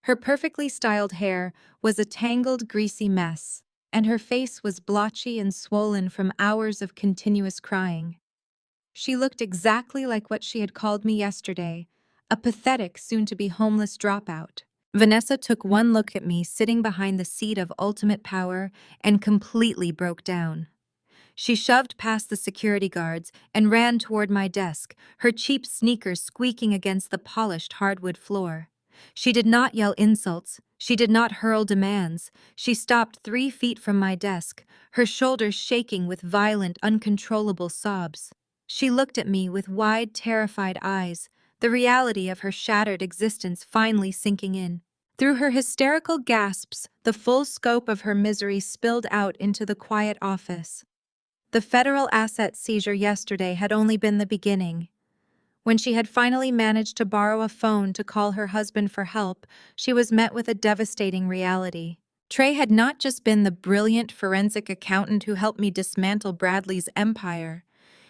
Her perfectly styled hair was a tangled, greasy mess, and her face was blotchy and swollen from hours of continuous crying. She looked exactly like what she had called me yesterday, a pathetic, soon-to-be homeless dropout. Vanessa took one look at me sitting behind the seat of ultimate power and completely broke down. She shoved past the security guards and ran toward my desk, her cheap sneakers squeaking against the polished hardwood floor. She did not yell insults. She did not hurl demands. She stopped 3 feet from my desk, her shoulders shaking with violent, uncontrollable sobs. She looked at me with wide, terrified eyes, the reality of her shattered existence finally sinking in. Through her hysterical gasps, the full scope of her misery spilled out into the quiet office. The federal asset seizure yesterday had only been the beginning. When she had finally managed to borrow a phone to call her husband for help, she was met with a devastating reality. Trey had not just been the brilliant forensic accountant who helped me dismantle Bradley's empire.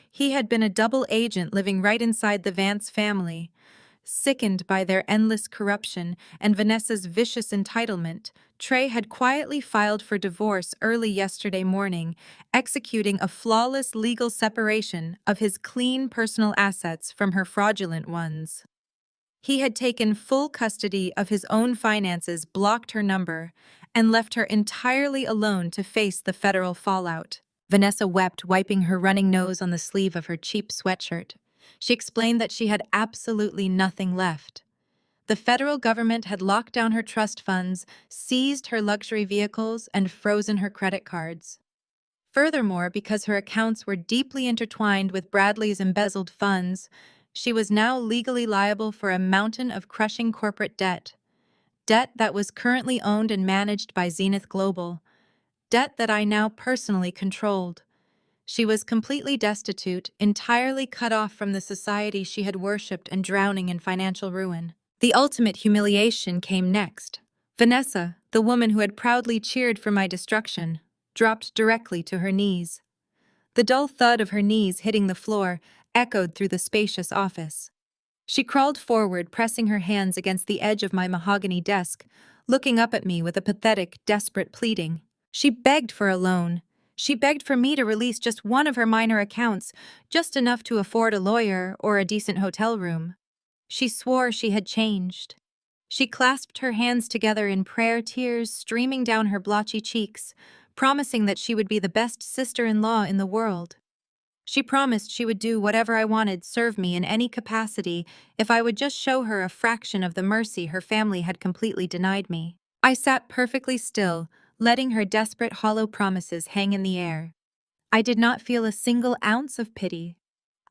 He had been a double agent living right inside the Vance family. Sickened by their endless corruption and Vanessa's vicious entitlement, Trey had quietly filed for divorce early yesterday morning, executing a flawless legal separation of his clean personal assets from her fraudulent ones. He had taken full custody of his own finances, blocked her number, and left her entirely alone to face the federal fallout. Vanessa wept, wiping her running nose on the sleeve of her cheap sweatshirt. She explained that she had absolutely nothing left. The federal government had locked down her trust funds, seized her luxury vehicles, and frozen her credit cards. Furthermore, because her accounts were deeply intertwined with Bradley's embezzled funds, she was now legally liable for a mountain of crushing corporate debt. Debt that was currently owned and managed by Zenith Global. Debt that I now personally controlled. She was completely destitute, entirely cut off from the society she had worshipped and drowning in financial ruin. The ultimate humiliation came next. Vanessa, the woman who had proudly cheered for my destruction, dropped directly to her knees. The dull thud of her knees hitting the floor echoed through the spacious office. She crawled forward, pressing her hands against the edge of my mahogany desk, looking up at me with a pathetic, desperate pleading. She begged for a loan. She begged for me to release just one of her minor accounts, just enough to afford a lawyer or a decent hotel room. She swore she had changed. She clasped her hands together in prayer, tears streaming down her blotchy cheeks, promising that she would be the best sister-in-law in the world. She promised she would do whatever I wanted, serve me in any capacity, if I would just show her a fraction of the mercy her family had completely denied me. I sat perfectly still, letting her desperate, hollow promises hang in the air. I did not feel a single ounce of pity.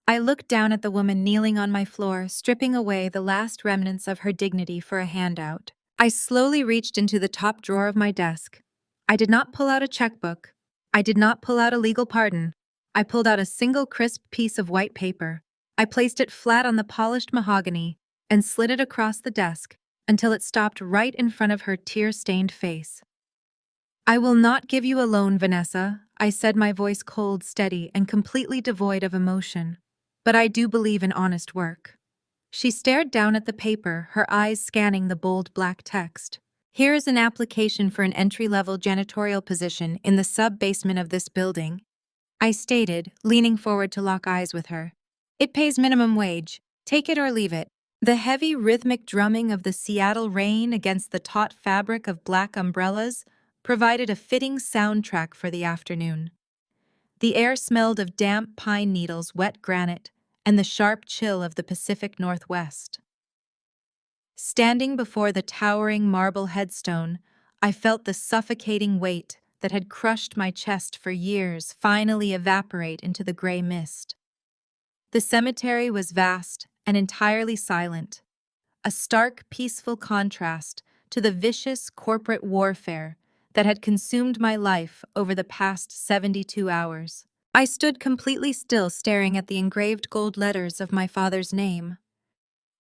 I looked down at the woman kneeling on my floor, stripping away the last remnants of her dignity for a handout. I slowly reached into the top drawer of my desk. I did not pull out a checkbook. I did not pull out a legal pardon. I pulled out a single crisp piece of white paper. I placed it flat on the polished mahogany and slid it across the desk until it stopped right in front of her tear-stained face. "I will not give you a loan, Vanessa," I said, my voice cold, steady, and completely devoid of emotion. "But I do believe in honest work." She stared down at the paper, her eyes scanning the bold black text. "Here is an application for an entry-level janitorial position in the sub-basement of this building," I stated, leaning forward to lock eyes with her. "It pays minimum wage. Take it or leave it." The heavy rhythmic drumming of the Seattle rain against the taut fabric of black umbrellas provided a fitting soundtrack for the afternoon. The air smelled of damp pine needles, wet granite, and the sharp chill of the Pacific Northwest. Standing before the towering marble headstone, I felt the suffocating weight that had crushed my chest for years finally evaporate into the gray mist. The cemetery was vast and entirely silent, a stark, peaceful contrast to the vicious corporate warfare that had consumed my life over the past 72 hours. I stood completely still, staring at the engraved gold letters of my father's name.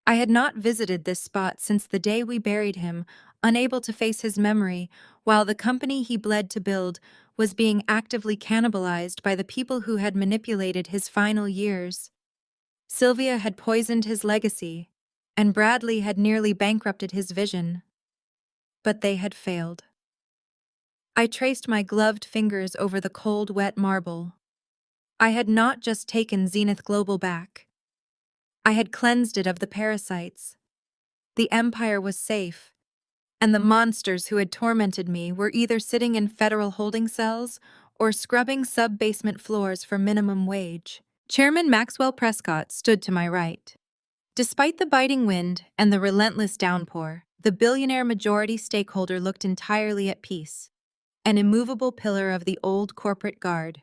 I had not visited this spot since the day we buried him, unable to face his memory, while the company he bled to build was being actively cannibalized by the people who had manipulated his final years. Sylvia had poisoned his legacy, and Bradley had nearly bankrupted his vision. But they had failed. I traced my gloved fingers over the cold, wet marble. I had not just taken Zenith Global back. I had cleansed it of the parasites. The empire was safe, and the monsters who had tormented me were either sitting in federal holding cells or scrubbing sub-basement floors for minimum wage. Chairman Maxwell Prescott stood to my right. Despite the biting wind and the relentless downpour, the billionaire majority stakeholder looked entirely at peace, an immovable pillar of the old corporate guard.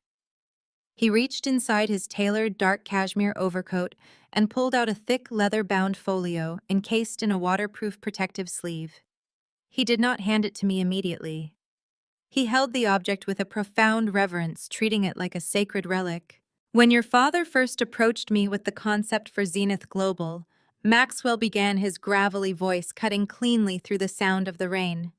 He reached inside his tailored dark cashmere overcoat and pulled out a thick leather-bound folio encased in a waterproof protective sleeve. He did not hand it to me immediately. He held the object with a profound reverence, treating it like a sacred relic. "When your father first approached me with the concept for Zenith Global," Maxwell began, his gravelly voice cutting cleanly through the sound of the rain.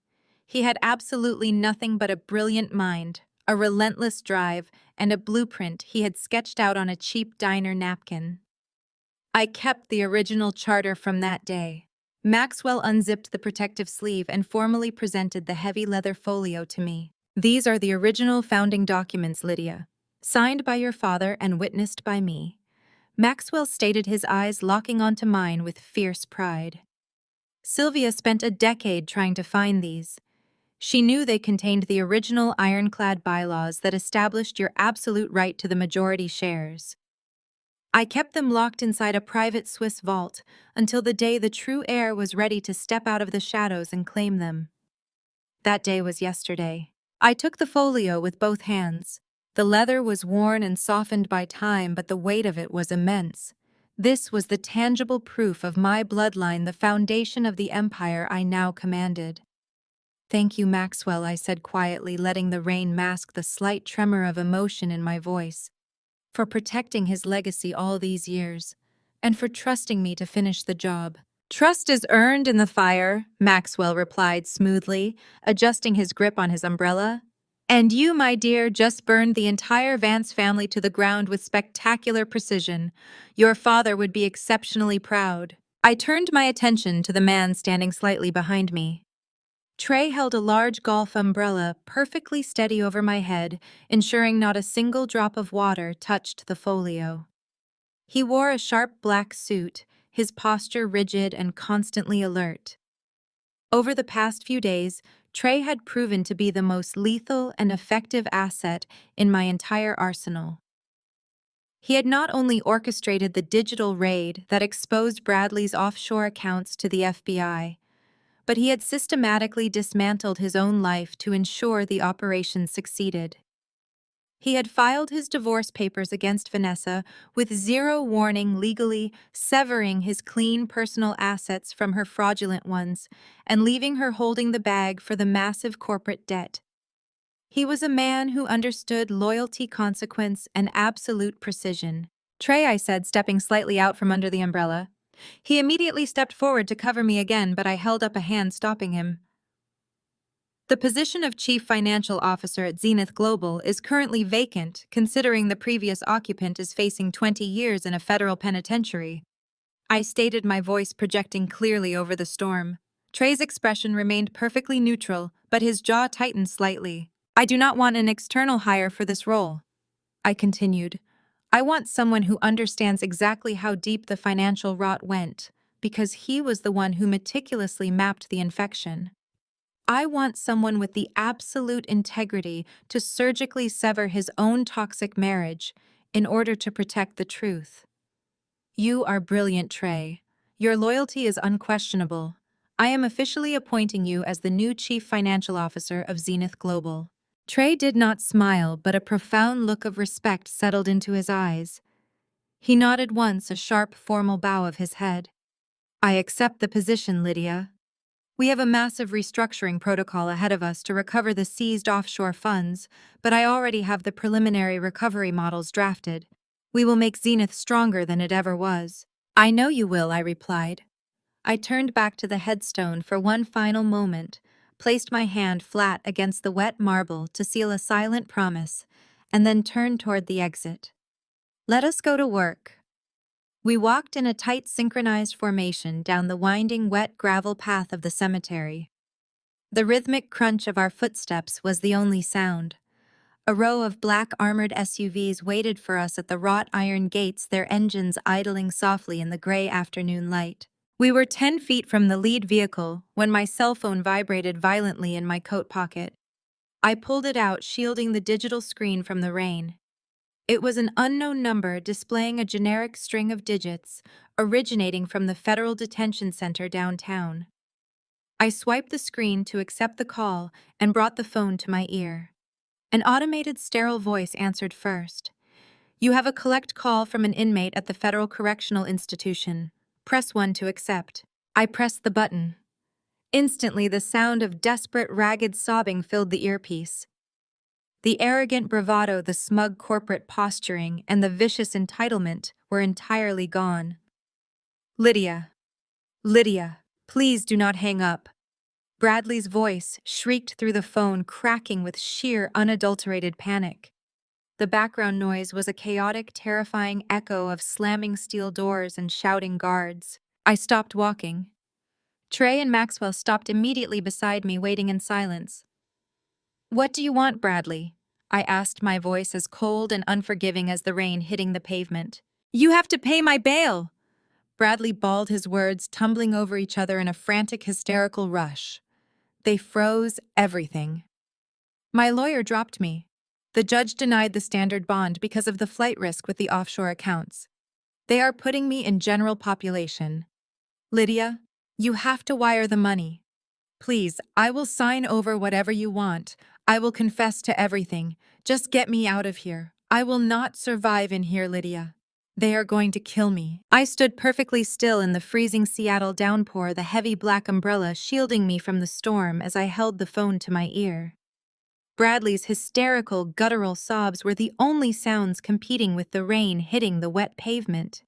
"He had absolutely nothing but a brilliant mind, a relentless drive, and a blueprint he had sketched out on a cheap diner napkin. I kept the original charter from that day." Maxwell unzipped the protective sleeve and formally presented the heavy leather folio to me. "These are the original founding documents, Lydia. Signed by your father and witnessed by me." Maxwell stated, his eyes locking onto mine with fierce pride. "Sylvia spent a decade trying to find these. She knew they contained the original ironclad bylaws that established your absolute right to the majority shares. I kept them locked inside a private Swiss vault until the day the true heir was ready to step out of the shadows and claim them. That day was yesterday." I took the folio with both hands. The leather was worn and softened by time, but the weight of it was immense. This was the tangible proof of my bloodline, the foundation of the empire I now commanded. "Thank you, Maxwell," I said quietly, letting the rain mask the slight tremor of emotion in my voice, "for protecting his legacy all these years, and for trusting me to finish the job." "Trust is earned in the fire," Maxwell replied smoothly, adjusting his grip on his umbrella. "And you, my dear, just burned the entire Vance family to the ground with spectacular precision. Your father would be exceptionally proud." I turned my attention to the man standing slightly behind me. Trey held a large golf umbrella perfectly steady over my head, ensuring not a single drop of water touched the folio. He wore a sharp black suit, his posture rigid and constantly alert. Over the past few days, Trey had proven to be the most lethal and effective asset in my entire arsenal. He had not only orchestrated the digital raid that exposed Bradley's offshore accounts to the FBI, but he had systematically dismantled his own life to ensure the operation succeeded. He had filed his divorce papers against Vanessa with zero warning, legally severing his clean personal assets from her fraudulent ones and leaving her holding the bag for the massive corporate debt. He was a man who understood loyalty, consequence, and absolute precision. "Trey," I said, stepping slightly out from under the umbrella. He immediately stepped forward to cover me again, but I held up a hand, stopping him. The position of Chief Financial Officer at Zenith Global is currently vacant, considering the previous occupant is facing 20 years in a federal penitentiary. I stated, my voice projecting clearly over the storm. Trey's expression remained perfectly neutral, but his jaw tightened slightly. "I do not want an external hire for this role," I continued. "I want someone who understands exactly how deep the financial rot went, because he was the one who meticulously mapped the infection. I want someone with the absolute integrity to surgically sever his own toxic marriage in order to protect the truth." "You are brilliant, Trey. Your loyalty is unquestionable. I am officially appointing you as the new Chief Financial Officer of Zenith Global." Trey did not smile, but a profound look of respect settled into his eyes. He nodded once, a sharp, formal bow of his head. "I accept the position, Lydia. We have a massive restructuring protocol ahead of us to recover the seized offshore funds, but I already have the preliminary recovery models drafted. We will make Zenith stronger than it ever was." "I know you will," I replied. I turned back to the headstone for one final moment, placed my hand flat against the wet marble to seal a silent promise, and then turned toward the exit. "Let us go to work." We walked in a tight synchronized formation down the winding wet gravel path of the cemetery. The rhythmic crunch of our footsteps was the only sound. A row of black armored SUVs waited for us at the wrought iron gates, their engines idling softly in the gray afternoon light. We were 10 feet from the lead vehicle when my cell phone vibrated violently in my coat pocket. I pulled it out, shielding the digital screen from the rain. It was an unknown number displaying a generic string of digits originating from the Federal Detention Center downtown. I swiped the screen to accept the call and brought the phone to my ear. An automated sterile voice answered first. "You have a collect call from an inmate at the Federal Correctional Institution. Press 1 to accept." I pressed the button. Instantly, the sound of desperate, ragged sobbing filled the earpiece. The arrogant bravado, the smug corporate posturing, and the vicious entitlement were entirely gone. "Lydia. Lydia, please do not hang up." Bradley's voice shrieked through the phone, cracking with sheer, unadulterated panic. The background noise was a chaotic, terrifying echo of slamming steel doors and shouting guards. I stopped walking. Trey and Maxwell stopped immediately beside me, waiting in silence. "What do you want, Bradley?" I asked, my voice as cold and unforgiving as the rain hitting the pavement. "You have to pay my bail!" Bradley bawled, his words tumbling over each other in a frantic, hysterical rush. They froze everything. My lawyer dropped me. The judge denied the standard bond because of the flight risk with the offshore accounts. They are putting me in general population. "Lydia, you have to wire the money. Please, I will sign over whatever you want. I will confess to everything. Just get me out of here. I will not survive in here, Lydia. They are going to kill me." I stood perfectly still in the freezing Seattle downpour, the heavy black umbrella shielding me from the storm as I held the phone to my ear. Bradley's hysterical, guttural sobs were the only sounds competing with the rain hitting the wet pavement.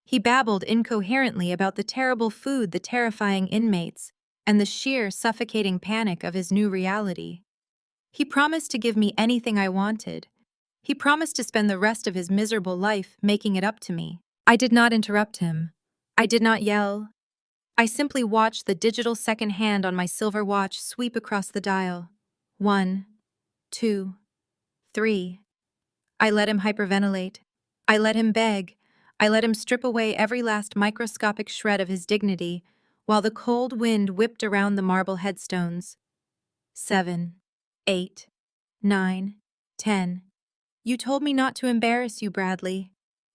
He babbled incoherently about the terrible food, the terrifying inmates, and the sheer, suffocating panic of his new reality. He promised to give me anything I wanted. He promised to spend the rest of his miserable life making it up to me. I did not interrupt him. I did not yell. I simply watched the digital second hand on my silver watch sweep across the dial. 1, 2, 3. I let him hyperventilate. I let him beg. I let him strip away every last microscopic shred of his dignity, while the cold wind whipped around the marble headstones. 7, 8, 9, 10. "You told me not to embarrass you, Bradley,"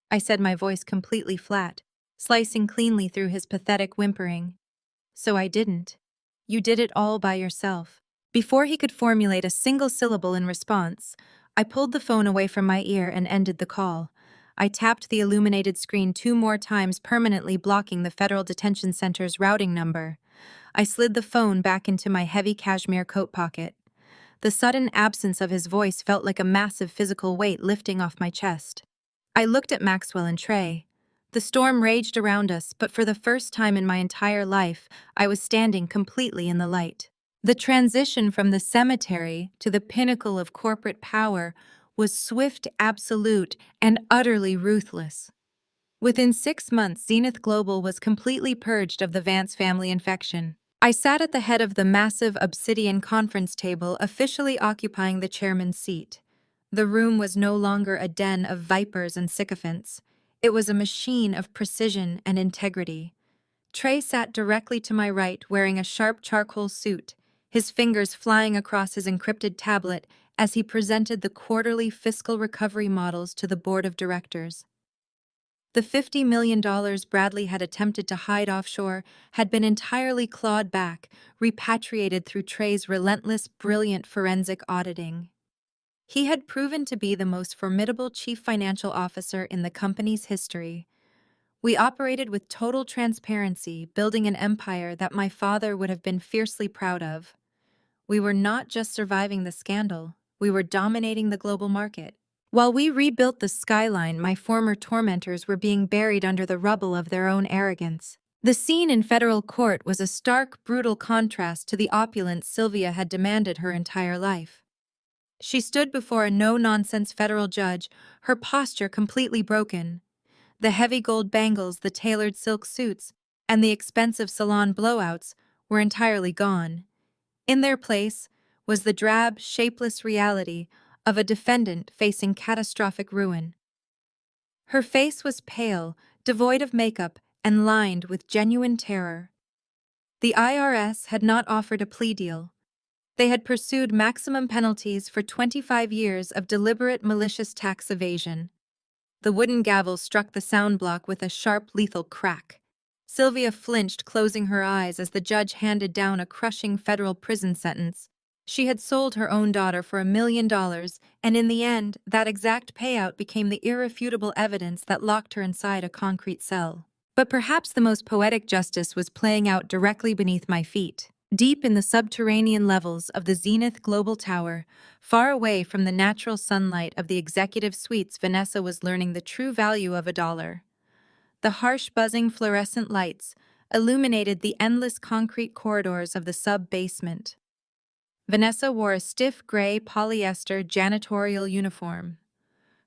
I said, my voice completely flat, slicing cleanly through his pathetic whimpering. "So I didn't. You did it all by yourself." Before he could formulate a single syllable in response, I pulled the phone away from my ear and ended the call. I tapped the illuminated screen 2 more times, permanently blocking the Federal Detention Center's routing number. I slid the phone back into my heavy cashmere coat pocket. The sudden absence of his voice felt like a massive physical weight lifting off my chest. I looked at Maxwell and Trey. The storm raged around us, but for the first time in my entire life, I was standing completely in the light. The transition from the cemetery to the pinnacle of corporate power was swift, absolute, and utterly ruthless. Within 6 months, Zenith Global was completely purged of the Vance family infection. I sat at the head of the massive obsidian conference table, officially occupying the chairman's seat. The room was no longer a den of vipers and sycophants. It was a machine of precision and integrity. Trey sat directly to my right, wearing a sharp charcoal suit, his fingers flying across his encrypted tablet as he presented the quarterly fiscal recovery models to the board of directors. The $50 million Bradley had attempted to hide offshore had been entirely clawed back, repatriated through Trey's relentless, brilliant forensic auditing. He had proven to be the most formidable chief financial officer in the company's history. We operated with total transparency, building an empire that my father would have been fiercely proud of. We were not just surviving the scandal, we were dominating the global market. While we rebuilt the skyline, my former tormentors were being buried under the rubble of their own arrogance. The scene in federal court was a stark, brutal contrast to the opulence Sylvia had demanded her entire life. She stood before a no-nonsense federal judge, her posture completely broken. The heavy gold bangles, the tailored silk suits, and the expensive salon blowouts were entirely gone. In their place was the drab, shapeless reality of a defendant facing catastrophic ruin. Her face was pale, devoid of makeup, and lined with genuine terror. The IRS had not offered a plea deal. They had pursued maximum penalties for 25 years of deliberate malicious tax evasion. The wooden gavel struck the sound block with a sharp, lethal crack. Sylvia flinched, closing her eyes as the judge handed down a crushing federal prison sentence. She had sold her own daughter for $1 million, and in the end, that exact payout became the irrefutable evidence that locked her inside a concrete cell. But perhaps the most poetic justice was playing out directly beneath my feet. Deep in the subterranean levels of the Zenith Global Tower, far away from the natural sunlight of the executive suites, Vanessa was learning the true value of $1. The harsh, buzzing fluorescent lights illuminated the endless concrete corridors of the sub-basement. Vanessa wore a stiff gray polyester janitorial uniform.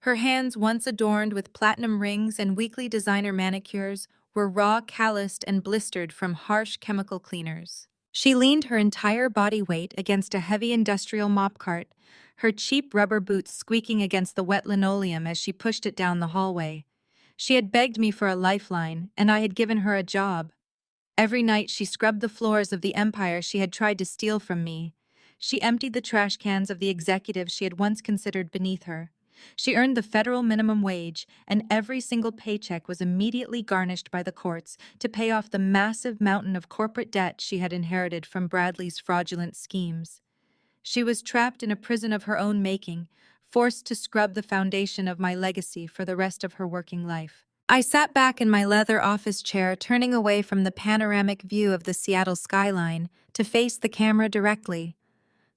Her hands, once adorned with platinum rings and weekly designer manicures, were raw, calloused, and blistered from harsh chemical cleaners. She leaned her entire body weight against a heavy industrial mop cart, her cheap rubber boots squeaking against the wet linoleum as she pushed it down the hallway. She had begged me for a lifeline, and I had given her a job. Every night she scrubbed the floors of the empire she had tried to steal from me. She emptied the trash cans of the executives she had once considered beneath her. She earned the federal minimum wage, and every single paycheck was immediately garnished by the courts to pay off the massive mountain of corporate debt she had inherited from Bradley's fraudulent schemes. She was trapped in a prison of her own making, forced to scrub the foundation of my legacy for the rest of her working life. I sat back in my leather office chair, turning away from the panoramic view of the Seattle skyline to face the camera directly.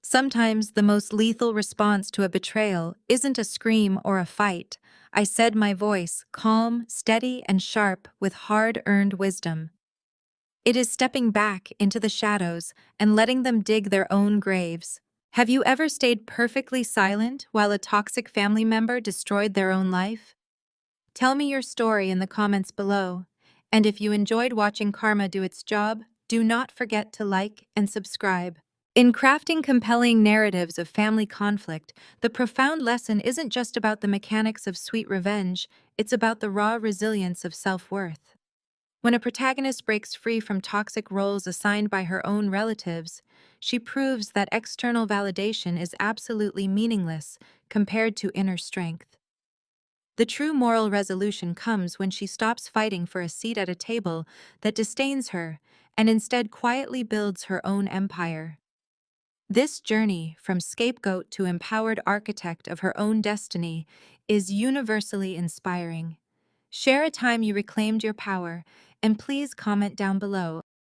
Sometimes the most lethal response to a betrayal isn't a scream or a fight. I said, my voice, calm, steady, and sharp, with hard-earned wisdom. It is stepping back into the shadows and letting them dig their own graves. Have you ever stayed perfectly silent while a toxic family member destroyed their own life? Tell me your story in the comments below. And if you enjoyed watching karma do its job, do not forget to like and subscribe. In crafting compelling narratives of family conflict, the profound lesson isn't just about the mechanics of sweet revenge, it's about the raw resilience of self-worth. When a protagonist breaks free from toxic roles assigned by her own relatives, she proves that external validation is absolutely meaningless compared to inner strength. The true moral resolution comes when she stops fighting for a seat at a table that disdains her and instead quietly builds her own empire. This journey, from scapegoat to empowered architect of her own destiny, is universally inspiring. Share a time you reclaimed your power, and please comment down below